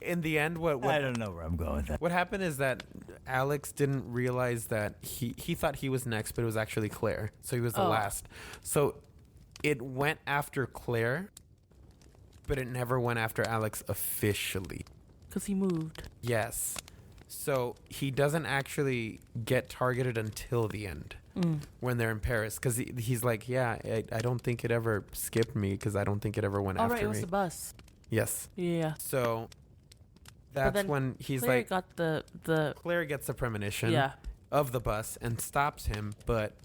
Speaker 1: in the end,
Speaker 4: I
Speaker 1: what
Speaker 4: don't know where I'm going with that.
Speaker 1: what happened is that Alex didn't realize that he thought he was next, but it was actually Claire. So he was the
Speaker 2: Oh.
Speaker 1: last. So it went after Claire, but it never went after Alex officially.
Speaker 2: Because he moved.
Speaker 1: Yes. So he doesn't actually get targeted until the end when they're in Paris. Because he's like, yeah, I don't think it ever skipped me because I don't think it ever went
Speaker 2: Oh,
Speaker 1: after
Speaker 2: right, it was
Speaker 1: me.
Speaker 2: the bus.
Speaker 1: Yes.
Speaker 2: Yeah.
Speaker 1: So
Speaker 2: But
Speaker 1: that's
Speaker 2: then
Speaker 1: when he's
Speaker 2: Claire
Speaker 1: like,
Speaker 2: got the
Speaker 1: Claire gets the premonition
Speaker 2: yeah.
Speaker 1: of the bus and stops him, but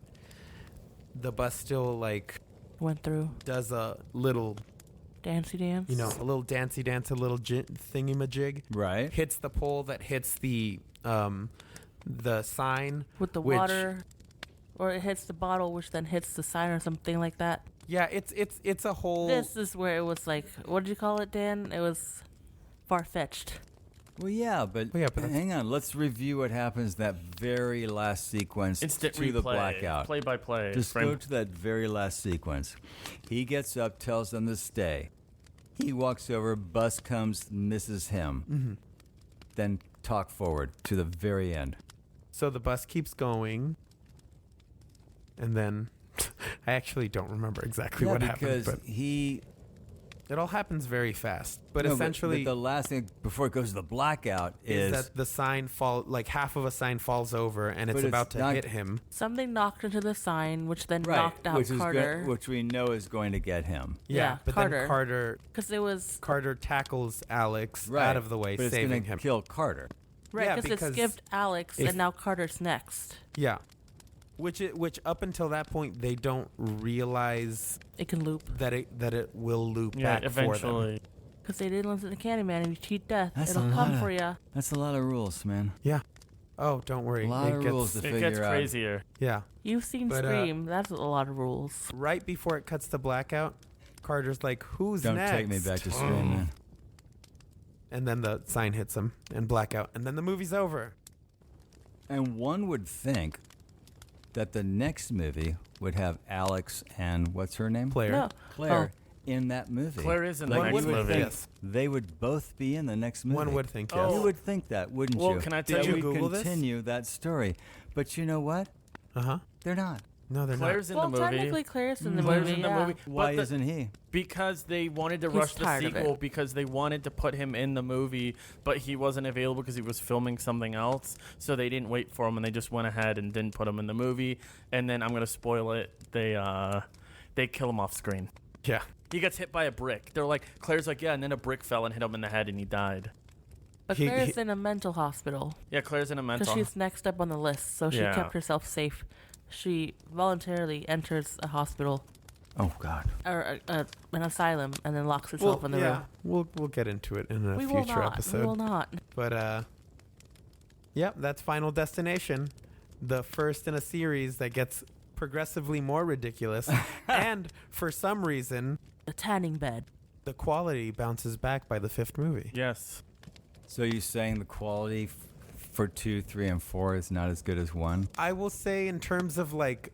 Speaker 1: the bus still like
Speaker 2: Went through
Speaker 1: does a little,
Speaker 2: dancey dance.
Speaker 1: a little dancey dance, a little thingamajig.
Speaker 4: Right.
Speaker 1: Hits the pole that hits the sign
Speaker 2: with the
Speaker 1: which-
Speaker 2: water, or it hits the bottle, which then hits the sign or something like that.
Speaker 1: Yeah, it's a whole.
Speaker 2: This is where it was like, what did you call it, Dan? It was far-fetched.
Speaker 4: Well, yeah, but,
Speaker 1: Well, yeah, but
Speaker 4: hang on. Let's review what happens that very last sequence
Speaker 5: Instant
Speaker 4: to
Speaker 5: replay.
Speaker 4: the blackout.
Speaker 5: Play by play.
Speaker 4: Just go to that very last sequence. He gets up, tells them to stay. He walks over, bus comes, misses him.
Speaker 1: Mm-hmm.
Speaker 4: Then talk forward to the very end.
Speaker 1: So the bus keeps going, and then I actually don't remember exactly what happened,
Speaker 4: because
Speaker 1: but it all happens very fast. But
Speaker 4: No,
Speaker 1: essentially,
Speaker 4: but the last thing before it goes to the blackout
Speaker 1: is that the sign like half of a sign falls over, and it's
Speaker 4: But it's
Speaker 1: about to
Speaker 4: not-
Speaker 1: hit him.
Speaker 2: Something knocked into the sign, which then
Speaker 4: right,
Speaker 2: knocked out
Speaker 4: which
Speaker 2: Carter.
Speaker 4: which we know is going to get him.
Speaker 2: Yeah,
Speaker 1: but
Speaker 2: Carter.
Speaker 1: then
Speaker 2: Because it was
Speaker 1: Carter tackles Alex
Speaker 4: Right,
Speaker 1: out of the way,
Speaker 4: but it's
Speaker 1: saving
Speaker 4: gonna
Speaker 1: him.
Speaker 4: kill Carter.
Speaker 2: right
Speaker 1: Yeah,
Speaker 2: because it
Speaker 1: because
Speaker 2: skipped Alex,
Speaker 1: if-
Speaker 2: and now Carter's next.
Speaker 1: Yeah, which up until that point they don't realize
Speaker 2: It can loop
Speaker 1: that it will loop
Speaker 5: Yeah,
Speaker 1: back for them.
Speaker 5: eventually.
Speaker 2: because they didn't listen to Candyman. And you cheat death,
Speaker 4: That's
Speaker 2: it'll
Speaker 4: a
Speaker 2: come
Speaker 4: lot
Speaker 2: for you.
Speaker 4: That's a lot of rules, man.
Speaker 1: Yeah. Oh, don't worry.
Speaker 4: A lot
Speaker 1: it
Speaker 4: of
Speaker 1: gets,
Speaker 4: rules to
Speaker 5: It
Speaker 4: figure
Speaker 5: gets
Speaker 4: out.
Speaker 5: crazier.
Speaker 1: Yeah.
Speaker 2: You've seen
Speaker 1: But,
Speaker 2: Scream. That's a lot of rules.
Speaker 1: Right before it cuts to blackout, Carter's like, "Who's
Speaker 4: Don't
Speaker 1: next?"
Speaker 4: take me back to Scream, man.
Speaker 1: And then the sign hits him and blackout, and then the movie's over.
Speaker 4: And one would think that the next movie would have Alex and what's her name?
Speaker 1: Claire.
Speaker 2: No.
Speaker 4: Claire in that movie.
Speaker 5: Claire is in the
Speaker 4: Like,
Speaker 5: next
Speaker 4: you would
Speaker 5: movie.
Speaker 4: think
Speaker 1: Yes.
Speaker 4: They would both be in the next movie.
Speaker 1: One would think,
Speaker 5: Oh.
Speaker 1: yes.
Speaker 4: You would think that, wouldn't
Speaker 5: Well,
Speaker 4: you?
Speaker 5: can I tell
Speaker 4: That
Speaker 1: you-
Speaker 4: we
Speaker 1: Google this?
Speaker 4: continue that story. But you know what?
Speaker 1: Uh-huh.
Speaker 4: They're not.
Speaker 1: No, they're
Speaker 5: Claire's in
Speaker 2: well,
Speaker 5: the movie.
Speaker 2: technically, Claire's in the
Speaker 5: Claire's
Speaker 2: movie.
Speaker 5: in the
Speaker 2: yeah.
Speaker 5: movie.
Speaker 4: Why
Speaker 5: But the-
Speaker 4: isn't he?
Speaker 5: Because they wanted to
Speaker 2: He's
Speaker 5: rush the
Speaker 2: tired of
Speaker 5: sequel
Speaker 2: it.
Speaker 5: because they wanted to put him in the movie, but he wasn't available because he was filming something else. So they didn't wait for him and they just went ahead and didn't put him in the movie. And then I'm gonna spoil it. They kill him off screen.
Speaker 1: Yeah.
Speaker 5: He gets hit by a brick. They're like, Claire's like, yeah, and then a brick fell and hit him in the head and he died.
Speaker 2: But
Speaker 1: He-
Speaker 2: Claire's
Speaker 1: he-
Speaker 2: in a mental hospital
Speaker 5: Yeah, Claire's in a
Speaker 2: because
Speaker 5: mental.
Speaker 2: she's next up on the list, so she
Speaker 5: Yeah.
Speaker 2: kept herself safe. She voluntarily enters a hospital
Speaker 4: Oh, God.
Speaker 2: or an asylum and then locks herself in the room.
Speaker 1: We'll get into it in a
Speaker 2: We will
Speaker 1: future
Speaker 2: not.
Speaker 1: episode.
Speaker 2: We will not.
Speaker 1: But yep, that's Final Destination, the first in a series that gets progressively more ridiculous, and for some reason,
Speaker 2: A tanning bed.
Speaker 1: the quality bounces back by the fifth movie.
Speaker 5: Yes.
Speaker 4: So you're saying the quality for 2, 3, and 4 is not as good as 1?
Speaker 1: I will say, in terms of like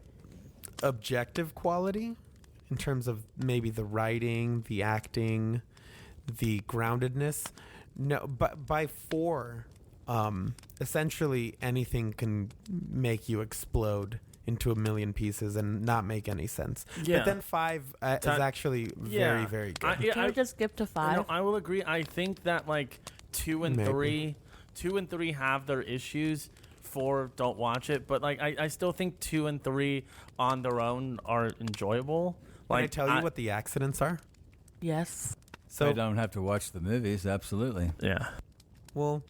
Speaker 1: objective quality, in terms of maybe the writing, the acting, the groundedness, no, but by 4, essentially anything can make you explode into a million pieces and not make any sense.
Speaker 5: Yeah.
Speaker 1: But then 5 is actually very, very good.
Speaker 5: Yeah,
Speaker 2: Can we just skip to 5?
Speaker 5: No, I will agree. I think that like 2 and
Speaker 1: Maybe.
Speaker 5: 2 and 3 have their issues. 4 don't watch it, but like I still think 2 and 3 on their own are enjoyable.
Speaker 1: Can I
Speaker 5: Like
Speaker 1: tell you what the accidents are?
Speaker 2: Yes.
Speaker 4: So I don't have to watch the movies, absolutely.
Speaker 5: Yeah.
Speaker 1: Well,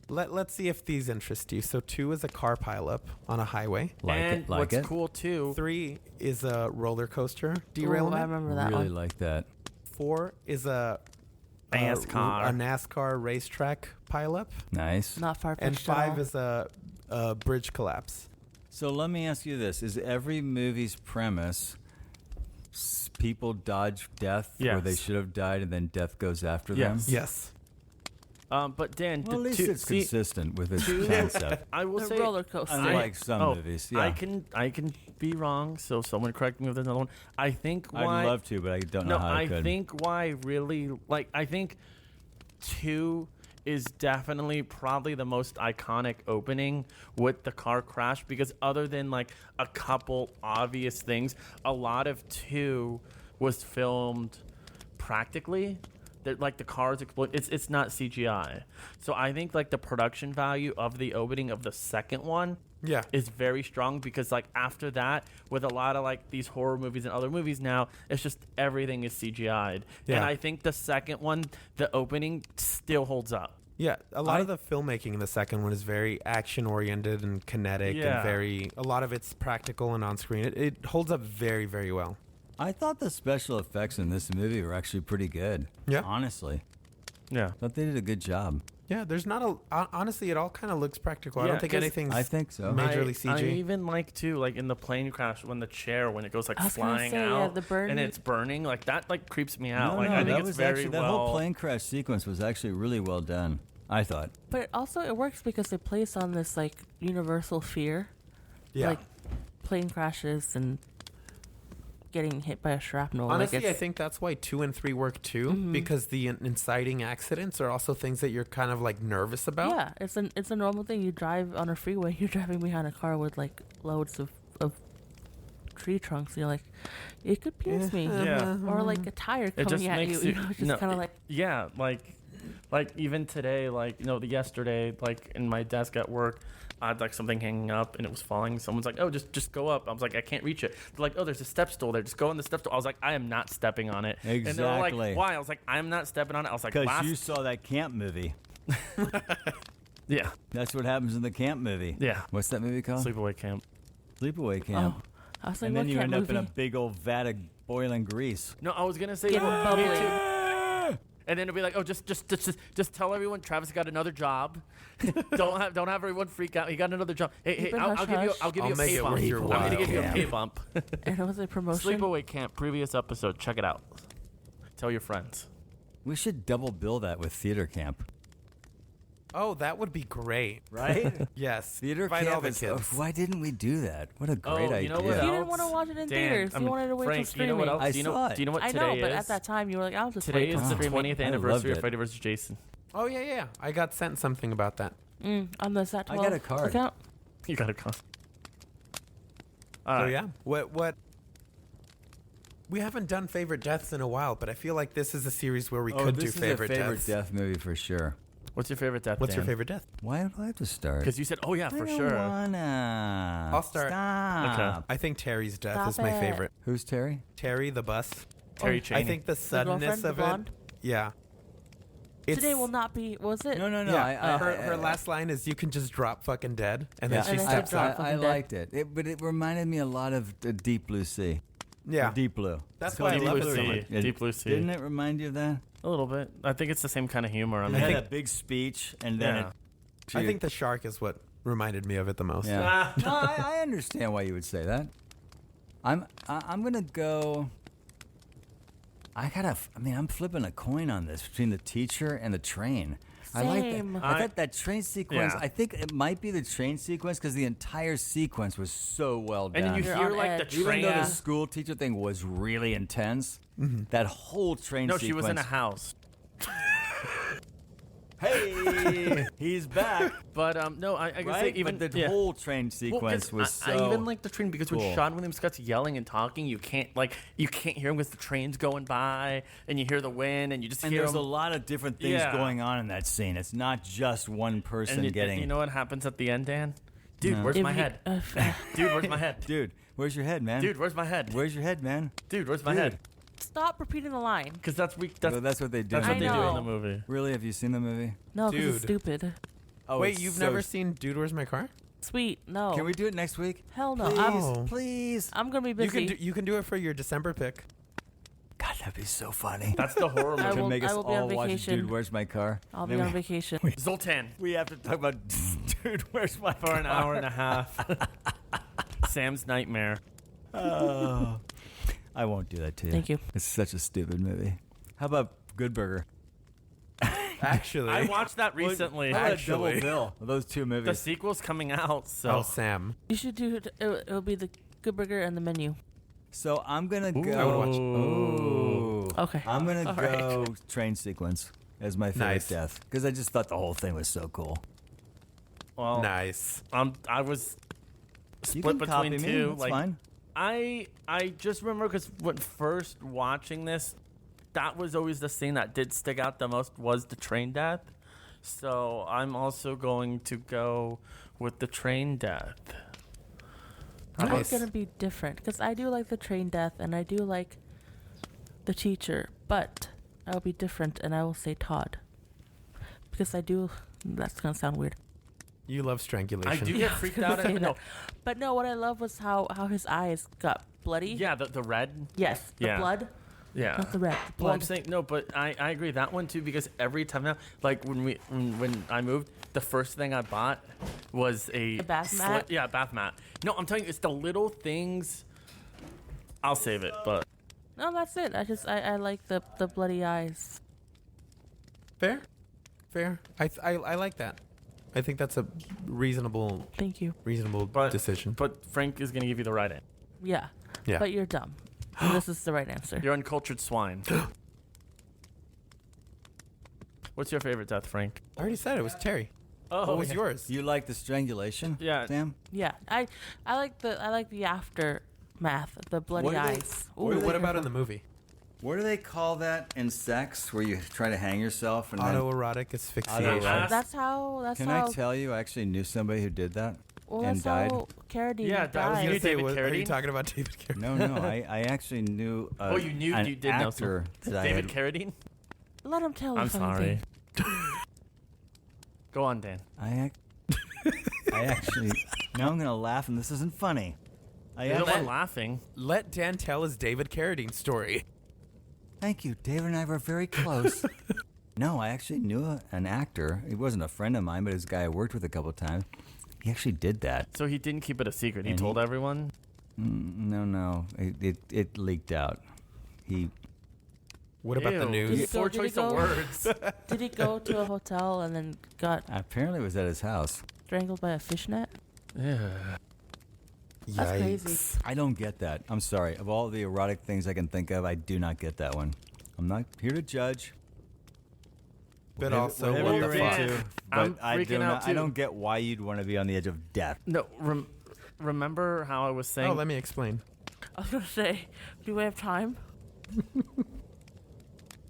Speaker 1: let's see if these interest you. So 2 is a car pileup on a highway.
Speaker 5: And what's
Speaker 4: it.
Speaker 5: cool too.
Speaker 1: 3 is a roller coaster
Speaker 2: Ooh,
Speaker 1: derailment.
Speaker 2: I remember that
Speaker 4: Really
Speaker 2: one.
Speaker 4: like that.
Speaker 1: 4 is a
Speaker 5: NASCAR.
Speaker 1: NASCAR racetrack pileup,
Speaker 4: Nice.
Speaker 2: Not far
Speaker 1: and
Speaker 2: fetched at
Speaker 1: 5
Speaker 2: all.
Speaker 1: is a bridge collapse.
Speaker 4: So let me ask you this. Is every movie's premise people dodge death where they
Speaker 5: Yes.
Speaker 4: should have died and then death goes after
Speaker 5: Yes.
Speaker 4: them?
Speaker 1: Yes.
Speaker 5: But Dan,
Speaker 4: Well, at least it's consistent with its
Speaker 5: two-
Speaker 4: concept.
Speaker 5: I will
Speaker 2: The
Speaker 5: say
Speaker 2: roller coaster.
Speaker 4: Unlike some movies. Yeah.
Speaker 5: I can be wrong, so someone correct me if there's another one. I think why
Speaker 4: I'd love to, but I don't know
Speaker 5: No,
Speaker 4: how I
Speaker 5: I
Speaker 4: could.
Speaker 5: think why really like I think 2 is definitely probably the most iconic opening with the car crash because other than like a couple obvious things, a lot of 2 was filmed practically. That like the cars explode. It's not CGI. So I think like the production value of the opening of the second one
Speaker 1: Yeah.
Speaker 5: is very strong because like after that with a lot of like these horror movies and other movies now it's just everything is CGI'd.
Speaker 1: Yeah.
Speaker 5: And I think the second one, the opening still holds up.
Speaker 1: Yeah, a lot of the filmmaking in the second one is very action oriented and kinetic,
Speaker 5: Yeah.
Speaker 1: and a lot of it's practical and on screen. It holds up very, very well.
Speaker 4: I thought the special effects in this movie were actually pretty good.
Speaker 1: Yeah.
Speaker 4: Honestly.
Speaker 5: Yeah.
Speaker 4: I thought they did a good job.
Speaker 1: Yeah, there's not honestly, it all kind of looks practical. I
Speaker 5: Yeah,
Speaker 1: don't think
Speaker 5: 'cause
Speaker 1: anything's
Speaker 4: I think so.
Speaker 1: majorly
Speaker 5: I
Speaker 1: CG.
Speaker 5: even like too, like in the plane crash when the chair when it goes like
Speaker 2: I was gonna
Speaker 5: flying
Speaker 2: say, yeah,
Speaker 5: out
Speaker 2: the burn-
Speaker 5: and it's burning like that like creeps me out.
Speaker 4: No,
Speaker 5: like
Speaker 4: no,
Speaker 5: I think
Speaker 4: that
Speaker 5: it's
Speaker 4: was
Speaker 5: very
Speaker 4: actually, that
Speaker 5: well.
Speaker 4: whole plane crash sequence was actually really well done, I thought.
Speaker 2: But also, it works because it plays on this like universal fear,
Speaker 1: yeah.
Speaker 2: like plane crashes and getting hit by a shrapnel.
Speaker 1: Honestly,
Speaker 2: like
Speaker 1: I
Speaker 2: it's,
Speaker 1: think that's why 2 and 3 work too,
Speaker 2: Mhm.
Speaker 1: because the inciting accidents are also things that you're kind of like nervous about.
Speaker 2: yeah, it's a normal thing. You drive on a freeway, you're driving behind a car with like loads of tree trunks. You're like, it could pierce me,
Speaker 5: Yeah.
Speaker 2: or like a tire
Speaker 5: It
Speaker 2: coming
Speaker 5: just
Speaker 2: at
Speaker 5: makes
Speaker 2: you.
Speaker 5: you,
Speaker 2: You know, just
Speaker 5: no,
Speaker 2: kind of like.
Speaker 5: yeah, like even today, like yesterday, like in my desk at work, I had like something hanging up and it was falling. Someone's like, "Oh, just go up." I was like, "I can't reach it." They're like, "Oh, there's a step stool there. Just go on the step stool." I was like, "I am not stepping on it." And they were
Speaker 4: Exactly.
Speaker 5: like, "Why?" I was like, "I'm not stepping on it." I was like,
Speaker 4: Because
Speaker 5: "Last."
Speaker 4: you saw that camp movie.
Speaker 5: Yeah,
Speaker 4: That's what happens in the camp movie.
Speaker 5: yeah.
Speaker 4: What's that movie called?
Speaker 5: Sleepaway camp.
Speaker 4: Sleepaway Camp.
Speaker 2: Oh, I was like,
Speaker 4: And then
Speaker 2: what
Speaker 4: you
Speaker 2: cat
Speaker 4: end up in a
Speaker 2: movie?
Speaker 4: big old vat of boiling grease.
Speaker 5: No, I was gonna say,
Speaker 2: Getting
Speaker 5: me
Speaker 2: bubbly.
Speaker 5: too. And then it'll be like, "Oh, just tell everyone Travis got another job. don't have everyone freak out. He got another job. Hey,
Speaker 2: Keep it
Speaker 5: I'll
Speaker 2: hush
Speaker 5: give you
Speaker 2: hush.
Speaker 5: I'll give
Speaker 1: I'll
Speaker 5: you a
Speaker 1: make
Speaker 5: pay
Speaker 1: it
Speaker 5: bump.
Speaker 1: worth your
Speaker 5: I'm gonna
Speaker 1: while.
Speaker 5: give you a
Speaker 1: Yeah.
Speaker 5: pay bump."
Speaker 2: And it was a promotion.
Speaker 5: Sleepaway Camp, previous episode. Check it out. Tell your friends.
Speaker 4: We should double bill that with theater camp.
Speaker 1: Oh, that would be great.
Speaker 4: right?
Speaker 1: Yes.
Speaker 4: Theater
Speaker 1: Invite all the
Speaker 4: campus.
Speaker 1: kids.
Speaker 4: Why didn't we do that? What a great
Speaker 5: you
Speaker 4: idea.
Speaker 5: know what
Speaker 2: You
Speaker 5: else?
Speaker 2: didn't want to watch it in theaters. You wanted to wait till
Speaker 5: Frank,
Speaker 2: streaming.
Speaker 5: you know what else?
Speaker 4: I
Speaker 5: do you know,
Speaker 4: saw it.
Speaker 5: do you know what
Speaker 2: I
Speaker 5: today
Speaker 2: know, but
Speaker 5: is?
Speaker 2: at that time you were like, I'll just
Speaker 5: Today
Speaker 2: wait
Speaker 5: is
Speaker 2: till
Speaker 5: the
Speaker 2: streaming.
Speaker 5: 20th
Speaker 4: I
Speaker 5: anniversary
Speaker 4: loved
Speaker 5: of
Speaker 4: it.
Speaker 5: Freddy vs. Jason.
Speaker 1: Oh, yeah. I got sent something about that.
Speaker 2: On the Sat
Speaker 4: I
Speaker 2: 12
Speaker 4: got a card.
Speaker 2: account.
Speaker 5: You got to come. All
Speaker 1: So,
Speaker 5: right.
Speaker 1: yeah. What? We haven't done favorite deaths in a while, but I feel like this is a series where we could do
Speaker 4: this
Speaker 1: favorite
Speaker 4: is a favorite
Speaker 1: deaths.
Speaker 4: death movie for sure.
Speaker 5: What's your favorite death?
Speaker 1: What's your
Speaker 5: Dan?
Speaker 1: favorite death?
Speaker 4: Why do I have to start?
Speaker 5: Because you said, oh yeah,
Speaker 4: I
Speaker 5: for
Speaker 4: don't
Speaker 5: sure.
Speaker 4: wanna.
Speaker 1: I'll start.
Speaker 4: Stop.
Speaker 5: Okay.
Speaker 1: I think Terry's death
Speaker 2: Stop
Speaker 1: is my
Speaker 2: it.
Speaker 1: favorite.
Speaker 4: Who's Terry?
Speaker 1: Terry, the bus.
Speaker 5: Terry
Speaker 2: Oh,
Speaker 5: Cheney.
Speaker 1: I think the
Speaker 2: The
Speaker 1: suddenness
Speaker 2: girlfriend, the
Speaker 1: of it.
Speaker 2: blonde?
Speaker 1: Yeah.
Speaker 2: Today will not be. Was it?
Speaker 4: No.
Speaker 1: Yeah. Her last line is, "You can just drop fucking dead," and then
Speaker 4: Yeah.
Speaker 1: she
Speaker 2: And then
Speaker 1: steps
Speaker 2: she
Speaker 1: out.
Speaker 2: dropped
Speaker 4: I
Speaker 2: fucking dead.
Speaker 4: liked it. But it reminded me a lot of Deep Blue Sea.
Speaker 1: Yeah.
Speaker 4: Deep Blue.
Speaker 1: That's
Speaker 4: It's
Speaker 1: why I
Speaker 4: called
Speaker 1: love
Speaker 5: Deep
Speaker 1: it
Speaker 5: Blue
Speaker 1: so
Speaker 5: Sea.
Speaker 1: much.
Speaker 4: Yeah,
Speaker 5: Deep Blue Sea.
Speaker 4: Didn't it remind you of that?
Speaker 5: A little bit. I think it's the same kind of humor. I
Speaker 4: It
Speaker 5: mean,
Speaker 4: had a big speech, and then
Speaker 5: Yeah.
Speaker 1: I think the shark is what reminded me of it the most.
Speaker 4: Yeah. No, I understand why you would say that. I'm gonna go. I'm flipping a coin on this between the teacher and the train. I like
Speaker 2: Same.
Speaker 4: that. I thought that train sequence.
Speaker 5: Yeah.
Speaker 4: I think it might be the train sequence because the entire sequence was so well done.
Speaker 5: and then you
Speaker 2: You're
Speaker 5: hear
Speaker 2: on
Speaker 5: like the
Speaker 2: edge.
Speaker 4: Even
Speaker 5: train.
Speaker 4: though
Speaker 2: Yeah.
Speaker 4: the school teacher thing was really intense, that whole train
Speaker 5: No,
Speaker 4: sequence.
Speaker 5: she was in a house.
Speaker 4: Hey, he's back.
Speaker 5: But no, I can say
Speaker 4: Right?
Speaker 5: even
Speaker 4: But the
Speaker 5: yeah.
Speaker 4: whole train
Speaker 5: Well,
Speaker 4: sequence
Speaker 5: 'cause
Speaker 4: was so.
Speaker 5: I even like the train because
Speaker 4: cool.
Speaker 5: when Sean William Scott's yelling and talking, you can't hear him because the train's going by, and you hear the wind, and you just
Speaker 4: And
Speaker 5: hear
Speaker 4: there's
Speaker 5: him.
Speaker 4: a lot of different things
Speaker 5: Yeah.
Speaker 4: going on in that scene. It's not just one person
Speaker 5: and
Speaker 4: getting.
Speaker 5: you know what happens at the end, Dan? Dude,
Speaker 4: No.
Speaker 5: where's
Speaker 2: If
Speaker 5: my
Speaker 2: you-
Speaker 5: head? Dude, where's my head?
Speaker 4: Dude, where's your head, man?
Speaker 5: Dude, where's my head?
Speaker 4: where's your head, man?
Speaker 5: Dude, where's my
Speaker 4: Dude.
Speaker 5: head?
Speaker 2: Stop repeating the line.
Speaker 5: Because that's
Speaker 4: That's what they do.
Speaker 5: that's
Speaker 2: I
Speaker 5: what they do in the
Speaker 2: know.
Speaker 5: movie.
Speaker 4: Really? Have you seen the movie?
Speaker 2: No, because it's
Speaker 1: Dude.
Speaker 2: stupid.
Speaker 4: Oh,
Speaker 1: Wait,
Speaker 4: it's
Speaker 1: you've
Speaker 4: so-
Speaker 1: never seen Dude, Where's My Car?
Speaker 2: Sweet. No.
Speaker 4: Can we do it next week?
Speaker 2: Hell no.
Speaker 4: Please,
Speaker 1: Oh.
Speaker 4: please.
Speaker 2: I'm gonna be
Speaker 1: You
Speaker 2: busy.
Speaker 1: can do it for your December pick.
Speaker 4: God, that'd be so funny.
Speaker 5: That's the horror
Speaker 2: I
Speaker 5: movie.
Speaker 2: will-
Speaker 4: Make us
Speaker 2: be on
Speaker 4: all watch
Speaker 2: vacation.
Speaker 4: Dude, Where's My Car?
Speaker 2: I'll
Speaker 4: Then
Speaker 2: be on
Speaker 4: we-
Speaker 2: vacation.
Speaker 5: Zoltan
Speaker 4: We have to talk about Dude, Where's My
Speaker 5: for
Speaker 4: Car?
Speaker 5: an hour and a half. Sam's Nightmare.
Speaker 4: Oh. I won't do that to you.
Speaker 2: Thank you.
Speaker 4: It's such a stupid movie. How about Good Burger?
Speaker 1: Actually.
Speaker 5: I watched that recently.
Speaker 4: How about a
Speaker 1: Actually.
Speaker 4: double bill of those two
Speaker 5: The
Speaker 4: movies?
Speaker 5: sequel's coming out, so
Speaker 1: Oh, Sam.
Speaker 2: You should do it. It'll be the Good Burger and the menu.
Speaker 4: So I'm gonna go.
Speaker 1: I would watch.
Speaker 4: Ooh.
Speaker 2: Okay.
Speaker 4: I'm gonna
Speaker 2: All
Speaker 4: go train sequence as my favorite
Speaker 1: Nice.
Speaker 4: death because I just thought the whole thing was so cool.
Speaker 5: well,
Speaker 1: Nice.
Speaker 5: I was
Speaker 4: You
Speaker 5: split
Speaker 4: can copy
Speaker 5: between
Speaker 4: me.
Speaker 5: two.
Speaker 4: That's
Speaker 5: Like
Speaker 4: fine.
Speaker 5: I just remember because when first watching this, that was always the scene that did stick out the most was the train death. So I'm also going to go with the train death.
Speaker 2: I'm
Speaker 1: Nice.
Speaker 2: gonna be different because I do like the train death and I do like the teacher, but I will be different and I will say Todd because I do. That's gonna sound weird.
Speaker 1: You love strangulation.
Speaker 5: I do get freaked out
Speaker 2: Say
Speaker 5: at
Speaker 2: that. But no, what I love was how his eyes got bloody.
Speaker 5: Yeah, the red.
Speaker 2: Yes, the
Speaker 5: Yeah.
Speaker 2: blood,
Speaker 5: Yeah.
Speaker 2: not the red. The
Speaker 5: Well, I'm
Speaker 2: blood.
Speaker 5: saying no, but I agree that one too because every time now, like when I moved, the first thing I bought was a
Speaker 2: bath mat?
Speaker 5: Yeah, a bath mat. No, I'm telling you, it's the little things. I'll save it, but
Speaker 2: No, that's it. I like the bloody eyes.
Speaker 1: Fair. I like that. I think that's a reasonable
Speaker 2: Thank you.
Speaker 1: decision.
Speaker 5: but Frank is gonna give you the right answer.
Speaker 2: Yeah.
Speaker 1: Yeah.
Speaker 2: But you're dumb. And this is the right answer.
Speaker 5: You're uncultured swine. What's your favorite death, Frank?
Speaker 1: I already said it was Terry.
Speaker 5: Oh,
Speaker 1: What was yours?
Speaker 4: You like the strangulation?
Speaker 5: Yeah.
Speaker 4: Sam?
Speaker 2: Yeah. I like the aftermath, the bloody
Speaker 4: What do they-
Speaker 2: eyes.
Speaker 4: what do they-
Speaker 1: What about in the movie?
Speaker 4: What do they call that in sex where you try to hang yourself and then
Speaker 1: Autoerotic asphyxiation.
Speaker 4: Autoerotic.
Speaker 2: That's how.
Speaker 4: Can I tell you I actually knew somebody who did that
Speaker 2: Well,
Speaker 4: and
Speaker 2: that's
Speaker 4: died?
Speaker 2: how Carradine
Speaker 5: Yeah, that was
Speaker 2: died.
Speaker 5: you, David
Speaker 1: Are you
Speaker 5: Carradine?
Speaker 1: talking about David Carradine?
Speaker 4: No, I actually knew
Speaker 5: Oh, you knew
Speaker 4: an
Speaker 5: you did know
Speaker 4: actor
Speaker 5: some.
Speaker 4: that I
Speaker 5: David
Speaker 4: had,
Speaker 5: Carradine?
Speaker 2: Let him tell
Speaker 5: I'm
Speaker 2: the funny
Speaker 5: sorry.
Speaker 2: thing.
Speaker 5: Go on, Dan.
Speaker 4: I actually now I'm gonna laugh and this isn't funny.
Speaker 5: You're the one laughing.
Speaker 1: Let Dan tell his David Carradine story.
Speaker 4: Thank you. David and I were very close. No, I actually knew an actor. He wasn't a friend of mine, but he's a guy I worked with a couple times. He actually did that.
Speaker 5: So he didn't keep it a secret. He
Speaker 4: And
Speaker 5: told everyone.
Speaker 4: No. It leaked out. He
Speaker 1: What about the
Speaker 5: Ew.
Speaker 1: news?
Speaker 5: Poor
Speaker 2: Did he
Speaker 5: choice of
Speaker 2: go-
Speaker 5: words.
Speaker 2: Did he go to a hotel and then got
Speaker 4: Apparently, it was at his house.
Speaker 2: strangled by a fishnet?
Speaker 5: Yeah.
Speaker 2: That's crazy.
Speaker 4: I don't get that. I'm sorry. Of all the erotic things I can think of, I do not get that one. I'm not here to judge.
Speaker 1: But
Speaker 4: Whatever-
Speaker 1: also,
Speaker 4: whatever
Speaker 1: what
Speaker 4: you're
Speaker 1: the fuck?
Speaker 4: into,
Speaker 5: I'm
Speaker 4: but I
Speaker 5: freaking
Speaker 4: do
Speaker 5: out,
Speaker 4: not. I
Speaker 5: too.
Speaker 4: don't get why you'd want to be on the edge of death.
Speaker 5: No, remember how I was saying?
Speaker 1: Oh, let me explain.
Speaker 2: I was gonna say, do we have time?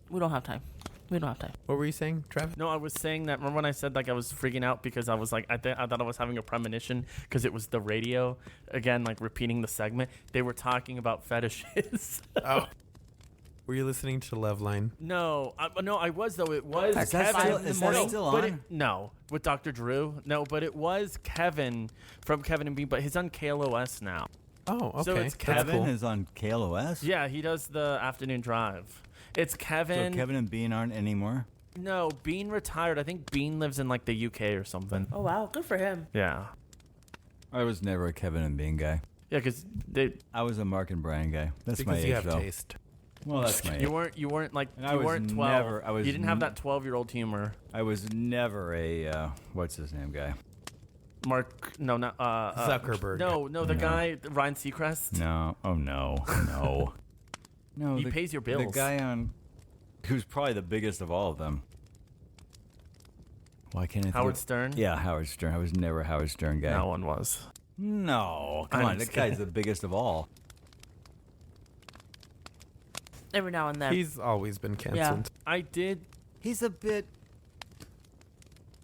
Speaker 2: We don't have time. We don't have time.
Speaker 1: What were you saying, Travis?
Speaker 5: No, I was saying that. Remember when I said like I was freaking out because I was like I thought I was having a premonition because it was the radio again, like repeating the segment. They were talking about fetishes.
Speaker 1: Oh. Were you listening to Loveline?
Speaker 5: No, I was though. It was
Speaker 4: Is that
Speaker 5: Kevin.
Speaker 4: still- is that
Speaker 5: No,
Speaker 4: still
Speaker 5: but
Speaker 4: on?
Speaker 5: no, with Dr. Drew. No, but it was Kevin from Kevin and Bean. But he's on KLOS now.
Speaker 1: Oh, okay.
Speaker 5: So it's
Speaker 1: That's
Speaker 4: Kevin
Speaker 1: cool.
Speaker 4: is on KLOS.
Speaker 5: Yeah, he does the afternoon drive. It's
Speaker 4: So
Speaker 5: Kevin.
Speaker 4: Kevin and Bean aren't anymore.
Speaker 5: No, Bean retired. I think Bean lives in like the UK or something.
Speaker 2: Oh wow, good for him.
Speaker 5: Yeah,
Speaker 4: I was never a Kevin and Bean guy.
Speaker 5: yeah, because they.
Speaker 4: I was a Mark and Brian guy. That's my
Speaker 1: Because
Speaker 4: age,
Speaker 1: you have
Speaker 4: though.
Speaker 1: taste.
Speaker 4: Well, that's my age.
Speaker 5: You weren't like
Speaker 4: And I
Speaker 5: you
Speaker 4: was
Speaker 5: weren't 12.
Speaker 4: never- I was
Speaker 5: you didn't have that 12-year-old humor.
Speaker 4: I was never a what's his name guy.
Speaker 5: Mark, no, not
Speaker 1: Zuckerberg.
Speaker 5: No, the
Speaker 4: No.
Speaker 5: guy Ryan Seacrest.
Speaker 4: No. Oh no. No. No.
Speaker 5: He pays your
Speaker 4: The
Speaker 5: bills.
Speaker 4: guy on who's probably the biggest of all of them. Why can't I think
Speaker 5: Howard
Speaker 4: of-
Speaker 5: Stern.
Speaker 4: Yeah, Howard Stern. I was never a Howard Stern guy.
Speaker 5: No one was.
Speaker 4: No, come
Speaker 5: I'm
Speaker 4: on.
Speaker 5: just
Speaker 4: That guy's
Speaker 5: kidding.
Speaker 4: the biggest of all.
Speaker 2: Every now and then.
Speaker 1: He's always been canceled.
Speaker 5: I did.
Speaker 4: He's a bit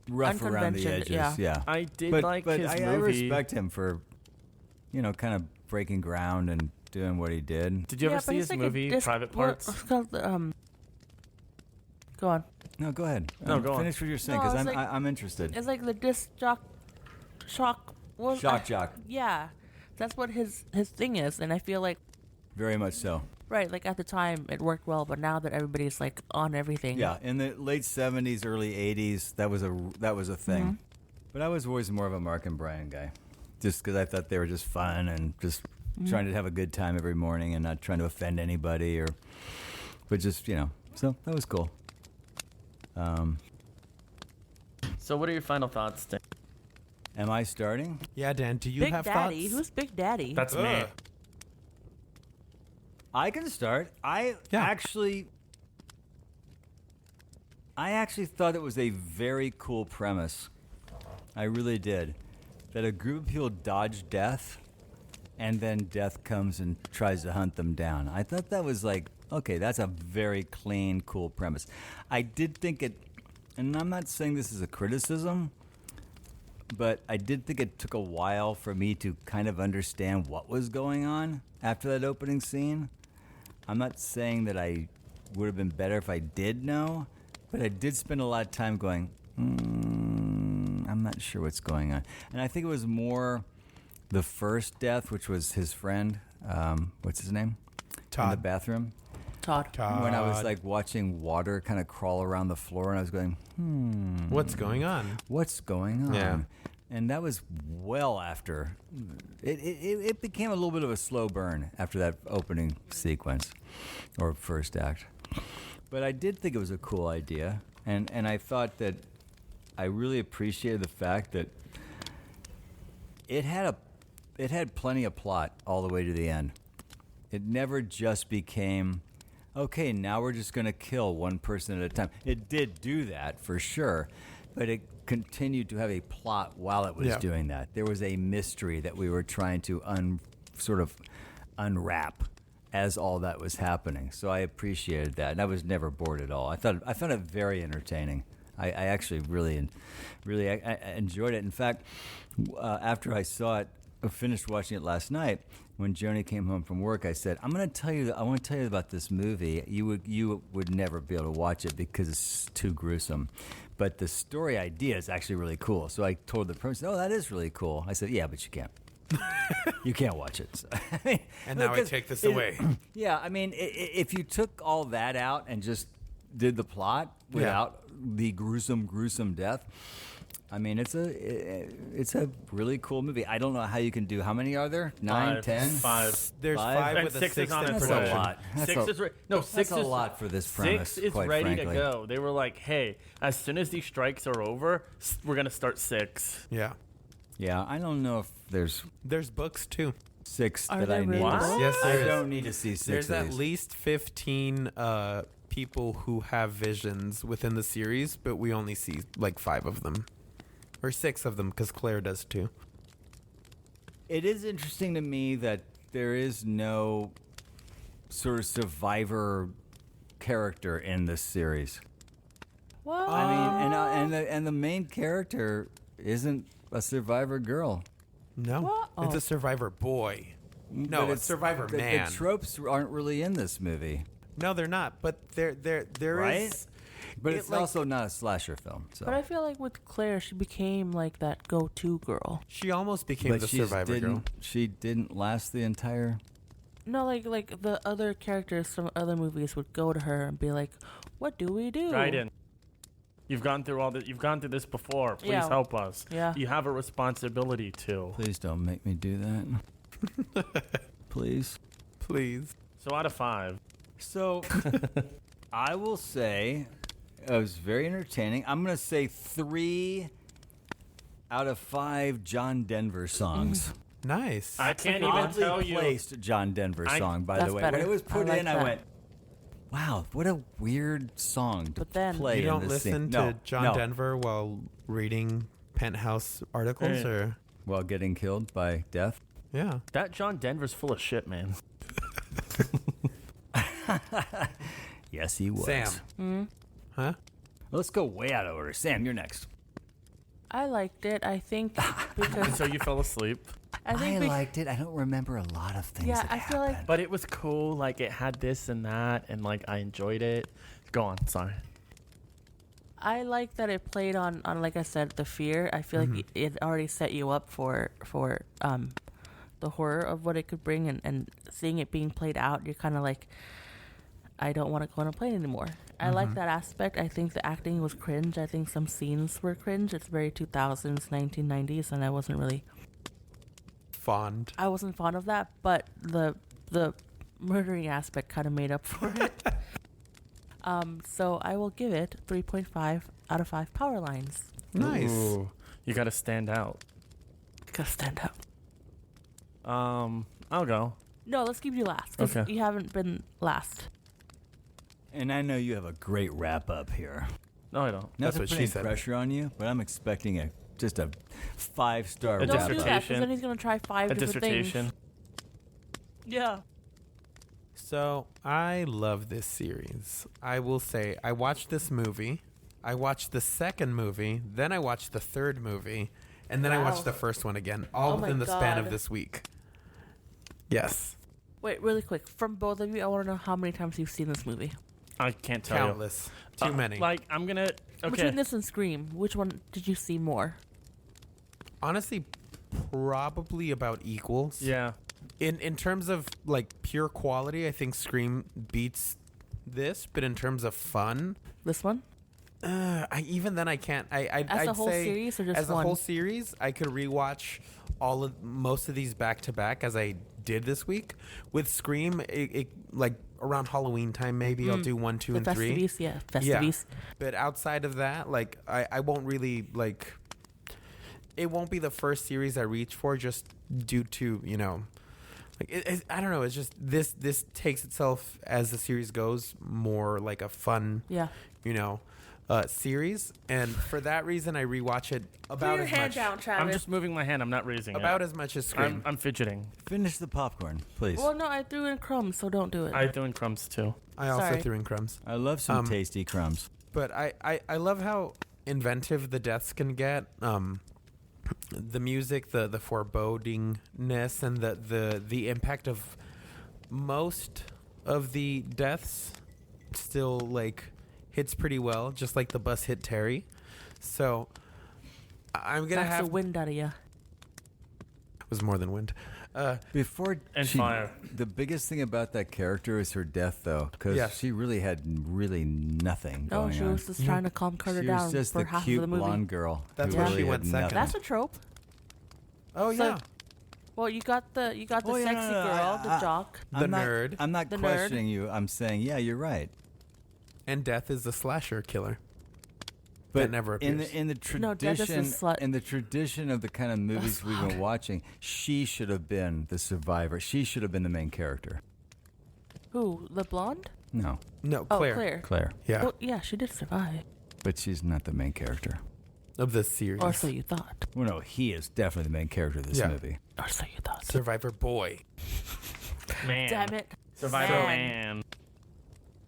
Speaker 4: rough around the edges.
Speaker 2: Unconventional, yeah.
Speaker 5: I did
Speaker 4: but
Speaker 5: like
Speaker 4: but
Speaker 5: his
Speaker 4: I
Speaker 5: movie.
Speaker 4: respect him for, kind of breaking ground and doing what he did.
Speaker 5: Did you
Speaker 2: Yeah,
Speaker 5: ever
Speaker 2: but
Speaker 5: see
Speaker 2: he's
Speaker 5: his
Speaker 2: like a
Speaker 5: movie
Speaker 2: disc-
Speaker 5: Private
Speaker 2: what-
Speaker 5: Parts?
Speaker 2: What's called go on.
Speaker 4: No, go ahead.
Speaker 5: No, go on.
Speaker 4: Finish what you're saying
Speaker 2: No,
Speaker 4: because
Speaker 2: it's like-
Speaker 4: I'm interested.
Speaker 2: It's like the disc shock. What,
Speaker 4: Shock jock.
Speaker 2: Yeah, that's what his thing is, and I feel like
Speaker 4: Very much so.
Speaker 2: right, like at the time it worked well, but now that everybody's like on everything.
Speaker 4: Yeah, in the late '70s, early '80s, that was a thing.
Speaker 2: Mm-hmm.
Speaker 4: But I was always more of a Mark and Brian guy, just because I thought they were just fun and just
Speaker 2: Mm-hmm.
Speaker 4: trying to have a good time every morning and not trying to offend anybody but just So that was cool.
Speaker 5: So, what are your final thoughts, Dan?
Speaker 4: Am I starting?
Speaker 1: Yeah, Dan, do you
Speaker 2: Big
Speaker 1: have
Speaker 2: Daddy.
Speaker 1: thoughts?
Speaker 2: Who's Big Daddy?
Speaker 5: That's me.
Speaker 1: Ugh.
Speaker 4: I can start. I
Speaker 1: Yeah.
Speaker 4: actually thought it was a very cool premise. I really did. That a group of people dodge death, and then death comes and tries to hunt them down. I thought that was like, okay, that's a very clean, cool premise. I did think it, and I'm not saying this is a criticism, but I did think it took a while for me to kind of understand what was going on after that opening scene. I'm not saying that I would have been better if I did know, but I did spend a lot of time going, I'm not sure what's going on. And I think it was more the first death, which was his friend, what's his name? In the
Speaker 1: Todd.
Speaker 4: bathroom.
Speaker 2: Todd.
Speaker 4: When I was like watching water kind of crawl around the floor, and I was going,
Speaker 1: What's going on?
Speaker 4: what's going on?
Speaker 1: Yeah.
Speaker 4: And that was well after. It became a little bit of a slow burn after that opening sequence or first act. But I did think it was a cool idea. And I thought that I really appreciated the fact that it had plenty of plot all the way to the end. It never just became, okay, now we're just going to kill one person at a time. It did do that for sure, but it continued to have a plot while it was
Speaker 1: Yeah.
Speaker 4: doing that. There was a mystery that we were trying to sort of unwrap as all that was happening. So I appreciated that, and I was never bored at all. I found it very entertaining. I actually really I enjoyed it. In fact, after I saw it, finished watching it last night, when Joni came home from work, I said, I want to tell you about this movie. You would never be able to watch it because it's too gruesome. But the story idea is actually really cool. So I told the person, that is really cool. I said, yeah, but you can't. You can't watch it. So,
Speaker 1: And now I
Speaker 4: because
Speaker 1: take this
Speaker 4: it-
Speaker 1: away.
Speaker 4: Yeah, I mean, if you took all that out and just did the plot without the gruesome death, I mean, it's a really cool movie. I don't know how you can do. How many are there? 9,
Speaker 5: Five.
Speaker 4: 10?
Speaker 5: Five.
Speaker 1: There's
Speaker 4: Five?
Speaker 1: five
Speaker 5: And
Speaker 1: with a
Speaker 5: six is
Speaker 1: sixth
Speaker 5: on
Speaker 1: in
Speaker 5: its
Speaker 4: That's
Speaker 5: way.
Speaker 4: a lot.
Speaker 5: Six is
Speaker 4: That's a lot for this premise.
Speaker 5: Six is
Speaker 4: quite
Speaker 5: ready
Speaker 4: frankly.
Speaker 5: to go. They were like, "Hey, as soon as these strikes are over, we're gonna start 6."
Speaker 1: Yeah.
Speaker 4: Yeah, I don't know if there's
Speaker 1: There's books too.
Speaker 4: 6
Speaker 2: Are
Speaker 4: that
Speaker 2: there
Speaker 4: I need
Speaker 2: really
Speaker 4: to
Speaker 2: books?
Speaker 4: see.
Speaker 1: Yes,
Speaker 4: I
Speaker 1: there is.
Speaker 4: don't need to see 6
Speaker 1: There's
Speaker 4: of
Speaker 1: at
Speaker 4: these.
Speaker 1: least 15 people who have visions within the series, but we only see like 5 of them. Or 6 of them, because Claire does too.
Speaker 4: It is interesting to me that there is no sort of survivor character in this series.
Speaker 2: What?
Speaker 4: I mean, and the main character isn't a survivor girl.
Speaker 1: No.
Speaker 2: What?
Speaker 1: It's
Speaker 2: Oh.
Speaker 1: a survivor boy. No,
Speaker 4: But
Speaker 1: it's survivor
Speaker 4: the
Speaker 1: man.
Speaker 4: The tropes aren't really in this movie,
Speaker 1: No, they're not. But there
Speaker 4: right?
Speaker 1: is.
Speaker 4: But
Speaker 1: It,
Speaker 4: it's
Speaker 1: like-
Speaker 4: also not a slasher film. So.
Speaker 2: But I feel like with Claire, she became like that go-to girl.
Speaker 1: She almost became
Speaker 4: But
Speaker 1: the
Speaker 4: she
Speaker 1: survivor girl.
Speaker 4: She didn't last the entire.
Speaker 2: No, like the other characters from other movies would go to her and be like, "What do we do?"
Speaker 5: Raiden, you've gone through all this. You've gone through this before. Please
Speaker 2: Yeah.
Speaker 5: help us.
Speaker 2: Yeah.
Speaker 5: You have a responsibility to.
Speaker 4: Please don't make me do that. Please.
Speaker 1: Please.
Speaker 5: So out of 5,
Speaker 4: So, I will say it was very entertaining. I'm going to say 3 out of 5 John Denver songs.
Speaker 1: Nice.
Speaker 5: I can't
Speaker 2: good
Speaker 5: even
Speaker 2: one.
Speaker 4: Oddly
Speaker 5: tell you.
Speaker 4: placed John Denver song, by the
Speaker 2: That's
Speaker 4: way.
Speaker 2: better.
Speaker 4: When it was
Speaker 2: I
Speaker 4: put
Speaker 2: like
Speaker 4: in, I
Speaker 2: that.
Speaker 4: went, "Wow, what a weird song to
Speaker 2: But then-
Speaker 4: play
Speaker 1: You
Speaker 4: in
Speaker 1: don't
Speaker 4: this
Speaker 1: listen
Speaker 4: scene."
Speaker 1: to
Speaker 4: No,
Speaker 1: John
Speaker 4: no.
Speaker 1: Denver while reading Penthouse articles,
Speaker 5: Hey.
Speaker 1: or
Speaker 4: While getting killed by death.
Speaker 1: yeah.
Speaker 5: That John Denver's full of shit, man.
Speaker 4: Yes, he was.
Speaker 1: Sam. Huh?
Speaker 4: Let's go way out of order. Sam, you're next.
Speaker 2: I liked it. I think
Speaker 5: And
Speaker 2: because
Speaker 5: so you fell asleep.
Speaker 2: I think
Speaker 4: liked it. I don't remember a lot of things.
Speaker 2: Yeah,
Speaker 4: that
Speaker 2: I feel like-
Speaker 4: happened.
Speaker 5: But it was cool. Like it had this and that, and like I enjoyed it. Go on. Sorry.
Speaker 2: I like that it played on like I said, the fear. I feel like it already set you up for the horror of what it could bring, and seeing it being played out, you're kind of like, I don't want to go on a plane anymore. I like that aspect. I think the acting was cringe. I think some scenes were cringe. It's very 2000s, 1990s, and I wasn't
Speaker 1: Fond.
Speaker 2: fond of that. But the murdering aspect kind of made up for it. So I will give it 3.5 out of 5 power lines.
Speaker 1: Nice.
Speaker 5: Ooh, you got to stand out.
Speaker 2: Gotta stand out.
Speaker 5: I'll go.
Speaker 2: No, let's keep you last because
Speaker 5: Okay.
Speaker 2: you haven't been last.
Speaker 4: And I know you have a great wrap up here.
Speaker 5: No, I don't.
Speaker 4: Not
Speaker 1: That's
Speaker 4: to
Speaker 1: what
Speaker 4: put
Speaker 1: she
Speaker 4: any
Speaker 1: said.
Speaker 4: pressure on you, but I'm expecting just a 5-star
Speaker 5: A
Speaker 2: Don't
Speaker 4: wrap
Speaker 2: do
Speaker 4: up.
Speaker 2: that because
Speaker 5: dissertation.
Speaker 2: then he's gonna try 5
Speaker 5: A
Speaker 2: different
Speaker 5: dissertation.
Speaker 2: things. Yeah.
Speaker 1: So I love this series. I will say I watched this movie. I watched the second movie. Then I watched the third movie. And then I
Speaker 2: Wow.
Speaker 1: watched the first one again. All
Speaker 2: Oh my
Speaker 1: within the span of
Speaker 2: God.
Speaker 1: this week. Yes.
Speaker 2: Wait, really quick. From both of you, I want to know how many times you've seen this movie.
Speaker 5: I can't tell
Speaker 1: Countless.
Speaker 5: you.
Speaker 1: Too many.
Speaker 5: Like I'm gonna. Okay.
Speaker 2: Between this and Scream, which one did you see more?
Speaker 1: Honestly, probably about equals.
Speaker 5: Yeah.
Speaker 1: In terms of like pure quality, I think Scream beats this, but in terms of fun,
Speaker 2: This one?
Speaker 1: even then I can't.
Speaker 2: As
Speaker 1: I'd
Speaker 2: a whole
Speaker 1: say
Speaker 2: series or just
Speaker 1: as
Speaker 2: one?
Speaker 1: a whole series, I could rewatch most of these back to back as I did this week. With Scream, it like around Halloween time, maybe I'll do 1, 2,
Speaker 2: The
Speaker 1: and 3.
Speaker 2: Festivities? Yeah, Festivities.
Speaker 1: But outside of that, like I won't really like. It won't be the first series I reach for, just due to like I don't know. It's just this takes itself as the series goes more like a fun
Speaker 2: Yeah.
Speaker 1: series, and for that reason I rewatch it about as much
Speaker 2: Travis.
Speaker 5: I'm just moving my hand. I'm not raising
Speaker 1: about
Speaker 5: it.
Speaker 1: as much as Scream.
Speaker 5: I'm fidgeting.
Speaker 4: Finish the popcorn, please.
Speaker 2: Well, no, I threw in crumbs, so don't do it.
Speaker 5: I threw in crumbs too.
Speaker 1: I also
Speaker 2: sorry.
Speaker 1: threw in crumbs,
Speaker 4: I love some
Speaker 1: um,
Speaker 4: tasty crumbs.
Speaker 1: but I love how inventive the deaths can get. The music, the forebodingness, and the impact of most of the deaths still like hits pretty well, just like the bus hit Terry. So I'm gonna
Speaker 2: Knocks
Speaker 1: have
Speaker 2: the wind out of you.
Speaker 1: was more than wind.
Speaker 4: Before
Speaker 5: And
Speaker 4: she,
Speaker 5: fire.
Speaker 4: the biggest thing about that character is her death, though, because
Speaker 1: Yes.
Speaker 4: she really had nothing
Speaker 2: No,
Speaker 4: going
Speaker 2: she
Speaker 4: on.
Speaker 2: was just trying to calm Carter
Speaker 4: She
Speaker 2: down
Speaker 4: was just
Speaker 2: for
Speaker 4: the
Speaker 2: half
Speaker 4: cute
Speaker 2: of the movie.
Speaker 4: blonde girl.
Speaker 1: That's
Speaker 4: who
Speaker 1: why
Speaker 4: really
Speaker 1: she went
Speaker 4: had
Speaker 1: second.
Speaker 4: nothing.
Speaker 2: That's a trope.
Speaker 1: Oh
Speaker 2: So-
Speaker 1: yeah,
Speaker 2: Well, you got the
Speaker 4: Oh, yeah,
Speaker 2: sexy
Speaker 4: no, no,
Speaker 2: girl, the jock.
Speaker 1: The
Speaker 4: I'm not-
Speaker 1: nerd.
Speaker 4: I'm not
Speaker 2: The nerd.
Speaker 4: questioning you. I'm saying, yeah, you're right.
Speaker 1: and Death is the slasher killer.
Speaker 4: But
Speaker 1: That never
Speaker 4: in
Speaker 1: appears.
Speaker 4: the
Speaker 2: No, Death is a
Speaker 4: tradition,
Speaker 2: slut.
Speaker 4: in the tradition of the kind of movies we've been watching, she should have been the survivor. She should have been the main character.
Speaker 2: Who? The blonde?
Speaker 4: No,
Speaker 1: No,
Speaker 2: Oh,
Speaker 1: Claire.
Speaker 2: Claire.
Speaker 4: Claire.
Speaker 1: Yeah,
Speaker 2: Well, yeah, she did survive.
Speaker 4: But she's not the main character.
Speaker 1: of the series.
Speaker 2: Or so you thought.
Speaker 4: Well, no, he is definitely the main character of this
Speaker 1: Yeah.
Speaker 4: movie.
Speaker 2: Or so you thought.
Speaker 1: Survivor boy.
Speaker 5: Man.
Speaker 2: Damn it.
Speaker 5: Survivor
Speaker 2: Man.
Speaker 5: man.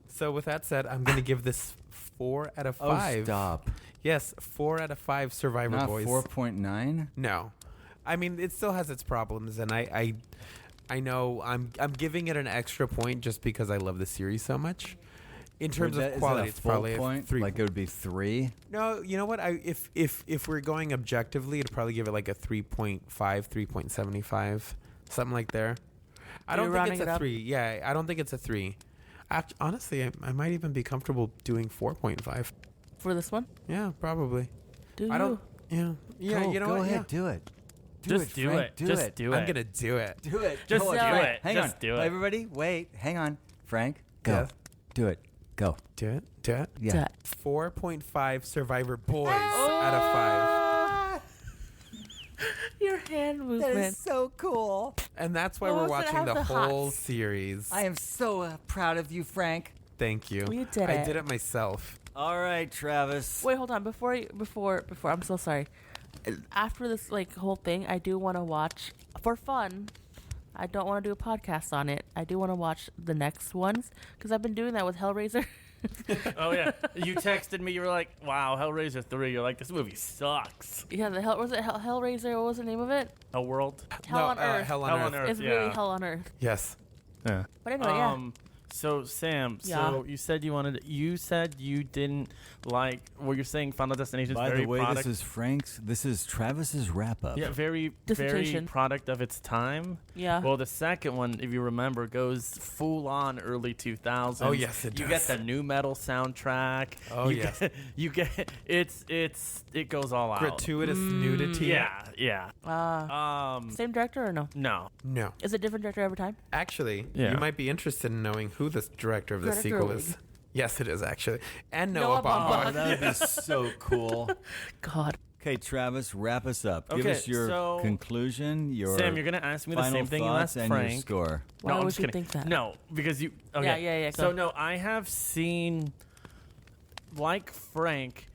Speaker 1: So with that said, I'm gonna give this 4 out of 5.
Speaker 4: Oh, stop.
Speaker 1: Yes, 4 out of 5 Survivor
Speaker 4: Not
Speaker 1: boys.
Speaker 4: 4.9?
Speaker 1: No, I mean it still has its problems, and I know I'm giving it an extra point just because I love the series so much. In terms
Speaker 4: Is
Speaker 1: of
Speaker 4: that
Speaker 1: quality,
Speaker 4: a
Speaker 1: it's
Speaker 4: full
Speaker 1: probably
Speaker 4: point?
Speaker 1: a 3.
Speaker 4: Like it would be 3?
Speaker 1: No, you know what? If we're going objectively, I'd probably give it like a 3.5, 3.75, something like there. I
Speaker 2: You're
Speaker 1: don't think
Speaker 2: rounding
Speaker 1: it's
Speaker 2: it
Speaker 1: a
Speaker 2: up?
Speaker 1: 3. Yeah, I don't think it's a 3. Honestly, I might even be comfortable doing 4.5.
Speaker 2: For this one?
Speaker 1: Yeah, probably.
Speaker 2: Do
Speaker 1: I don't.
Speaker 2: you?
Speaker 1: Yeah,
Speaker 4: Go,
Speaker 1: you know
Speaker 4: go
Speaker 1: what?
Speaker 4: ahead,
Speaker 1: Yeah.
Speaker 4: do it.
Speaker 5: Just do
Speaker 4: Frank,
Speaker 5: it.
Speaker 4: Do
Speaker 5: Just
Speaker 4: it.
Speaker 5: do it.
Speaker 1: I'm gonna do it.
Speaker 4: Do it.
Speaker 5: Just
Speaker 4: Go
Speaker 5: do
Speaker 4: on,
Speaker 5: it.
Speaker 4: Frank. Hang
Speaker 5: Just
Speaker 4: on.
Speaker 5: do it.
Speaker 4: Everybody, wait. Hang on. Frank, go.
Speaker 1: Yes.
Speaker 4: Do it. Go.
Speaker 1: Do it. Do it.
Speaker 4: Yeah.
Speaker 2: That.
Speaker 1: 4.5 Survivor boys out of 5.
Speaker 2: Your hand
Speaker 4: That
Speaker 2: movement.
Speaker 4: is so cool.
Speaker 1: And that's why
Speaker 2: Well,
Speaker 1: we're
Speaker 2: so
Speaker 1: watching
Speaker 2: have
Speaker 1: the
Speaker 2: the
Speaker 1: whole
Speaker 2: hots.
Speaker 1: series.
Speaker 4: I am so proud of you, Frank.
Speaker 1: Thank you.
Speaker 2: You did
Speaker 1: I
Speaker 2: it.
Speaker 1: did it myself.
Speaker 4: All right, Travis.
Speaker 2: Wait, hold on. Before, I'm so sorry. After this like whole thing, I do want to watch for fun. I don't want to do a podcast on it. I do want to watch the next ones because I've been doing that with Hellraiser.
Speaker 5: Oh yeah, you texted me. You were like, "Wow, Hellraiser 3." You're like, "This movie sucks."
Speaker 2: Yeah, Hellraiser? What was the name of it?
Speaker 5: A world.
Speaker 2: Hell on Earth.
Speaker 1: Hell on
Speaker 5: Hell
Speaker 1: Earth.
Speaker 5: on Earth.
Speaker 2: It's
Speaker 5: yeah.
Speaker 2: really Hell on Earth.
Speaker 1: Yes.
Speaker 5: Yeah.
Speaker 2: But anyway, yeah.
Speaker 5: So Sam,
Speaker 2: Yeah.
Speaker 5: so you said you said you didn't like. Well, you're saying Final Destination is
Speaker 4: By
Speaker 5: very
Speaker 4: the way,
Speaker 5: product.
Speaker 4: this is Travis's wrap up.
Speaker 5: Yeah, very
Speaker 2: Dissertation.
Speaker 5: product of its time.
Speaker 2: Yeah.
Speaker 5: Well, the second one, if you remember, goes full on early 2000s.
Speaker 1: Oh, yes, it
Speaker 5: You
Speaker 1: does.
Speaker 5: get the new metal soundtrack.
Speaker 1: Oh,
Speaker 5: you
Speaker 1: yes.
Speaker 5: You get it goes all out.
Speaker 1: Gratuitous nudity.
Speaker 5: Yeah.
Speaker 2: Same director or no?
Speaker 5: No.
Speaker 1: No.
Speaker 2: Is it different director every time?
Speaker 1: Actually,
Speaker 5: Yeah.
Speaker 1: you might be interested in knowing who the director of the
Speaker 2: Greta
Speaker 1: sequel
Speaker 2: Gerwig.
Speaker 1: is. Yes, it is actually. And
Speaker 2: Noah
Speaker 1: Noah
Speaker 2: Baumbach.
Speaker 1: Baumbach.
Speaker 4: Oh, that would be so cool.
Speaker 2: God.
Speaker 4: Okay, Travis, wrap us up. Give
Speaker 5: Okay,
Speaker 4: us your
Speaker 5: so-
Speaker 4: conclusion, your
Speaker 5: Sam, you're gonna ask me the
Speaker 4: final
Speaker 5: same thing you
Speaker 4: thoughts,
Speaker 5: asked
Speaker 4: and your
Speaker 5: Frank.
Speaker 4: score.
Speaker 2: Why
Speaker 5: no, I'm
Speaker 2: would
Speaker 5: just
Speaker 2: you
Speaker 5: kidding.
Speaker 2: think that?
Speaker 5: No, because you. Okay.
Speaker 2: Yeah,
Speaker 5: So
Speaker 2: go.
Speaker 5: no, I have seen, like Frank,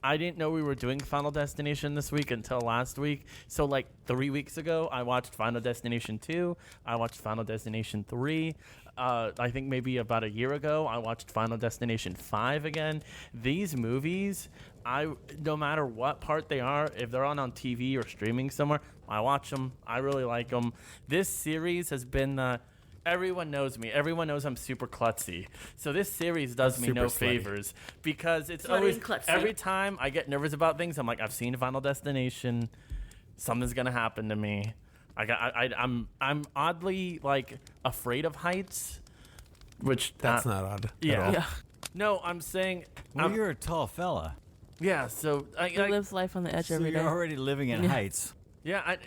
Speaker 5: I didn't know we were doing Final Destination this week until last week. So like 3 weeks ago, I watched Final Destination 2. I watched Final Destination 3. I think maybe about a year ago, I watched Final Destination 5 again. These movies, no matter what part they are, if they're on TV or streaming somewhere, I watch them. I really like them. This series has been everyone knows me. Everyone knows I'm super klutzy. So this series does me
Speaker 1: Super
Speaker 5: no
Speaker 1: slutty.
Speaker 5: favors because it's
Speaker 2: Slutty
Speaker 5: always
Speaker 2: and klutzy.
Speaker 5: every time I get nervous about things, I'm like, I've seen Final Destination. Something's gonna happen to me. I'm oddly like afraid of heights, which
Speaker 1: That's not odd
Speaker 5: yeah.
Speaker 1: at all.
Speaker 2: Yeah.
Speaker 5: No, I'm saying
Speaker 4: Well, you're a tall fella,
Speaker 5: yeah. So
Speaker 2: He lives life on the edge
Speaker 4: so
Speaker 2: every
Speaker 4: you're
Speaker 2: day.
Speaker 4: already living in
Speaker 2: Yeah.
Speaker 4: heights.
Speaker 5: yeah.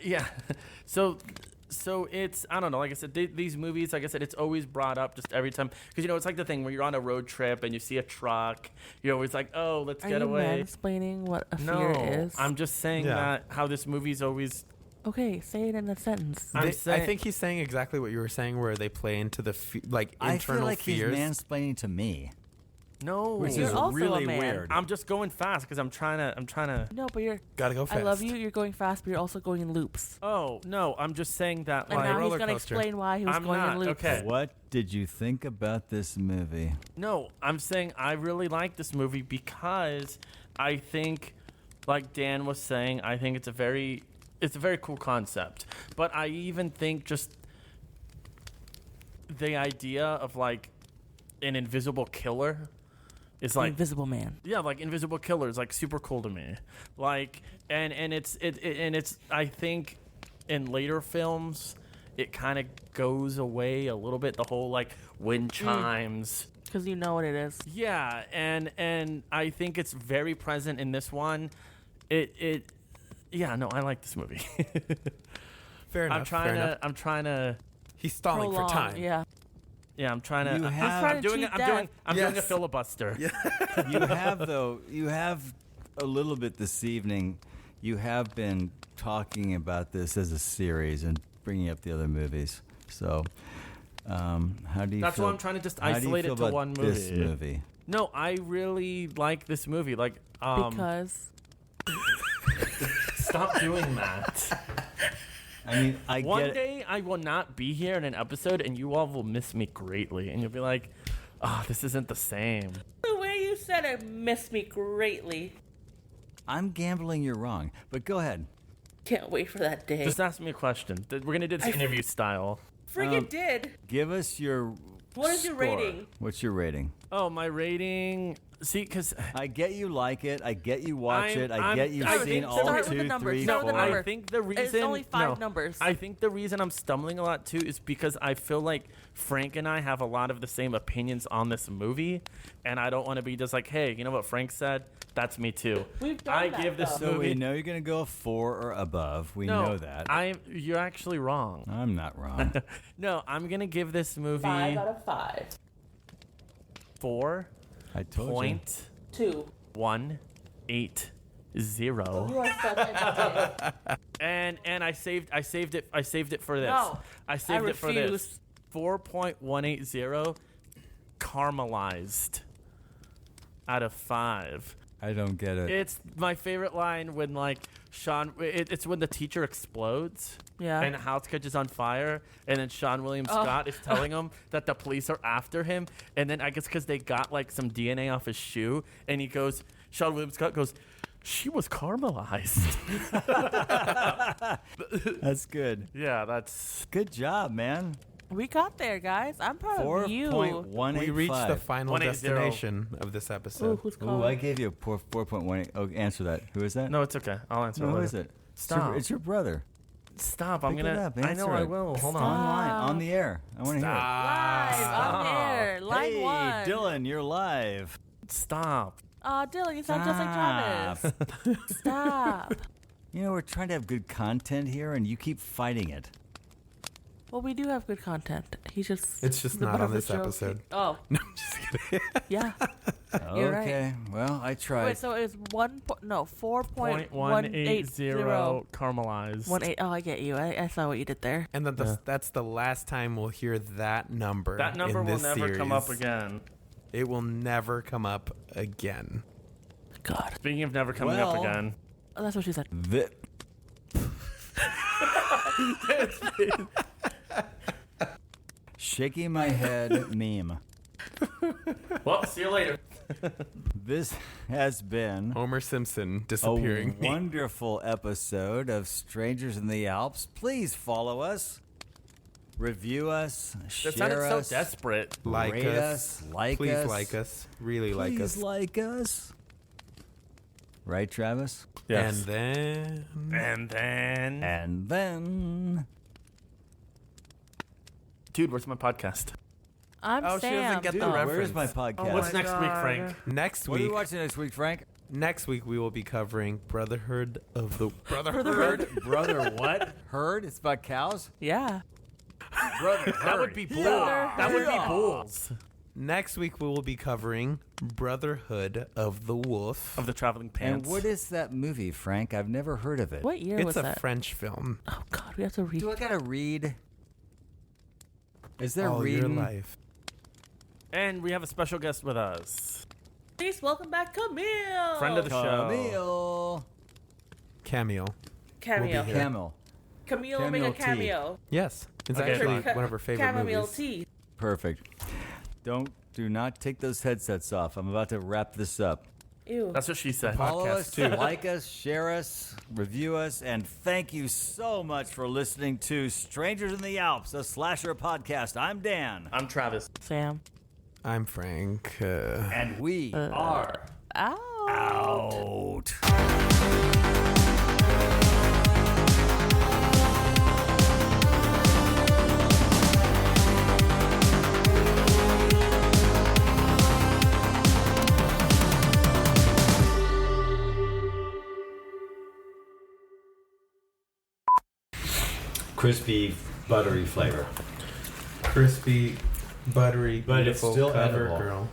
Speaker 5: So it's I don't know. Like I said, these movies, like I said, it's always brought up just every time because it's like the thing when you're on a road trip and you see a truck, you're always like, oh, let's
Speaker 2: Are
Speaker 5: get
Speaker 2: you
Speaker 5: away.
Speaker 2: mansplaining what a
Speaker 5: No,
Speaker 2: fear is?
Speaker 5: I'm just saying
Speaker 1: Yeah.
Speaker 5: that how this movie's always.
Speaker 2: Okay, say it in a sentence.
Speaker 5: I'm
Speaker 1: I
Speaker 5: saying-
Speaker 1: think he's saying exactly what you were saying, where they play into the like
Speaker 4: I
Speaker 1: internal
Speaker 4: feel like
Speaker 1: fears.
Speaker 4: he's mansplaining to me,
Speaker 5: No,
Speaker 4: which
Speaker 2: You're
Speaker 4: is
Speaker 2: also a
Speaker 4: really
Speaker 2: man.
Speaker 4: weird.
Speaker 5: I'm just going fast because I'm trying to.
Speaker 2: No, but you're.
Speaker 1: Gotta go fast.
Speaker 2: I love you. You're going fast, but you're also going in loops.
Speaker 5: Oh no, I'm just saying that
Speaker 2: And
Speaker 5: like
Speaker 2: now he's
Speaker 1: roller
Speaker 2: gonna
Speaker 1: coaster.
Speaker 2: explain why he was
Speaker 5: I'm
Speaker 2: going
Speaker 5: not,
Speaker 2: in loops.
Speaker 5: okay.
Speaker 4: What did you think about this movie?
Speaker 5: no, I'm saying I really like this movie because I think, like Dan was saying, I think it's a very cool concept. But I even think just the idea of like an invisible killer is like
Speaker 2: Invisible Man.
Speaker 5: yeah, like invisible killer is like super cool to me. Like and it's I think in later films it kind of goes away a little bit. The whole like wind chimes.
Speaker 2: Because you know what it is.
Speaker 5: Yeah, and I think it's very present in this one. Yeah, no, I like this movie.
Speaker 1: Fair enough.
Speaker 5: I'm trying to.
Speaker 1: He's stalling
Speaker 2: Prolong,
Speaker 1: for time.
Speaker 2: Yeah.
Speaker 5: Yeah, I'm trying to.
Speaker 4: You
Speaker 5: I'm
Speaker 4: have-
Speaker 5: doing a
Speaker 1: Yes.
Speaker 5: filibuster.
Speaker 4: You have a little bit this evening. You have been talking about this as a series and bringing up the other movies. So, how do you?
Speaker 5: That's
Speaker 4: feel,
Speaker 5: why I'm trying to just
Speaker 4: how do you
Speaker 5: isolate
Speaker 4: feel
Speaker 5: it to
Speaker 4: about
Speaker 5: one
Speaker 4: This
Speaker 5: movie.
Speaker 4: movie.
Speaker 5: No, I really like this movie. Like,
Speaker 2: Because.
Speaker 5: stop doing that.
Speaker 4: I mean, I
Speaker 5: One
Speaker 4: get.
Speaker 5: day I will not be here in an episode, and you all will miss me greatly, and you'll be like, "Oh, this isn't the same."
Speaker 2: The way you said it missed me greatly.
Speaker 4: I'm gambling. You're wrong, but go ahead.
Speaker 2: Can't wait for that day.
Speaker 5: Just ask me a question. We're gonna do this interview style.
Speaker 2: Friggin' did.
Speaker 4: Give us your.
Speaker 2: What is your
Speaker 4: score.
Speaker 2: rating?
Speaker 4: What's your rating?
Speaker 5: Oh, my rating. See, because
Speaker 4: I get you like it. I get you watch it. I
Speaker 5: I'm-
Speaker 4: get you've
Speaker 5: I
Speaker 4: seen
Speaker 5: think
Speaker 4: all
Speaker 2: start with the
Speaker 4: 2,
Speaker 2: numbers.
Speaker 4: 3,
Speaker 2: Start with the
Speaker 4: 4.
Speaker 2: number.
Speaker 5: I think the reason
Speaker 2: It's only 5 numbers.
Speaker 5: I think the reason I'm stumbling a lot too is because I feel like Frank and I have a lot of the same opinions on this movie, and I don't want to be just like, hey, you know what Frank said? That's me too.
Speaker 2: We've done
Speaker 5: I
Speaker 2: that,
Speaker 5: give this
Speaker 2: though.
Speaker 4: So
Speaker 5: movie.
Speaker 4: we know you're gonna go 4 or above. We
Speaker 5: no,
Speaker 4: know that.
Speaker 5: You're actually wrong.
Speaker 4: I'm not wrong.
Speaker 5: No, I'm gonna give this movie
Speaker 2: 5 out of 5.
Speaker 5: 4.180.
Speaker 4: I told you.
Speaker 2: 2. You are such a
Speaker 5: And I saved it for this.
Speaker 2: No,
Speaker 5: I saved
Speaker 2: I
Speaker 5: it for this.
Speaker 2: refuse.
Speaker 5: 4.180 caramelized out of 5.
Speaker 4: I don't get it.
Speaker 5: It's my favorite line when like it's when the teacher explodes.
Speaker 2: Yeah.
Speaker 5: And the house catches on fire, and then Sean William Scott is telling him that the police are after him, and then I guess because they got like some DNA off his shoe, and Sean William Scott goes, "She was caramelized."
Speaker 4: That's good.
Speaker 5: Yeah, that's
Speaker 4: Good job, man.
Speaker 2: We got there, guys. I'm proud of you.
Speaker 4: 4.185.
Speaker 1: We reached the final
Speaker 5: 180.
Speaker 1: destination of this
Speaker 2: Ooh,
Speaker 1: episode.
Speaker 2: who's
Speaker 4: Ooh,
Speaker 2: calling?
Speaker 4: I gave you a 4.18. Oh, answer that. Who is that?
Speaker 5: no, it's okay. I'll answer.
Speaker 4: No,
Speaker 5: it
Speaker 4: who
Speaker 5: later.
Speaker 4: is it?
Speaker 5: Stop.
Speaker 4: It's your brother.
Speaker 5: Stop. I'm
Speaker 4: Pick it
Speaker 5: gonna.
Speaker 4: up,
Speaker 5: I know
Speaker 4: answer
Speaker 5: I
Speaker 4: it.
Speaker 5: will. Hold on.
Speaker 4: Online, on the air. I want to hear
Speaker 2: Live on air.
Speaker 4: it.
Speaker 2: Line
Speaker 4: Hey,
Speaker 2: 1.
Speaker 4: Dylan, you're live.
Speaker 5: Stop.
Speaker 2: Aw, Dylan, you sound just like Travis. Stop.
Speaker 4: You know, we're trying to have good content here, and you keep fighting it.
Speaker 2: Well, we do have good content.
Speaker 1: It's just
Speaker 2: the
Speaker 1: not
Speaker 2: butt
Speaker 1: on
Speaker 2: of the
Speaker 1: this
Speaker 2: joke.
Speaker 1: episode.
Speaker 2: Oh,
Speaker 1: No, I'm just kidding.
Speaker 2: yeah. You're right.
Speaker 4: Okay, well, I tried.
Speaker 2: Wait, so it's 4.180.
Speaker 5: 0.180 caramelized.
Speaker 2: 18. Oh, I get you. I saw what you did there.
Speaker 1: And then that's the last time we'll hear that number.
Speaker 5: That number
Speaker 1: in
Speaker 5: will
Speaker 1: this
Speaker 5: never come up
Speaker 1: series.
Speaker 5: again.
Speaker 1: It will never come up again.
Speaker 2: God.
Speaker 5: Speaking of never coming up
Speaker 4: Well-
Speaker 5: again.
Speaker 2: Oh, that's what she said.
Speaker 4: Shaking my head meme.
Speaker 5: Well, see you later.
Speaker 4: This has been
Speaker 1: Homer Simpson
Speaker 4: a
Speaker 1: disappearing.
Speaker 4: wonderful episode of Strangers in the Alps. Please follow us, review us,
Speaker 5: That
Speaker 4: share
Speaker 5: sounded so
Speaker 4: us,
Speaker 1: Like
Speaker 5: desperate.
Speaker 4: rate
Speaker 1: us.
Speaker 4: like
Speaker 1: Please
Speaker 4: us.
Speaker 1: like us. Really like
Speaker 4: Please
Speaker 1: us.
Speaker 4: like us. Right, Travis?
Speaker 1: And then
Speaker 5: And then.
Speaker 4: And then
Speaker 5: Dude, where's my podcast?
Speaker 2: I'm
Speaker 1: Oh, she doesn't
Speaker 2: Sam.
Speaker 1: get the
Speaker 4: Dude,
Speaker 1: reference.
Speaker 4: where's my podcast?
Speaker 5: What's next week, Frank?
Speaker 1: next
Speaker 4: What are we
Speaker 1: week,
Speaker 4: watching next week, Frank?
Speaker 1: we will be covering Brotherhood of the
Speaker 4: Brother what? Herd? It's about cows?
Speaker 2: Yeah.
Speaker 4: Brother
Speaker 5: That would be bull.
Speaker 4: Yeah.
Speaker 5: That would be
Speaker 4: Yeah.
Speaker 5: bulls.
Speaker 1: Next week we will be covering Brotherhood of the Wolf.
Speaker 5: Of the traveling
Speaker 4: And
Speaker 5: pants.
Speaker 4: what is that movie, Frank? I've never heard of it.
Speaker 2: What year
Speaker 1: It's
Speaker 2: was
Speaker 1: a
Speaker 2: that?
Speaker 1: French film.
Speaker 2: Oh, God. We have to read.
Speaker 4: Do I gotta read? Is there
Speaker 1: All
Speaker 4: reading?
Speaker 1: your life.
Speaker 5: And we have a special guest with us.
Speaker 2: Please welcome back Camille.
Speaker 5: Friend of the show.
Speaker 4: Camille.
Speaker 1: Cameo.
Speaker 2: Cameo.
Speaker 1: We'll be here.
Speaker 4: Camel.
Speaker 2: Camille will
Speaker 4: Camille
Speaker 2: make a
Speaker 4: tea.
Speaker 2: cameo.
Speaker 1: Yes, it's
Speaker 5: Okay,
Speaker 1: actually
Speaker 5: fine.
Speaker 1: one of her favorite
Speaker 2: Chamomile
Speaker 1: movies.
Speaker 2: tea.
Speaker 4: Perfect. Do not take those headsets off. I'm about to wrap this up.
Speaker 2: Ew.
Speaker 5: That's what she said.
Speaker 4: Follow
Speaker 1: Podcast
Speaker 4: us,
Speaker 1: too.
Speaker 4: like us, share us, review us, and thank you so much for listening to Strangers in the Alps, a slasher podcast. I'm Dan.
Speaker 5: I'm Travis.
Speaker 2: Sam.
Speaker 1: I'm Frank.
Speaker 4: And we are
Speaker 2: Ow.
Speaker 4: out. crispy, buttery flavor.
Speaker 1: Crispy, buttery,
Speaker 4: But it's
Speaker 1: beautiful
Speaker 4: still
Speaker 1: cover
Speaker 4: edible.
Speaker 1: girl.